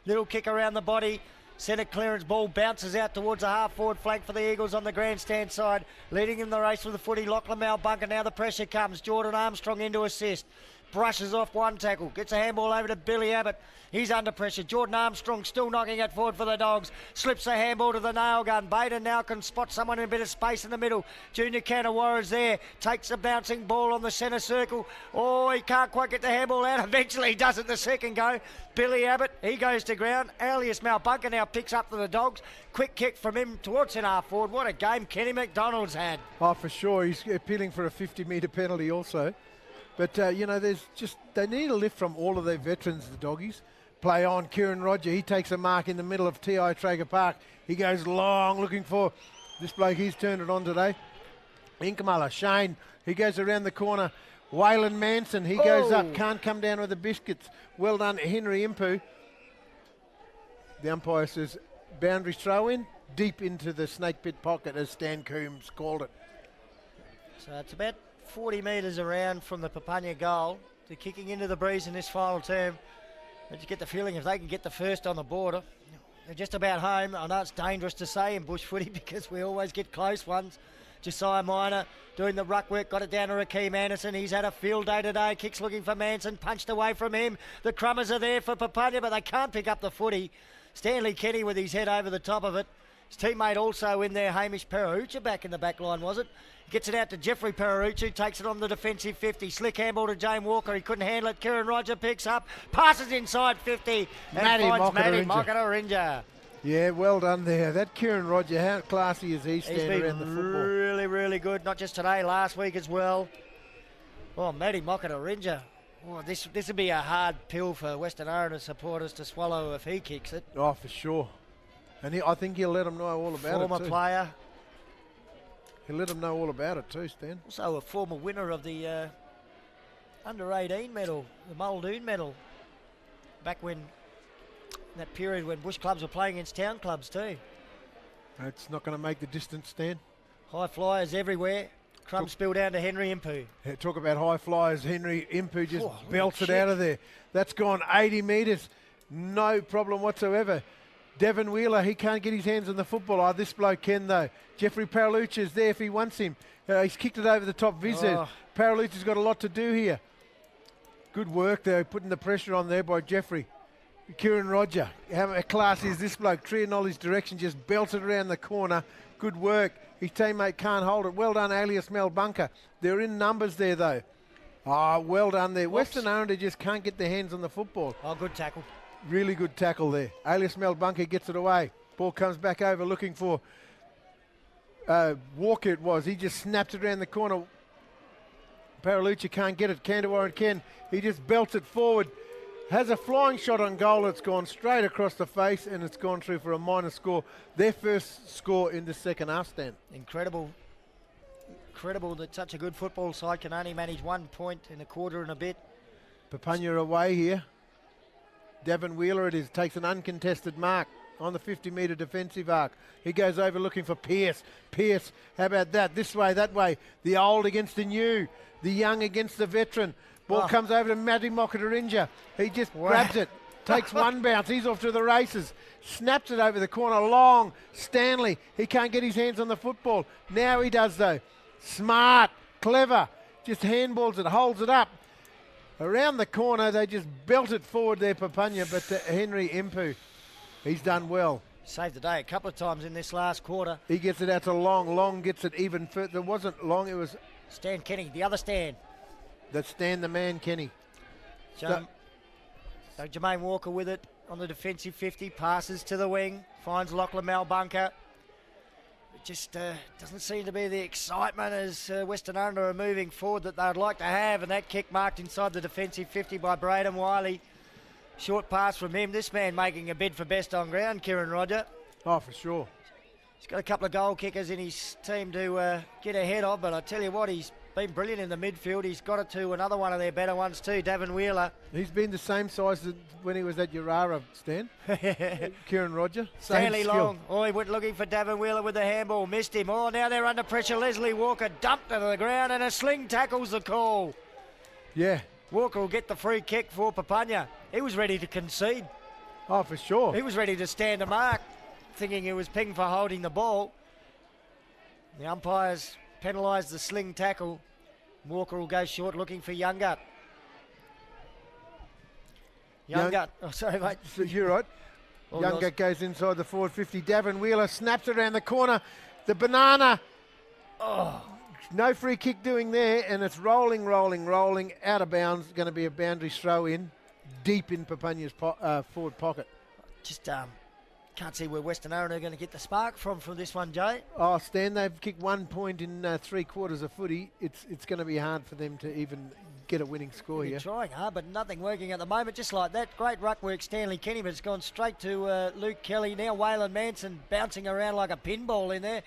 Little kick around the body. Centre clearance ball bounces out towards the half-forward flank for the Eagles on the grandstand side. Leading in the race with the footy, Lachlan Malbunka. Now the pressure comes. Jordan Armstrong into assist. Brushes off one tackle. Gets a handball over to Billy Abbott. He's under pressure. Jordan Armstrong still knocking it forward for the Dogs. Slips a handball to the nail gun. Bader now can spot someone in a bit of space in the middle. Junior Kanawara's there. Takes a bouncing ball on the centre circle. Oh, he can't quite get the handball out. Eventually he does it the second go. Billy Abbott, he goes to ground. Alias Malbunka now picks up for the Dogs. Quick kick from him towards centre half forward. What a game Kenny McDonald's had. Oh, for sure. He's appealing for a 50-metre penalty also. But, they need a lift from all of their veterans, the Doggies. Play on, Kieran Roger, he takes a mark in the middle of TIO Traeger Park. He goes long, looking for this bloke, he's turned it on today. Inkamala, Shane, he goes around the corner. Waylon Manson, he goes up, can't come down with the biscuits. Well done, Henry Impu. The umpire says, boundary throw in, deep into the snake pit pocket, as Stan Coombs called it. So it's about 40 metres around from the Papunya goal. They're kicking into the breeze in this final term. I just get the feeling if they can get the first on the border, they're just about home. I know it's dangerous to say in bush footy because we always get close ones. Josiah Minor doing the ruck work, got it down to Rakeem Anderson. He's had a field day today. Kicks looking for Manson, punched away from him. The Crummers are there for Papunya, but they can't pick up the footy. Stanley Kenny with his head over the top of it. His teammate also in there, Hamish Perucha back in the back line, was it? Gets it out to Jeffrey Perucha, takes it on the defensive 50. Slick handball to Jane Walker, he couldn't handle it. Kieran Roger picks up, passes inside 50 and finds Matty Mokatarinja. Yeah, well done there. That Kieran Roger, how classy is he standing around the football? Really, really good, not just today, last week as well. Oh, Matty Mokatarinja. Oh, this would be a hard pill for Western Aranda supporters to swallow if he kicks it. Oh, for sure. And I think he'll let them know all about it too. Former player. He'll let them know all about it too, Stan. Also a former winner of the under-18 medal, the Muldoon medal, back when, that period when bush clubs were playing against town clubs too. It's not going to make the distance, Stan. High flyers everywhere. Crumbs spill down to Henry Impu. Yeah, talk about high flyers. Henry Impu just belts it out of there. That's gone 80 metres. No problem whatsoever. Devon Wheeler, he can't get his hands on the football. This bloke can though. Jeffrey Paralucci's there if he wants him. He's kicked it over the top. Vizes. Paralucci's got a lot to do here. Good work though, putting the pressure on there by Jeffrey. Kieran Roger, how classy is this bloke? Trianoli's direction, just belts it around the corner. Good work. His teammate can't hold it. Well done, Alias Malbunka. They're in numbers there though. Well done there. Whoops. Western Aranda just can't get their hands on the football. Good tackle. Really good tackle there. Alias Malbunka gets it away. Ball comes back over looking for Walker it was. He just snapped it around the corner. Paralucci can't get it. Canterwarren can. He just belts it forward. Has a flying shot on goal. It's gone straight across the face and it's gone through for a minor score. Their first score in the second half, Stan. Incredible that such a good football side can only manage 1 point in a quarter and a bit. Papunya away here. Davin Wheeler it is. Takes an uncontested mark on the 50-metre defensive arc. He goes over looking for Pearce. Pearce, how about that? This way, that way. The old against the new. The young against the veteran. Ball comes over to Matty Mokatarinja. He just grabs it. Takes one bounce. He's off to the races. Snaps it over the corner. Long. Stanley. He can't get his hands on the football. Now he does, though. Smart. Clever. Just handballs it. Holds it up. Around the corner, they just belt it forward there, Papunya, but Henry Empu, he's done well. Saved the day a couple of times in this last quarter. He gets it out to Long. Long gets it even further. It wasn't Long, it was... Stan Kenny, the other Stan. That's Stan the man, Kenny. So Jermaine Walker with it on the defensive 50, passes to the wing, finds Lachlan Malbunker. It just doesn't seem to be the excitement as Western Aranda are moving forward that they'd like to have, and that kick marked inside the defensive 50 by Braden Wiley. Short pass from him. This man making a bid for best on ground, Kieran Roger. Oh, for sure. He's got a couple of goal kickers in his team to get ahead of, but I tell you what, he's been brilliant in the midfield. He's got it to another one of their better ones too, Davin Wheeler. He's been the same size as when he was at Urara, Stan. Kieran Roger. Stanley Long. Oh, he went looking for Davin Wheeler with the handball. Missed him. Oh, now they're under pressure. Leslie Walker dumped to the ground and a sling tackles the call. Yeah. Walker will get the free kick for Papunya. He was ready to concede. Oh, for sure. He was ready to stand a mark, thinking he was pinged for holding the ball. The umpires penalised the sling tackle. Walker will go short looking for Youngut. Youngut. Oh, sorry, mate. You're right. Youngut goes inside the forward 50. Davin Wheeler snaps it around the corner. The banana. Oh. No free kick doing there, and it's rolling, out of bounds. Going to be a boundary throw in, deep in Papunya's forward pocket. Just can't see where Western Aranda are going to get the spark from this one, Jay. Oh, Stan, they've kicked 1 point in 3 quarters of footy. It's going to be hard for them to even get a winning score here. They're trying hard, but nothing working at the moment. Just like that, great ruck work, Stanley Kenny, but it's gone straight to Luke Kelly. Now Waylon Manson bouncing around like a pinball in there.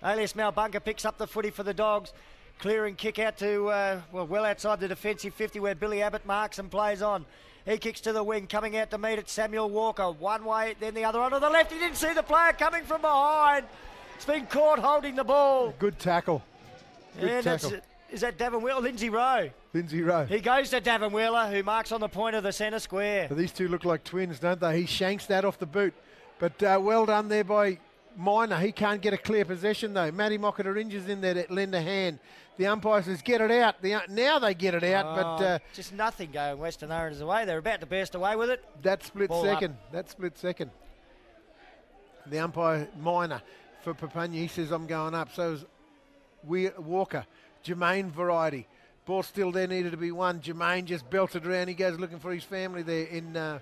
Alias Malbunker picks up the footy for the Dogs. Clearing kick out to, well outside the defensive 50 where Billy Abbott marks and plays on. He kicks to the wing, coming out to meet it, Samuel Walker. One way, then the other onto the left. He didn't see the player coming from behind. It's been caught holding the ball. Good tackle. Good tackle. Is that Davin Wheeler? Lindsay Rowe. Lindsay Rowe. He goes to Davin Wheeler, who marks on the point of the centre square. Well, these two look like twins, don't they? He shanks that off the boot. But well done there by Minor. He can't get a clear possession, though. Matty Mokatarinja's in there to lend a hand. The umpire says, get it out. Now they get it out, but... just nothing going Western Aranda's away. They're about to burst away with it. That split second. The umpire, Minor, for Papunya, he says, I'm going up. So is Walker. Jermaine variety. Ball still there, needed to be won. Jermaine just belted around. He goes looking for his family there.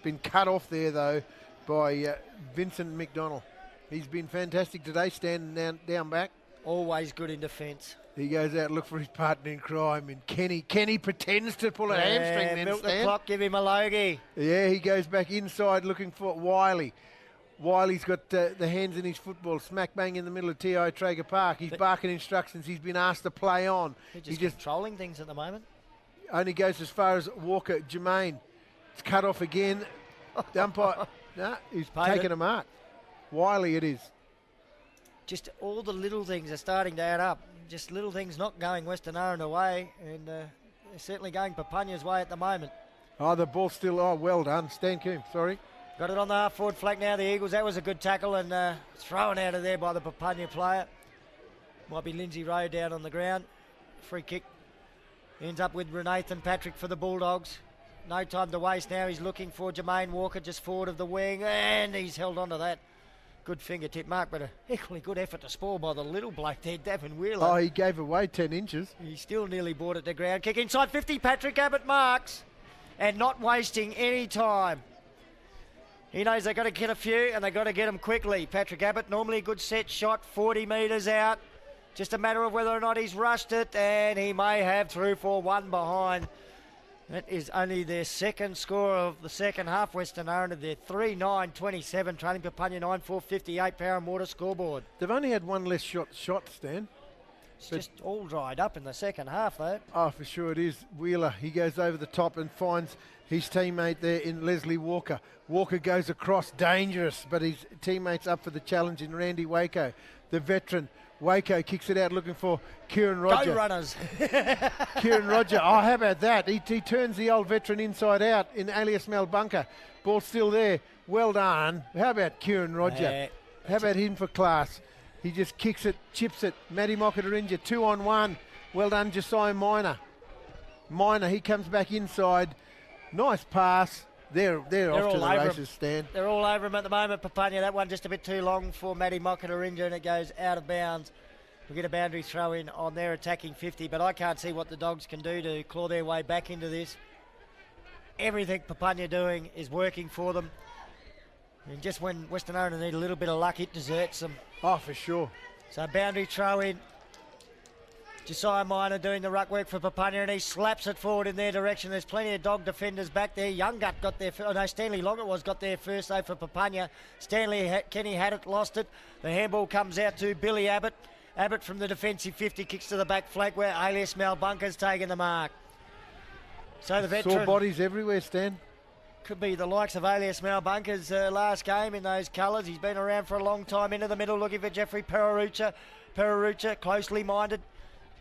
Been cut off there, though, by Vincent McDonald. He's been fantastic today, standing down back. Always good in defence. He goes out, look for his partner in crime, and Kenny pretends to pull a hamstring then, milk the clock, give him a logie. Yeah, he goes back inside looking for Wiley. Wiley's got the hands in his football, smack bang in the middle of TIO Traeger Park. He's barking instructions. He's been asked to play on. He's just controlling things at the moment. Only goes as far as Walker. Jermaine, it's cut off again. The umpire, he's taken a mark. Wiley it is. Just all the little things are starting to add up. Just little things not going Western Aranda way, and they're certainly going Papunya's way at the moment. Oh, the ball's still, well done. Stan Coombe, sorry. Got it on the half-forward flank now, the Eagles. That was a good tackle and thrown out of there by the Papunya player. Might be Lindsay Rowe down on the ground. Free kick. Ends up with Renathan Patrick for the Bulldogs. No time to waste now. He's looking for Jermaine Walker just forward of the wing, and he's held on to that. Good fingertip mark, but an equally good effort to spoil by the little bloke there, Davin Wheeler. Oh, he gave away 10 inches. He still nearly brought it to ground. Kick inside 50, Patrick Abbott marks, and not wasting any time. He knows they've got to get a few and they've got to get them quickly. Patrick Abbott, normally a good set shot, 40 metres out. Just a matter of whether or not he's rushed it, and he may have through for one behind. That is only their second score of the second half. Western Aranda, they're 3-9-27, trailing Papunya 9-4-58, Power and Water scoreboard. They've only had one less shot, Stan. It's just all dried up in the second half, though. Oh, for sure it is. Wheeler, he goes over the top and finds his teammate there in Leslie Walker. Walker goes across, dangerous, but his teammate's up for the challenge in Randy Waco, the veteran. Waco kicks it out looking for Kieran Roger. Go runners. Kieran Roger. Oh, how about that? He turns the old veteran inside out in Alias Malbunker. Ball still there. Well done. How about Kieran Roger? How about him for class? He just kicks it, chips it. Matty Mockatarinja, 2-on-1. Well done, Josiah Minor. He comes back inside. Nice pass. They're off to the races, Stan. They're all over him at the moment, Papunya. That one just a bit too long for Matty Mockatarinja, and it goes out of bounds. We'll get a boundary throw in on their attacking 50, but I can't see what the Dogs can do to claw their way back into this. Everything Papunya doing is working for them. And just when Western Aranda need a little bit of luck, it deserts them. Oh, for sure. So boundary throw in. Josiah Minor doing the ruck work for Papunya, and he slaps it forward in their direction. There's plenty of Dog defenders back there. Younggut got there. Stanley Loggett got there first, though, for Papunya. Kenny had it, lost it. The handball comes out to Billy Abbott. Abbott from the defensive 50 kicks to the back flank where Alias Malbunker's taken the mark. So the veteran... Sore bodies everywhere, Stan. Could be the likes of Alias Malbunker's last game in those colours. He's been around for a long time. Into the middle looking for Jeffrey Pererucha. Pererucha, closely minded.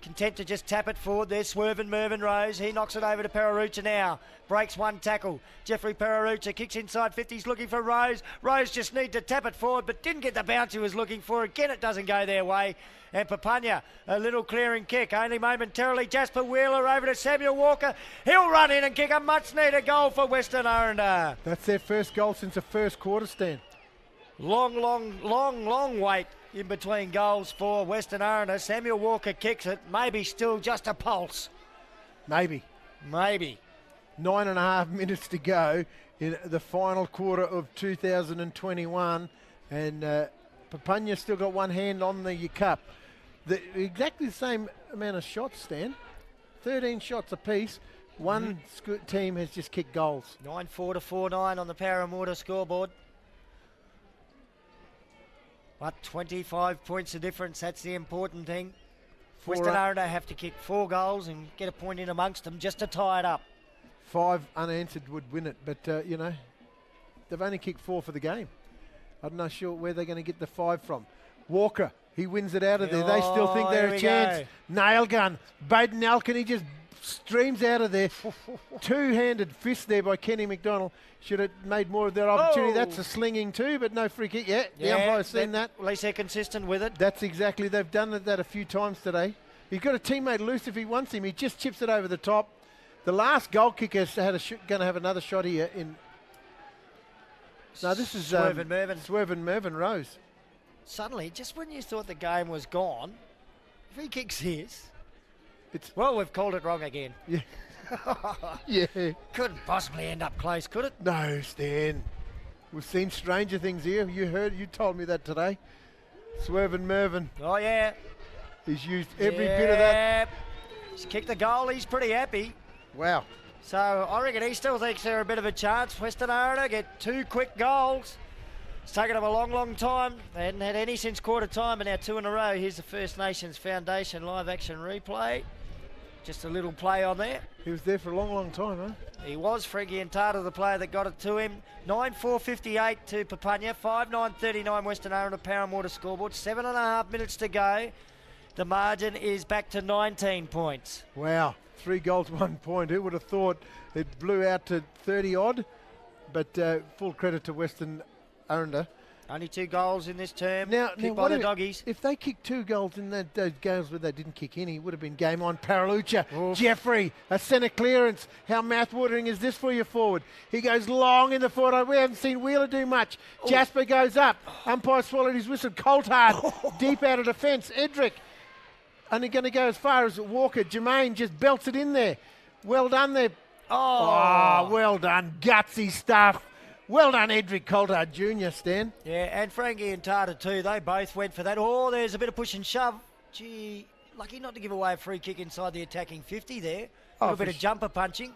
Content to just tap it forward. There's swerving Mervyn Rose. He knocks it over to Pererucha now. Breaks one tackle. Jeffrey Pererucha kicks inside 50. He's looking for Rose. Rose just need to tap it forward, but didn't get the bounce he was looking for. Again, it doesn't go their way. And Papunya, a little clearing kick, only momentarily. Jasper Wheeler over to Samuel Walker. He'll run in and kick a much-needed goal for Western Aranda. That's their first goal since the first quarter, Stan. Long wait in between goals for Western Aranda. Samuel Walker kicks it. Maybe still just a pulse. Maybe. 9.5 minutes to go in the final quarter of 2021. And Papunya still got one hand on the cup. Exactly the same amount of shots, Stan. 13 shots apiece. One team has just kicked goals. 9-4 to 4-9 on the Power and Water scoreboard. But 25 points of difference, that's the important thing. Western Aranda have to kick 4 goals and get a point in amongst them just to tie it up. 5 unanswered would win it, but, they've only kicked 4 for the game. I'm not sure where they're going to get the 5 from. Walker, he wins it out of there. They still think they're a chance. Nail gun. Baden Alkin, he just streams out of there. Two-handed fist there by Kenny McDonald. Should have made more of that opportunity. That's a slinging too, but no free kick. The umpire's seen that. At least they're consistent with it. That's exactly. They've done that a few times today. He's got a teammate loose if he wants him. He just chips it over the top. The last goal kicker's going to have another shot here. No, this is Swervin Mervyn Rose. Suddenly, just when you thought the game was gone, if he kicks his, well, we've called it wrong again. Yeah. Yeah. Couldn't possibly end up close, could it? No, Stan. We've seen stranger things here. You told me that today. Swervin Mervyn. Oh, yeah. He's used every bit of that. He's kicked the goal. He's pretty happy. Wow. So I reckon he still thinks they're a bit of a chance. Western Aranda get 2 quick goals. It's taken them a long time. They hadn't had any since quarter time, and now 2 in a row. Here's the First Nations Foundation live action replay. Just a little play on there. He was there for a long time, huh? He was. Frankie Antata, the player that got it to him. 9-4-58 to Papunya. 5-9-39 Western Aranda Power and Water scoreboard. 7.5 minutes to go. The margin is back to 19 points. Wow. 3 goals, 1 point. Who would have thought it blew out to 30-odd? But full credit to Western Aranda. Only 2 goals in this term. Now by the Doggies. If they kicked 2 goals in those games where they didn't kick any, it would have been game on. Pererucha, Jeffrey, a centre clearance. How mouth-watering is this for your forward? He goes long in the forward. We haven't seen Wheeler do much. Jasper goes up. Umpire swallowed his whistle. Coltard, deep out of defence. Edric, only going to go as far as Walker. Jermaine just belts it in there. Well done there. Oh, well done. Gutsy stuff. Well done, Edric Coulthard Jr., Stan. Yeah, and Frankie and Tata too. They both went for that. Oh, there's a bit of push and shove. Gee, lucky not to give away a free kick inside the attacking 50 there. A little bit of jumper punching.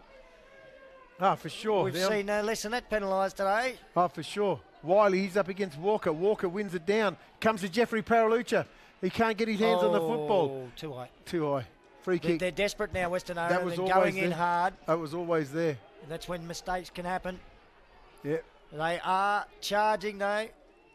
Oh, for sure. We've seen less than that penalised today. Oh, for sure. Wiley, he's up against Walker. Walker wins it down. Comes to Jeffrey Paralucha. He can't get his hands on the football. Too high. Too high. Free kick. They're desperate now, Western Aranda. That was They're always going in there. hard. That was always there. And that's when mistakes can happen. Yeah. They are charging, though.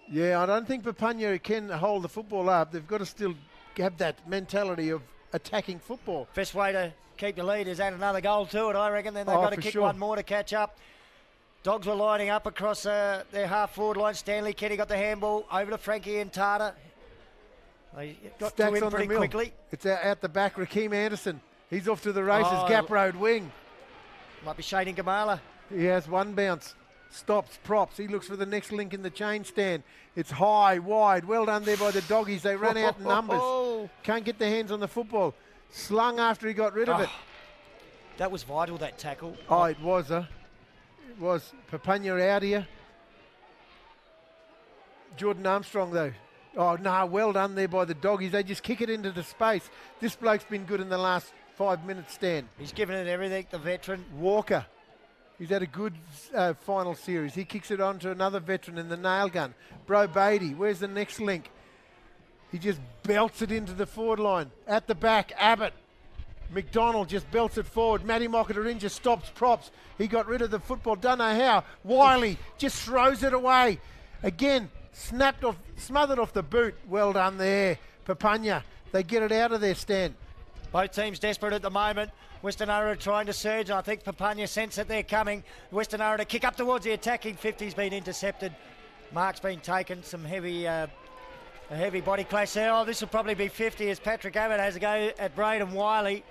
Yeah, I don't think Papunya can hold the football up. They've got to still have that mentality of attacking football. Best way to keep the lead is add another goal to it, I reckon. Then they've got to kick one more to catch up. Dogs were lining up across their half-forward line. Stanley Kenny got the handball over to Frankie and Tata. They got Stacks to him on pretty the mill. quickly. It's out the back, Rakeem Anderson. He's off to the races, Oh. gap road wing. Might be Shane Gamala. He has one bounce. Stops, props. He looks for the next link in the chain stand. It's high, wide. Well done there by the doggies. They ran out in numbers. Can't get their hands on the football. Slung after he got rid of it. That was vital, that tackle. Oh, it was, It was. Papunya out here. Jordan Armstrong, though. Oh, no, well done there by the doggies. They just kick it into the space. This bloke's been good in the last 5 minutes, Stan. He's given it everything, the veteran. Walker. He's had a good final series. He kicks it on to another veteran in the nail gun. Bro Beatty, where's the next link? He just belts it into the forward line. At the back, Abbott. McDonald just belts it forward. Matty Mockatarin just stops props. He got rid of the football. Don't know how. Wiley just throws it away. Again, smothered off the boot. Well done there. Papunya. They get it out of their stand. Both teams desperate at the moment. Western Aranda trying to surge. I think Papunya sense that they're coming. Western Aranda kick up towards the attacking 50's been intercepted. Mark's been taken. Some a heavy body clash there. Oh, this will probably be 50 as Patrick Abbott has a go at Braden Wiley.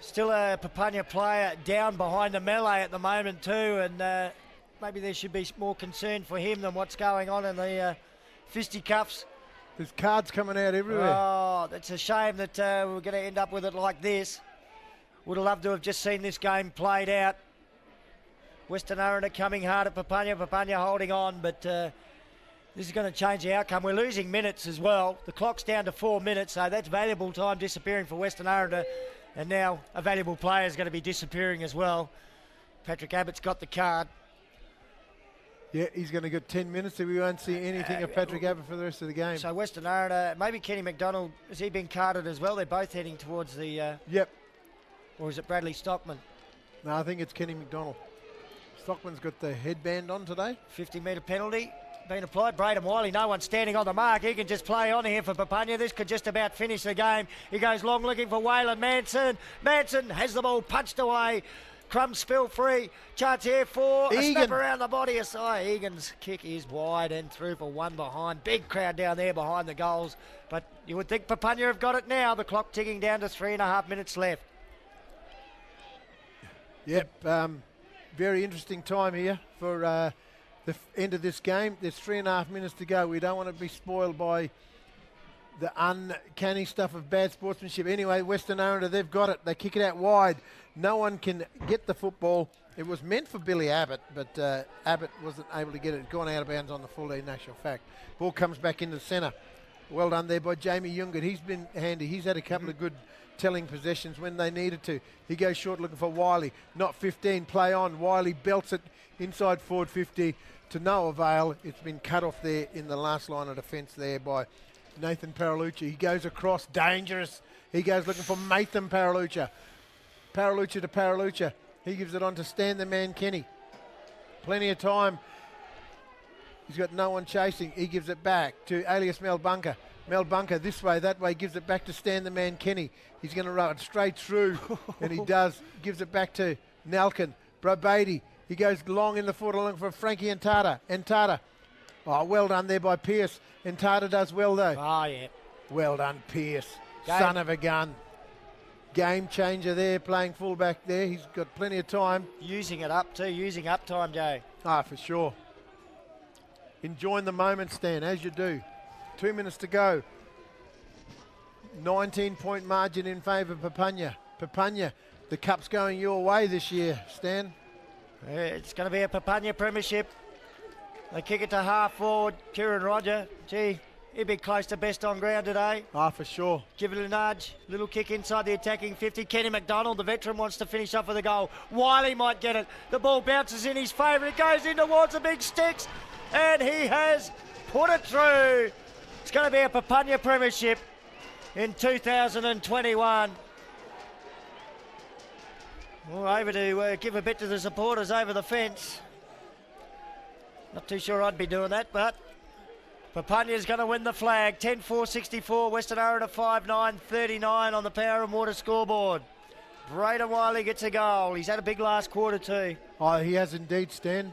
Still a Papunya player down behind the melee at the moment too, and maybe there should be more concern for him than what's going on in the fisticuffs. There's cards coming out everywhere. Oh, that's a shame that we're going to end up with it like this. Would have loved to have just seen this game played out. Western Aranda coming hard at Papunya. Papunya holding on, but this is going to change the outcome. We're losing minutes as well. The clock's down to 4 minutes, so that's valuable time disappearing for Western Aranda. And now a valuable player is going to be disappearing as well. Patrick Abbott's got the card. Yeah, he's going to get 10 minutes, so we won't see anything of Patrick Abbott for the rest of the game. So Western Aranda, maybe Kenny McDonald, has he been carded as well? They're both heading towards the... Yep. Or is it Bradley Stockman? No, I think it's Kenny McDonald. Stockman's got the headband on today. 50-metre penalty being applied. Braden Wiley, no one standing on the mark. He can just play on here for Papunya. This could just about finish the game. He goes long looking for Waylon Manson. Manson has the ball punched away. Crumbs spill free. Chance here for a snap around the body aside. Egan's kick is wide and through for one behind. Big crowd down there behind the goals. But you would think Papunya have got it now. The clock ticking down to 3.5 minutes left. Yep. Very interesting time here for the end of this game. There's 3.5 minutes to go. We don't want to be spoiled by the uncanny stuff of bad sportsmanship. Anyway, Western Aranda, they've got it. They kick it out wide. No one can get the football. It was meant for Billy Abbott, but Abbott wasn't able to get it. Gone out of bounds on the full in actual fact. Ball comes back into the centre. Well done there by Jamie Youngert. He's been handy. He's had a couple of good telling possessions when they needed to. He goes short looking for Wiley. Not 15, play on. Wiley belts it inside forward 50 to no avail. It's been cut off there in the last line of defence there by Nathan Paralucha. He goes across, dangerous. He goes looking for Nathan Paralucha. Paralucha to Paralucha. He gives it on to Stan the Man Kenny. Plenty of time. He's got no one chasing. He gives it back to alias Mel Bunker. Mel Bunker this way, that way, gives it back to Stan the Man Kenny. He's going to run it straight through, and he does. Gives it back to Nalkin. Bro Beatty. He goes long in the forward looking for Frankie and Tata. Oh, well done there by Pearce. And Tata does well though. Oh, yeah. Well done, Pearce. Son of a gun. Game changer there, playing fullback there. He's got plenty of time. Using it up too, using up time, Joe. Ah, for sure. Enjoying the moment, Stan, as you do. 2 minutes to go. 19-point margin in favour of Papunya. Papunya, the cup's going your way this year, Stan. It's going to be a Papunya premiership. They kick it to half forward. Kieran Roger, gee, he'd be close to best on ground today. For sure. Give it a nudge. Little kick inside the attacking 50. Kenny McDonald, the veteran, wants to finish off with a goal. Wiley might get it. The ball bounces in his favour. It goes in towards the big sticks. And he has put it through. It's going to be a Papunya premiership in 2021. Well, over to give a bit to the supporters over the fence. Not too sure I'd be doing that, but Papunya's going to win the flag. 10-4-64, Western Aranda 5-9-39 on the Power and Water scoreboard. Braden Wiley gets a goal. He's had a big last quarter too. He has indeed, Stan.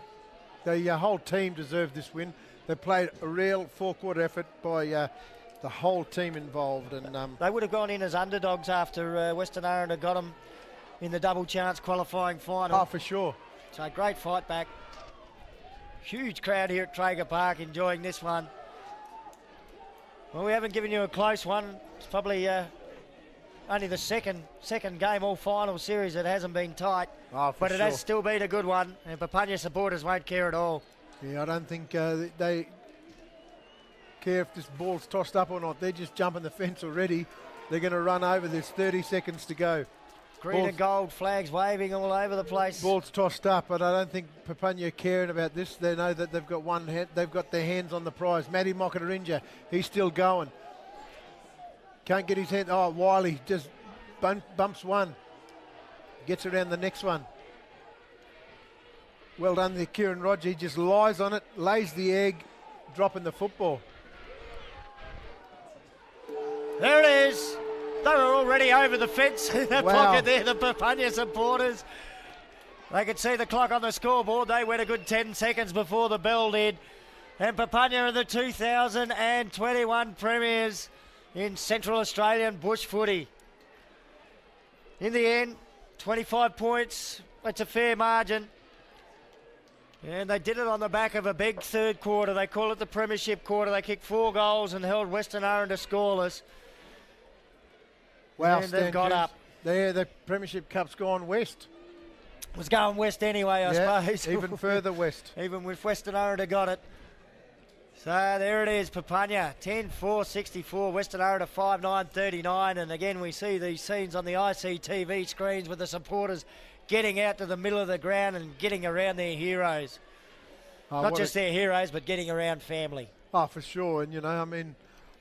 The whole team deserved this win. They played a real four-quarter effort by the whole team involved. And they would have gone in as underdogs after Western Aranda got them in the double chance qualifying final. For sure. So great fight back. Huge crowd here at Traeger Park enjoying this one. Well, we haven't given you a close one. It's probably only the second game all final series that hasn't been tight. But it has still been a good one, and Papunya supporters won't care at all. Yeah, I don't think they care if this ball's tossed up or not. They're just jumping the fence already. They're going to run over. There's 30 seconds to go. Green and gold flags waving all over the place. Ball's tossed up, but I don't think Papunya are caring about this. They know that they've got one hand, they've got their hands on the prize. Matty Mokatarinja, he's still going. Can't get his hand. Wiley just bumps one. Gets around the next one. Well done there, Kieran Roger. He just lies on it, lays the egg, dropping the football. There it is. They were already over the fence in the pocket there, the Papunya supporters. They could see the clock on the scoreboard. They went a good 10 seconds before the bell did. And Papunya are the 2021 premiers in Central Australian bush footy. In the end, 25 points. That's a fair margin. And they did it on the back of a big third quarter. They call it the premiership quarter. They kicked 4 goals and held Western Aranda scoreless. Wow, and they've got up. There, the Premiership Cup's gone west. It was going west anyway, I suppose. Even further west. Even with Western Aranda got it. So there it is, Papunya, 10-4-64, Western Aranda 5-9-39. And again, we see these scenes on the ICTV screens with the supporters getting out to the middle of the ground and getting around their heroes. Not just their heroes, but getting around family. For sure. And, you know, I mean,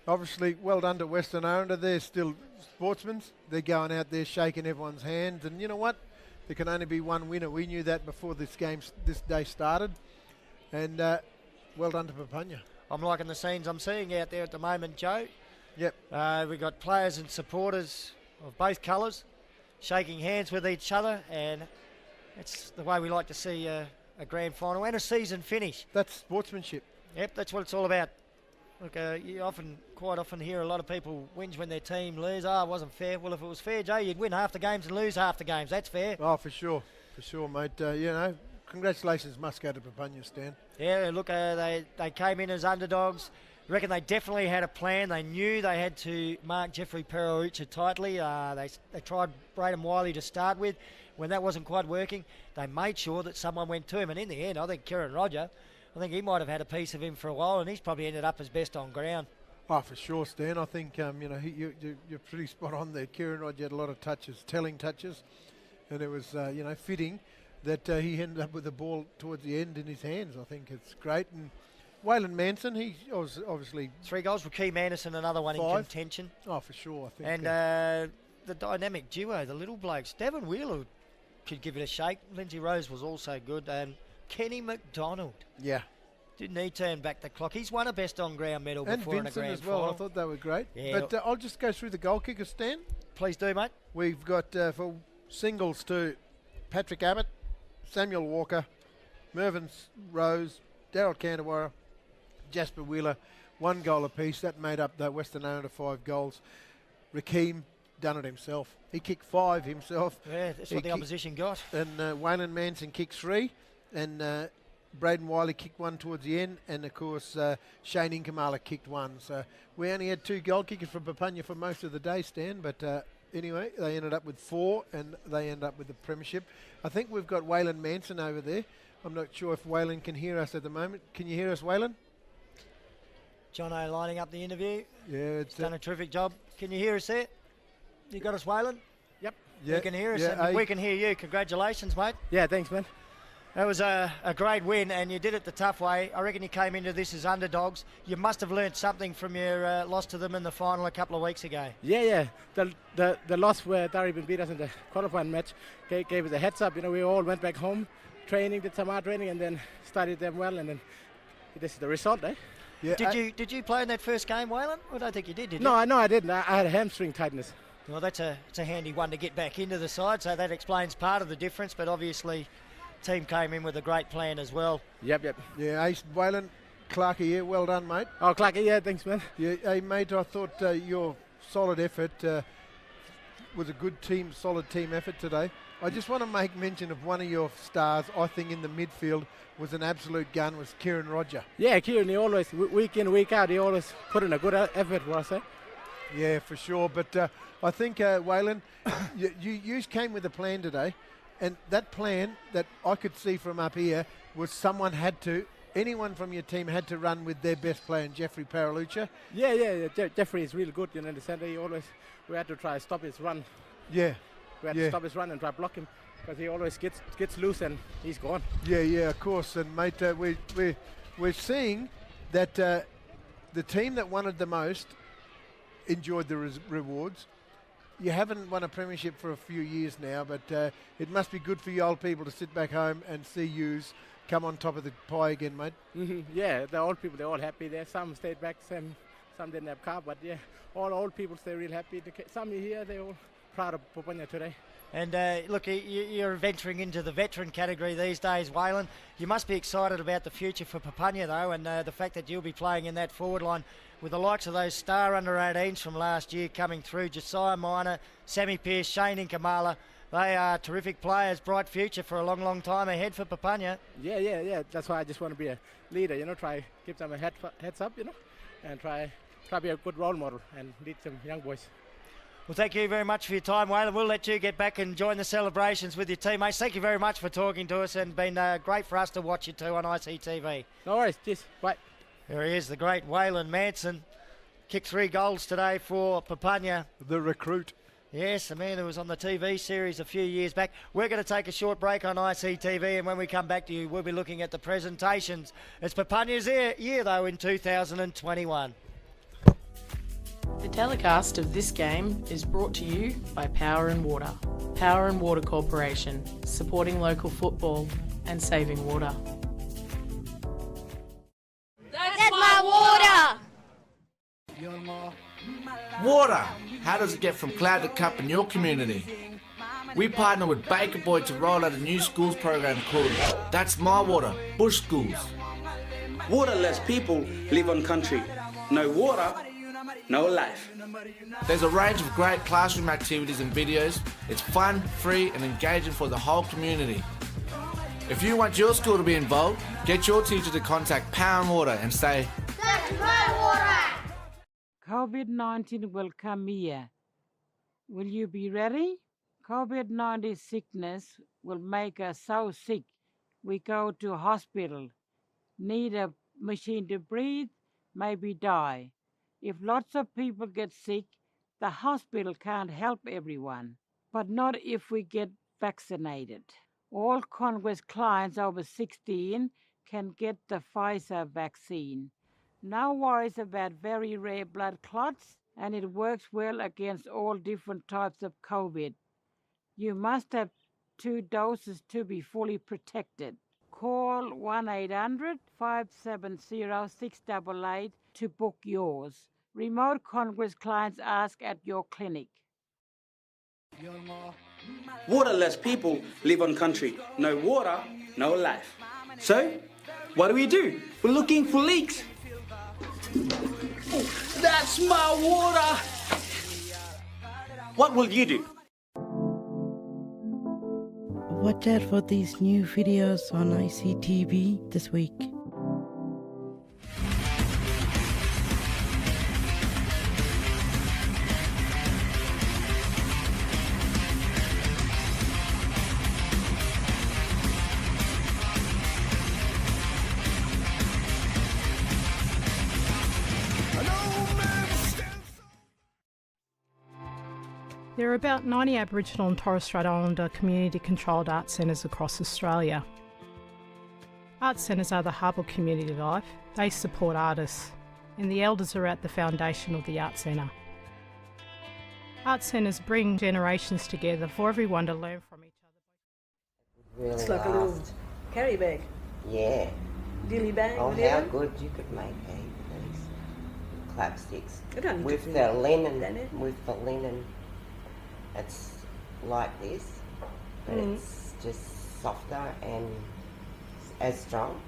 obviously, well done to Western Aranda. They're still sportsmen. They're going out there shaking everyone's hands. And you know what? There can only be one winner. We knew that before this day started. And well done to Papunya. I'm liking the scenes I'm seeing out there at the moment, Joe. Yep. We've got players and supporters of both colours shaking hands with each other. And it's the way we like to see a grand final and a season finish. That's sportsmanship. Yep, that's what it's all about. Look, you quite often hear a lot of people whinge when their team lose. It wasn't fair. Well, if it was fair, Joe, you'd win half the games and lose half the games. That's fair. For sure, mate. You know, congratulations must go to Papunya, Stan. Yeah, look, they came in as underdogs. I reckon they definitely had a plan. They knew they had to mark Jeffrey Peroucha tightly. They tried Braden Wiley to start with. When that wasn't quite working, they made sure that someone went to him. And in the end, I think Kieran Roger, I think he might have had a piece of him for a while, and he's probably ended up as best on ground. For sure, Stan. I think you know you're pretty spot on there. Kieran Roger had a lot of touches, telling touches, and it was you know fitting that he ended up with the ball towards the end in his hands. I think it's great. And Waylon Manson, he was obviously 3 goals. Rakeem Anderson, another one 5. In contention. For sure, I think. And the dynamic duo, the little blokes, Devon Wheeler could give it a shake. Lindsay Rose was also good, and Kenny McDonald. Yeah. Didn't he turn back the clock? He's won a best on ground medal and before Vincent in a grand as well. final. I thought they were great. Yeah. But I'll just go through the goal kickers, Stan. Please do, mate. We've got for singles to Patrick Abbott, Samuel Walker, Mervyn Rose, Daryl Cantawara, Jasper Wheeler, 1 goal apiece. That made up the Western Aranda 5 goals. Rakeem done it himself. He kicked 5 himself. Yeah, that's what the opposition got. And Waylon Manson kicked 3. And Braden Wiley kicked 1 towards the end. And, of course, Shane Inkamala kicked 1. So we only had 2 goal kickers from Papunya for most of the day, Stan. But anyway, they ended up with 4 and they end up with the premiership. I think we've got Waylon Manson over there. I'm not sure if Waylon can hear us at the moment. Can you hear us, Waylon? Jono lining up the interview. Yeah, it's done a terrific job. Can you hear us there? You got us, Waylon? Yep. You can hear us, and we can hear you. Congratulations, mate. Yeah, thanks, man. That was a great win, and you did it the tough way. I reckon you came into this as underdogs. You must have learnt something from your loss to them in the final a couple of weeks ago. Yeah. The loss where Darabin beat us in the qualifying match gave us a heads up. You know, we all went back home, did some hard training, and then studied them well, and then this is the result, eh? Yeah. Did you play in that first game, Waylon? I don't think you did you? No, I didn't. I had a hamstring tightness. Well, it's a handy one to get back into the side, so that explains part of the difference, but obviously team came in with a great plan as well. Yep. Yeah, Ace, Waylon, Clarkie here, well done, mate. Oh, Clarkie, yeah, thanks, man. Yeah, hey, mate, I thought your solid effort was a good solid team effort today. I just want to make mention of one of your stars, I think, in the midfield was an absolute gun, was Kieran Roger. Yeah, Kieran, he always, week in, week out, he always put in a good effort for us, eh? Yeah, for sure, but I think, Waylon, you came with a plan today. And that plan that I could see from up here was anyone from your team had to run with their best player, Jeffrey Paralucha. Yeah. Jeffrey is really good, you know, in the centre. We had to try to stop his run. Yeah. We had to stop his run and try to block him because he always gets loose and he's gone. Yeah, of course. And, mate, we're seeing that the team that wanted the most enjoyed the rewards. You haven't won a premiership for a few years now, but it must be good for you old people to sit back home and see yous come on top of the pie again, mate. Yeah, the old people, they're all happy there. Some stayed back, some didn't have car, but yeah, all old people stay real happy. Some here, they're all proud of Papunya today. And look, you're venturing into the veteran category these days, Waylon. You must be excited about the future for Papunya, though, and the fact that you'll be playing in that forward line with the likes of those star under-18s from last year coming through, Josiah Minor, Sammy Pearce, Shane Inkamala. They are terrific players, bright future for a long, long time ahead for Papunya. Yeah. That's why I just want to be a leader, you know, try give them a heads up, you know, and try be a good role model and lead some young boys. Well, thank you very much for your time, Waylon. We'll let you get back and join the celebrations with your teammates. Thank you very much for talking to us and been great for us to watch you too on ICTV. No worries, cheers, bye. There he is, the great Waylon Manson. Kicked 3 goals today for Papunya. The recruit. Yes, the man who was on the TV series a few years back. We're going to take a short break on ICTV, and when we come back to you, we'll be looking at the presentations. It's Papunya's year, though, in 2021. The telecast of this game is brought to you by Power and Water. Power and Water Corporation, supporting local football and saving water. That's my water! Water! How does it get from cloud to cup in your community? We partner with Baker Boy to roll out a new schools program called That's My Water, Bush Schools. Waterless people live on country. No water, no life. There's a range of great classroom activities and videos. It's fun, free and engaging for the whole community. If you want your school to be involved, get your teacher to contact Power and Water and say, That's my water! COVID-19 will come here. Will you be ready? COVID-19 sickness will make us so sick we go to hospital, need a machine to breathe, maybe die. If lots of people get sick, the hospital can't help everyone, but not if we get vaccinated. All Congress clients over 16 can get the Pfizer vaccine. No worries about very rare blood clots, and it works well against all different types of COVID. You must have 2 doses to be fully protected. Call 1-800-570-688 to book yours. Remote Congress clients ask at your clinic. Waterless people live on country. No water, no life. So, what do? We're looking for leaks. That's my water! What will you do? Watch out for these new videos on ICTV this week. There are about 90 Aboriginal and Torres Strait Islander community-controlled arts centres across Australia. Arts centres are the hub of community life. They support artists, and the elders are at the foundation of the Arts Centre. Arts centres bring generations together for everyone to learn from each other. It's like a little carry bag. Yeah. Dilly bag. Oh, whatever. how good you could make these clapsticks. I don't need with to the feel linen. that. With the linen, it's like this, but it's just softer and as strong.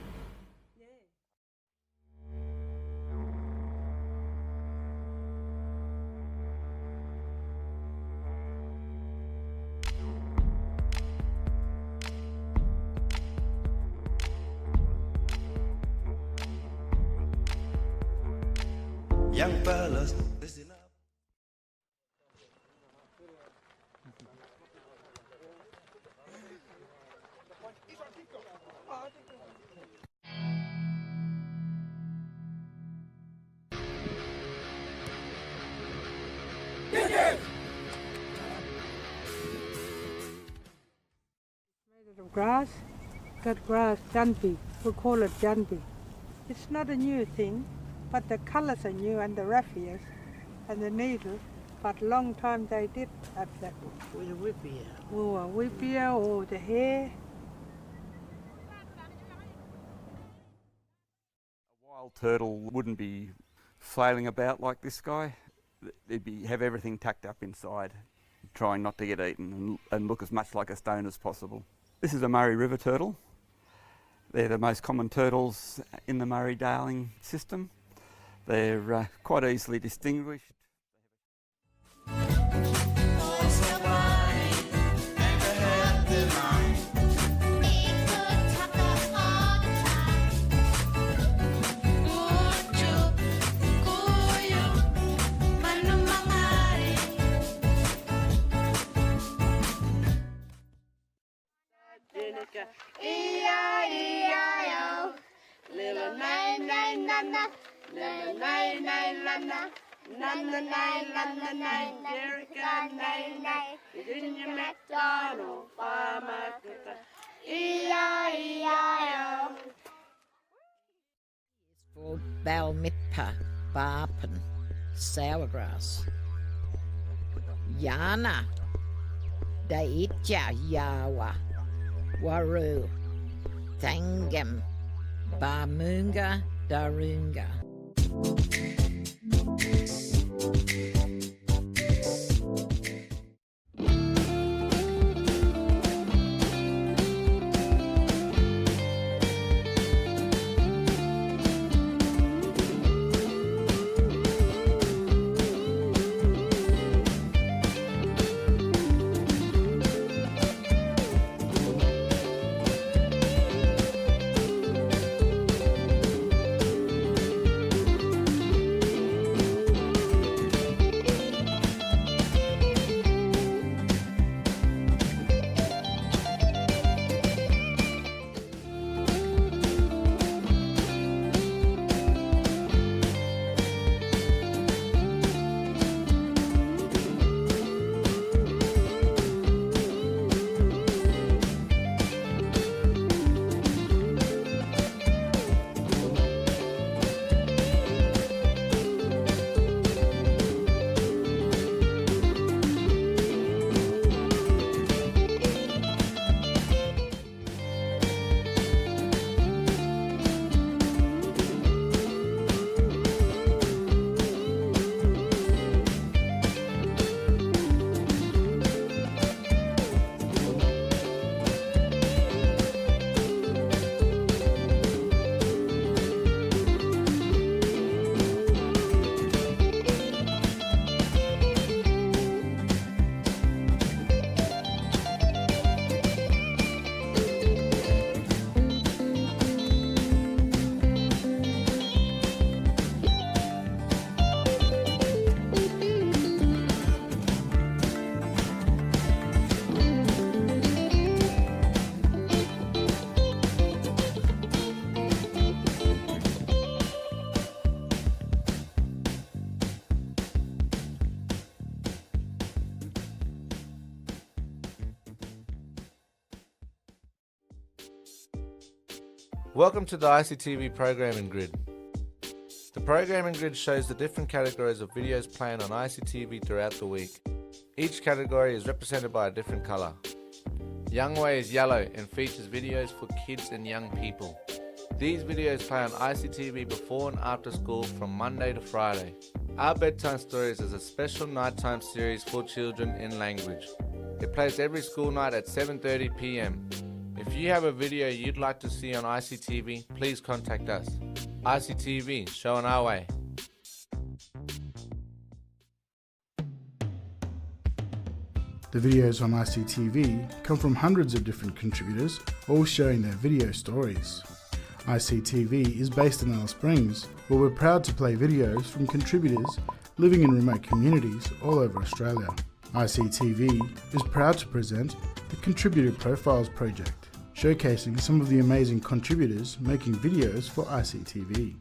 Young fellas, listen up. Made of grass. That grass, janpi. We call it janpi. It's not a new thing, but the colours are new and the raffias and the needle. But long time they did have that. With a whippier. Or a whippier or the hair. A wild turtle wouldn't be flailing about like this guy. They'd have everything tucked up inside, trying not to get eaten and look as much like a stone as possible. This is a Murray River turtle. They're the most common turtles in the Murray-Darling system. They're quite easily distinguished. E-I-E-I-O. Little nine nine nana, little nine nine nana, nana nine nana nine, Jerica nine nine, Virginia McDonald, Farmer Cooker. E-I-E-I-O. For Balmitpa, Barpen, Sourgrass. Yana, Daitja Yawa, Waru, Tangam, Barmunga, Darunga. Welcome to the ICTV programming grid. The programming grid shows the different categories of videos playing on ICTV throughout the week. Each category is represented by a different colour. Young Way is yellow and features videos for kids and young people. These videos play on ICTV before and after school from Monday to Friday. Our Bedtime Stories is a special nighttime series for children in language. It plays every school night at 7:30 p.m. If you have a video you'd like to see on ICTV, please contact us. ICTV, showing our way. The videos on ICTV come from hundreds of different contributors, all sharing their video stories. ICTV is based in Alice Springs, where we're proud to play videos from contributors living in remote communities all over Australia. ICTV is proud to present the Contributor Profiles project, showcasing some of the amazing contributors making videos for ICTV.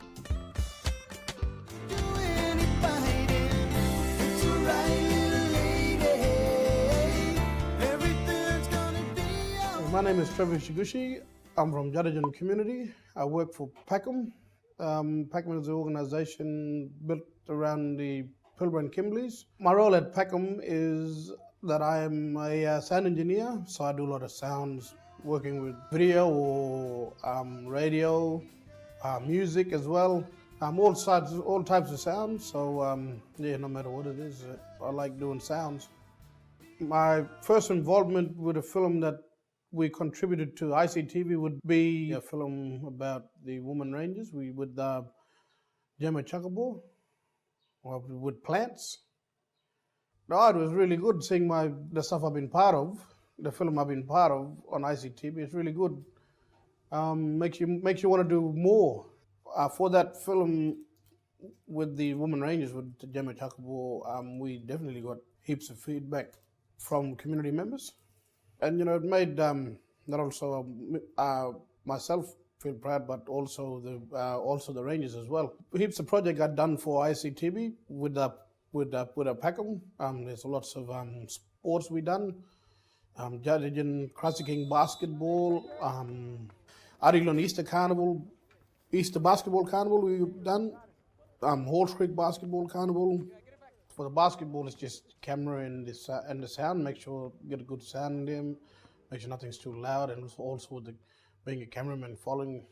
My name is Trevor Shigushi. I'm from Jadajan community. I work for PACM. PACM is an organisation built around the Pilbara and Kimberleys. My role at PACM is that I am a sound engineer, so I do a lot of sounds, working with video or radio, music as well. All types of sounds. So yeah, no matter what it is, I like doing sounds. My first involvement with a film that we contributed to ICTV would be a film about the women rangers. We with Gemma Chuckabore, with plants. No, it was really good seeing the stuff I've been part of, the film I've been part of on ICTV. It's really good. Makes you want to do more. For that film with the women rangers with Gemma Chuckabore, we definitely got heaps of feedback from community members. And you know, it made not also myself feel proud, but also the Rangers as well. Heaps of project got done for ICTV with a PACM. There's lots of sports we done. Jadajan Crossy King basketball, Aranda Easter Carnival, Easter basketball carnival we've done. Halls Creek basketball carnival. For the basketball, it's just camera and the sound. Make sure you get a good sound in them. Make sure nothing's too loud, and also being a cameraman following.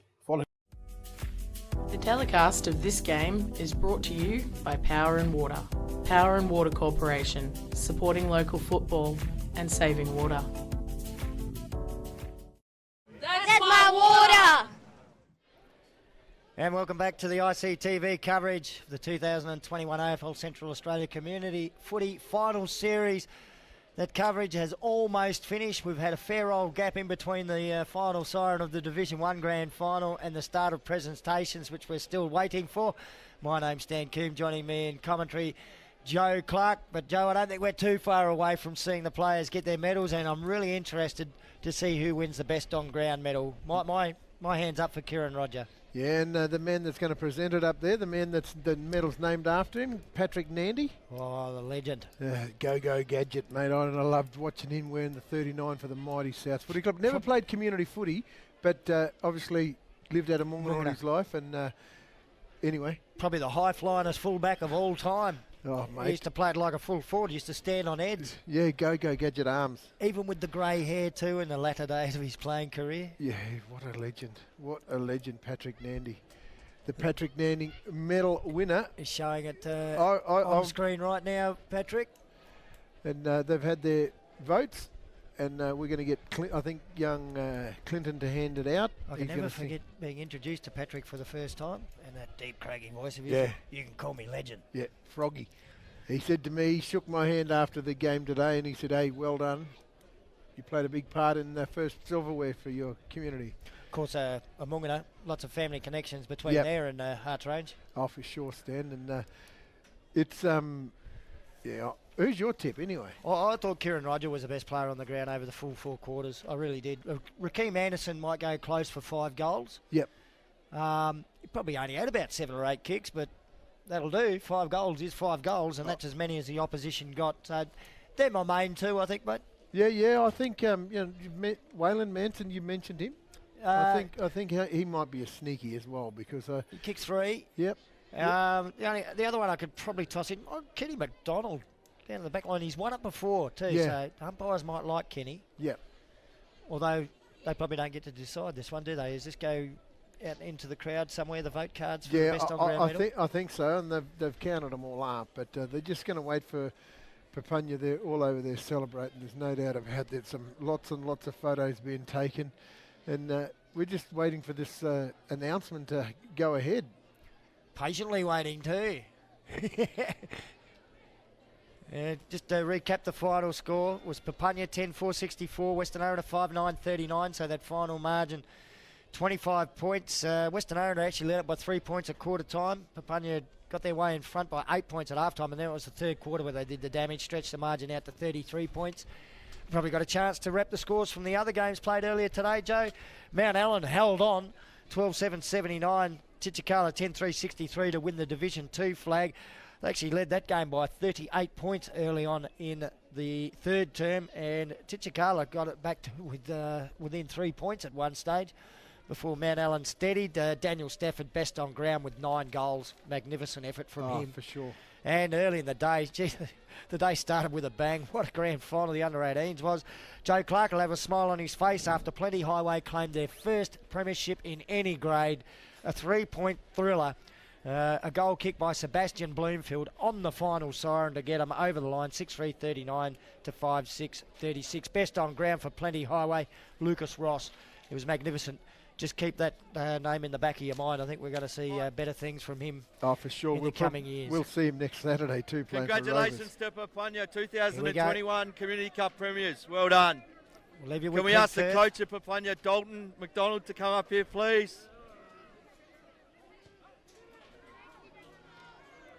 The telecast of this game is brought to you by Power and Water. Power and Water Corporation, supporting local football and saving water. That's my water! And welcome back to the ICTV coverage of the 2021 AFL Central Australia Community Footy Final Series. That coverage has almost finished. We've had a fair old gap in between the final siren of the Division 1 Grand Final and the start of presentations, which we're still waiting for. My name's Stan Coombe, joining me in commentary, Joe Clark. But Joe, I don't think we're too far away from seeing the players get their medals, and I'm really interested to see who wins the best on ground medal. My hand's up for Kieran Roger. Yeah, and the man that's going to present it up there, the man that's the medal's named after him, Patrick Nandy. Oh, the legend. Go Gadget, mate. I loved watching him wearing the 39 for the mighty South Footy Club. Never played community footy, but obviously lived out a Moongana all his life. And anyway. Probably the high-flyingest fullback of all time. Oh, mate. He used to play it like a full forward. He used to stand on heads. Yeah, go Gadget arms. Even with the grey hair too in the latter days of his playing career. Yeah, what a legend. What a legend, Patrick Nandy. The Patrick Nandy medal winner. Is showing it on screen right now, Patrick. And they've had their votes. And we're going to get, I think, young Clinton to hand it out. I can never forget being introduced to Patrick for the first time, and that deep, craggy voice of his. Yeah. You can call me legend. Yeah, Froggy. He said to me, he shook my hand after the game today, and he said, hey, well done. You played a big part in the first silverware for your community. Of course, Moongana, lots of family connections between there and Hearts Range. Oh, for sure, Stan. And it's, yeah. Who's your tip anyway? I thought Kieran Roger was the best player on the ground over the full 4 quarters. I really did. Rakeem Anderson might go close for 5 goals. Yep. He probably only had about 7 or 8 kicks, but that'll do. 5 goals is 5 goals, and that's as many as the opposition got. So they're my main 2, I think, mate. Yeah. I think you've met Waylon Manson. You mentioned him. I think he might be a sneaky as well because he kicked 3. Yep. The other one I could probably toss in. Kenny McDonald down the back line. He's won it before too. Yeah. So umpires might like Kenny. Yep. Although they probably don't get to decide this one, do they? Does this go out into the crowd somewhere? The vote cards for the best on ground medal? I think so, and they've counted them all up, but they're just going to wait for Papunya. They're all over there celebrating. There's no doubt about that. Some lots and lots of photos being taken, and we're just waiting for this announcement to go ahead. Patiently waiting too. Just to recap the final score was Papunya 10-4-64, Western Aranda 5-9-39, so that final margin 25 points. Western Aranda actually led up by 3 points at quarter time. Papunya got their way in front by 8 points at half time, and then it was the third quarter where they did the damage, stretched the margin out to 33 points. Probably got a chance to wrap the scores from the other games played earlier today, Joe. Mount Allen held on 12-7-79, Titchikala 10-3-63 to win the Division 2 flag. They actually led that game by 38 points early on in the third term, and Titchikala got it back to within 3 points at one stage before Mount Allen steadied. Daniel Stafford best on ground with 9 goals. Magnificent effort from him. For sure. And early in the day, the day started with a bang. What a grand final the under-18s was. Joe Clark will have a smile on his face after Plenty Highway claimed their first premiership in any grade. A 3-point thriller. A goal kick by Sebastian Bloomfield on the final siren to get them over the line, 6-3-39 to 5-6-36. Best on ground for Plenty Highway, Lucas Ross. It was magnificent. Just keep that name in the back of your mind. I think we're going to see better things from him. Oh, for sure. In the coming years. We'll see him next Saturday too. Congratulations to Papunya, 2021 Community Cup Premiers. Well done. We'll leave you Can we ask the coach of Papunya, Dalton McDonald, to come up here, please?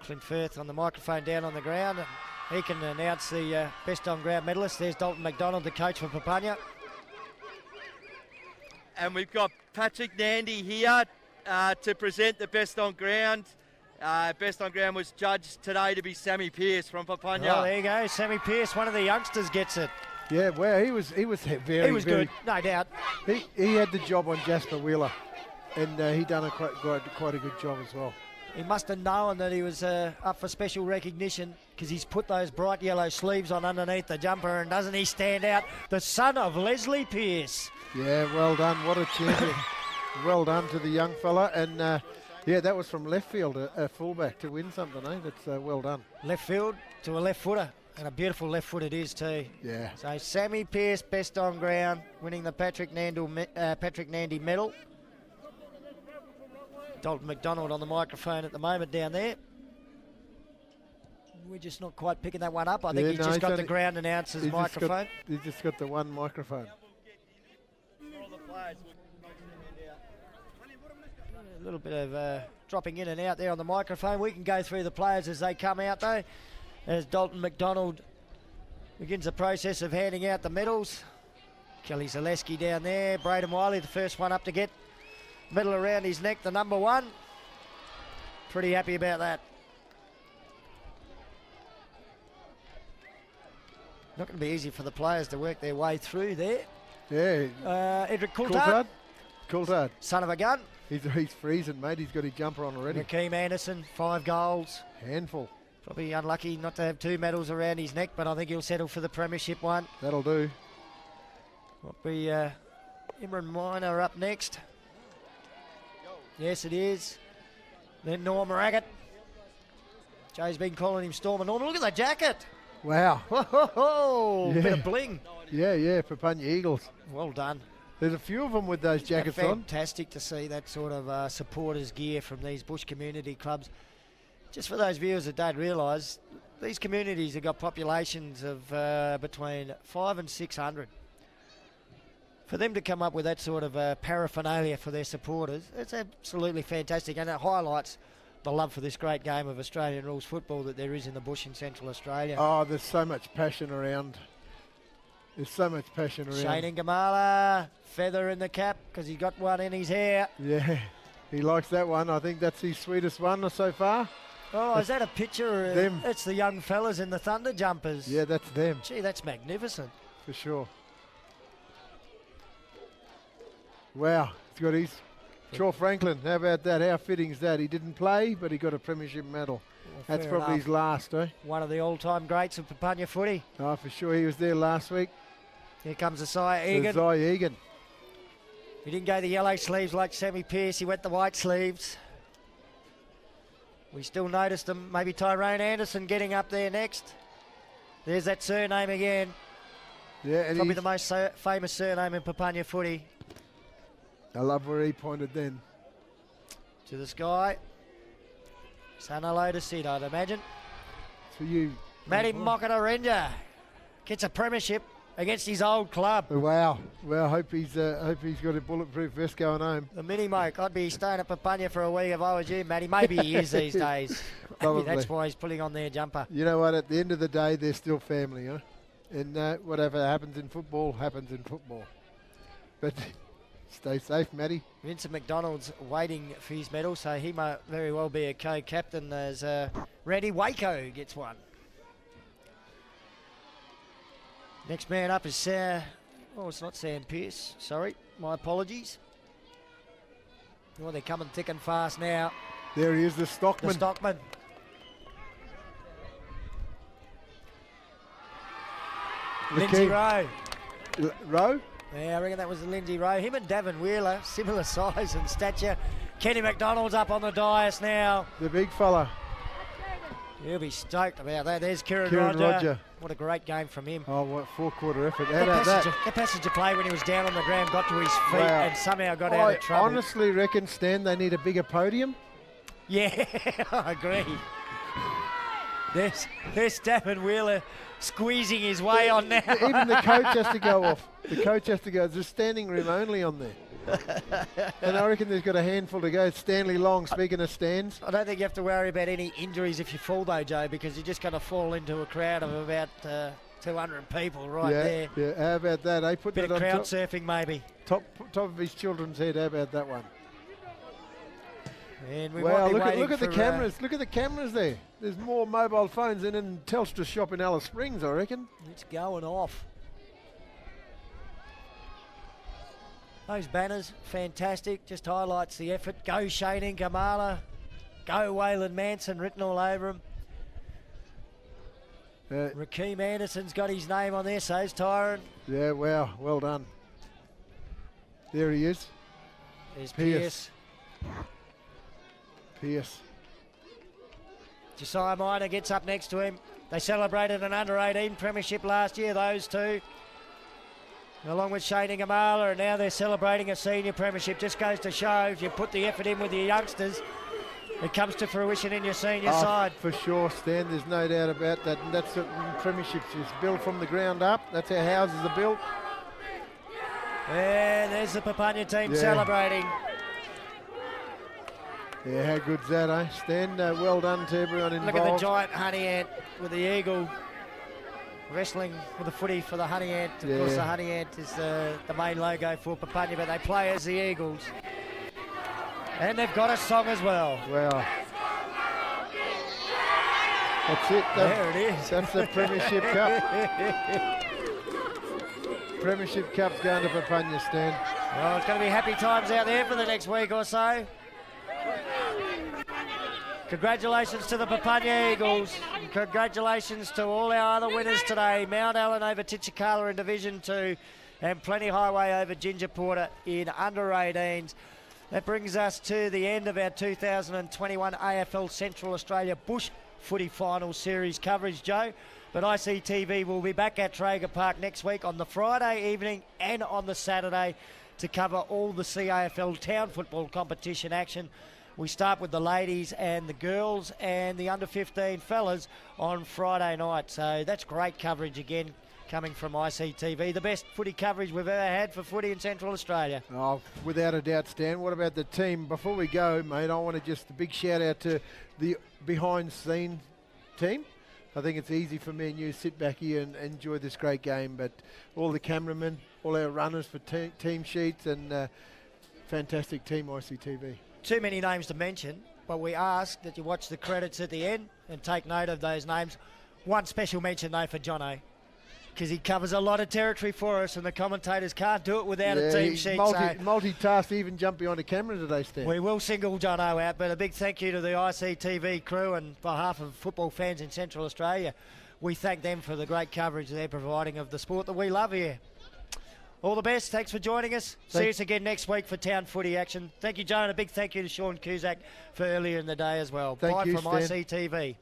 Clint Firth on the microphone down on the ground. He can announce the best on ground medalist. There's Dalton McDonald, the coach for Papunya. And we've got Patrick Nandy here to present the best on ground. Best on ground was judged today to be Sammy Pearce from Papunya. Oh, there you go. Sammy Pearce, one of the youngsters, gets it. Yeah, well, he was very, he was very good, no doubt. He had the job on Jasper Wheeler, and he done quite a good job as well. He must have known that he was up for special recognition because he's put those bright yellow sleeves on underneath the jumper, and doesn't he stand out? The son of Leslie Pearce. Yeah, well done. What a champion. Well done to the young fella. And, yeah, that was from left field, a fullback to win something, eh? That's well done. Left field to a left footer, and a beautiful left foot it is too. Yeah. So Sammy Pearce, best on ground, winning the Patrick Nandy medal. Dalton McDonald on the microphone at the moment down there. We're just not quite picking that one up. I think he's just got the ground announcer's microphone. He's just got the one microphone. A little bit of dropping in and out there on the microphone. We can go through the players as they come out though. As Dalton McDonald begins the process of handing out the medals. Kelly Zaleski down there. Braden Wiley, the first one up to get medal around his neck, the number 1. Pretty happy about that. Not going to be easy for the players to work their way through there. Yeah. Edric Coulthard. Coulthard. Son of a gun. He's freezing, mate. He's got his jumper on already. Rakeem Anderson, 5 goals. Handful. Probably unlucky not to have 2 medals around his neck, but I think he'll settle for the premiership one. That'll do. Will be Imran Minor up next. Yes, it is. Then Norm Raggett. Joe's been calling him Storm and Norm. Look at that jacket. Wow. Whoa, bit of bling. Yeah, Papunya Eagles. Well done. There's a few of them with those jackets on. Fantastic to see that sort of supporters gear from these bush community clubs. Just for those viewers that don't realise, these communities have got populations of between 500 and 600. For them to come up with that sort of paraphernalia for their supporters, it's absolutely fantastic, and it highlights the love for this great game of Australian rules football that there is in the bush in Central Australia. Oh, there's so much passion around. There's so much passion around. Shane Ingamala, feather in the cap because he got one in his hair. Yeah, he likes that one. I think that's his sweetest one so far. Oh, is that a picture? Them. It's the young fellas in the Thunder jumpers. Yeah, that's them. Gee, that's magnificent. For sure. Wow, he's got his. Shaw Franklin, how about that? How fitting is that? He didn't play, but he got a premiership medal. Well, that's fair probably enough. his last, eh? One of the all-time greats of Papunya footy. Oh, for sure. He was there last week. Here comes Isaiah Egan. Isaiah Egan. He didn't go the yellow sleeves like Sammy Pearce. He went the white sleeves. We still noticed him. Maybe Tyrone Anderson getting up there next. There's that surname again. Yeah, and probably the most famous surname in Papunya footy. I love where he pointed then. To the sky. Saying hello to Sid, I'd imagine. For you. Matty Mokata Ranger gets a premiership against his old club. Wow. Well, hope he's got a bulletproof vest going home. The mini moke. I'd be staying at Papunya for a week if I was you, Matty. Maybe he is these days. Maybe that's why he's putting on their jumper. You know what? At the end of the day, they're still family, huh? And whatever happens in football, happens in football. But stay safe, Matty. Vincent McDonald's waiting for his medal, so he might very well be a co-captain as Randy Waco gets one. Next man up is oh, it's not Sam Pearce. Sorry, my apologies. Oh, they're coming thick and fast now. There he is, the Stockman. The Stockman. Lindsay Rowe. Rowe? Yeah, I reckon that was Lindsay Rowe. Him and Davin Wheeler, similar size and stature. Kenny McDonald's up on the dais now. The big fella. He'll be stoked about that. There's Kieran Roger. What a great game from him. Oh, what four-quarter effort. How about that? That passage of play when he was down on the ground, got to his feet and somehow got out of trouble. I honestly reckon, Stan, they need a bigger podium. Yeah, I agree. There's Davin Wheeler squeezing his way on now. Even the coach has to go off. The coach has to go. There's standing room only on there. And I reckon there's got a handful to go. Stanley Long, speaking of stands. I don't think you have to worry about any injuries if you fall though, Joe, because you're just going to fall into a crowd of about 200 people there. Yeah, how about that? They put Bit that of on crowd top, surfing maybe. top of his children's head. How about that one? And we Wow, might be look at the for, cameras. Look at the cameras there. There's more mobile phones than in Telstra shop in Alice Springs, I reckon. It's going off. Those banners, fantastic. Just highlights the effort. Go Shane Kamala. Go Waylon Manson, written all over him. Rakeem Anderson's got his name on there, so's Tyron. Yeah, wow, well done. There he is. There's Pearce. Pearce. Josiah Minor gets up next to him. They celebrated an under-18 premiership last year, those two. Along with Shane Ingamala, and now they're celebrating a senior premiership. Just goes to show, if you put the effort in with your youngsters, it comes to fruition in your senior side. For sure, Stan, there's no doubt about that. And that's what premierships is built from the ground up. That's how houses are built. Yeah, there's the Papunya team celebrating. Yeah, how good's that, eh? Stan, well done to everyone involved. Look at the giant honey ant with the eagle wrestling with the footy for the honey ant. Of course, the honey ant is the main logo for Papunya, but they play as the Eagles. And they've got a song as well. Wow. That's it. There it is. That's the Premiership Cup. Premiership Cup's going to Papunya, Stan. Well, it's going to be happy times out there for the next week or so. Congratulations to the Papunya Eagles. And congratulations to all our other winners today. Mount Allen over Titchikala in Division 2 and Plenty Highway over Ginger Porter in under-18s. That brings us to the end of our 2021 AFL Central Australia Bush Footy Final Series coverage, Joe. But ICTV will be back at Traeger Park next week on the Friday evening and on the Saturday to cover all the CAFL town football competition action. We start with the ladies and the girls and the under-15 fellas on Friday night. So that's great coverage again coming from ICTV. The best footy coverage we've ever had for footy in Central Australia. Oh, without a doubt, Stan. What about the team? Before we go, mate, I want to just a big shout out to the behind-the-scenes team. I think it's easy for me and you to sit back here and enjoy this great game, but all the cameramen, all our runners for team sheets, and fantastic team ICTV. Too many names to mention, but we ask that you watch the credits at the end and take note of those names. One special mention, though, for Jono. because he covers a lot of territory for us, and the commentators can't do it without a team sheet. Multitask, even jump behind the camera today, Stan. We will single Jono out, but a big thank you to the ICTV crew, and on behalf of football fans in Central Australia, we thank them for the great coverage they're providing of the sport that we love here. All the best. Thanks for joining us. See us again next week for town footy action. Thank you, Joe, and a big thank you to Sean Cusack for earlier in the day as well. Bye from ICTV.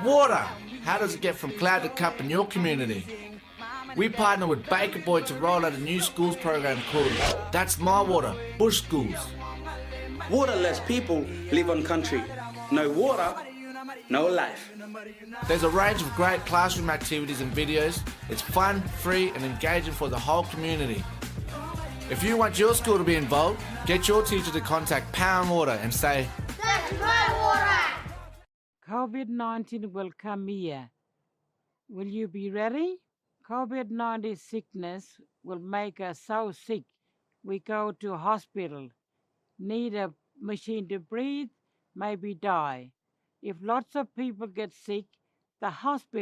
Water! How does it get from cloud to cup in your community? We partner with Baker Boy to roll out a new schools program called That's My Water, Bush Schools. Waterless people live on country. No water, no life. There's a range of great classroom activities and videos. It's fun, free and engaging for the whole community. If you want your school to be involved, get your teacher to contact Power and Water and say, That's my water! COVID-19 will come here. Will you be ready? COVID-19 sickness will make us so sick we go to hospital, need a machine to breathe, maybe die. If lots of people get sick, the hospital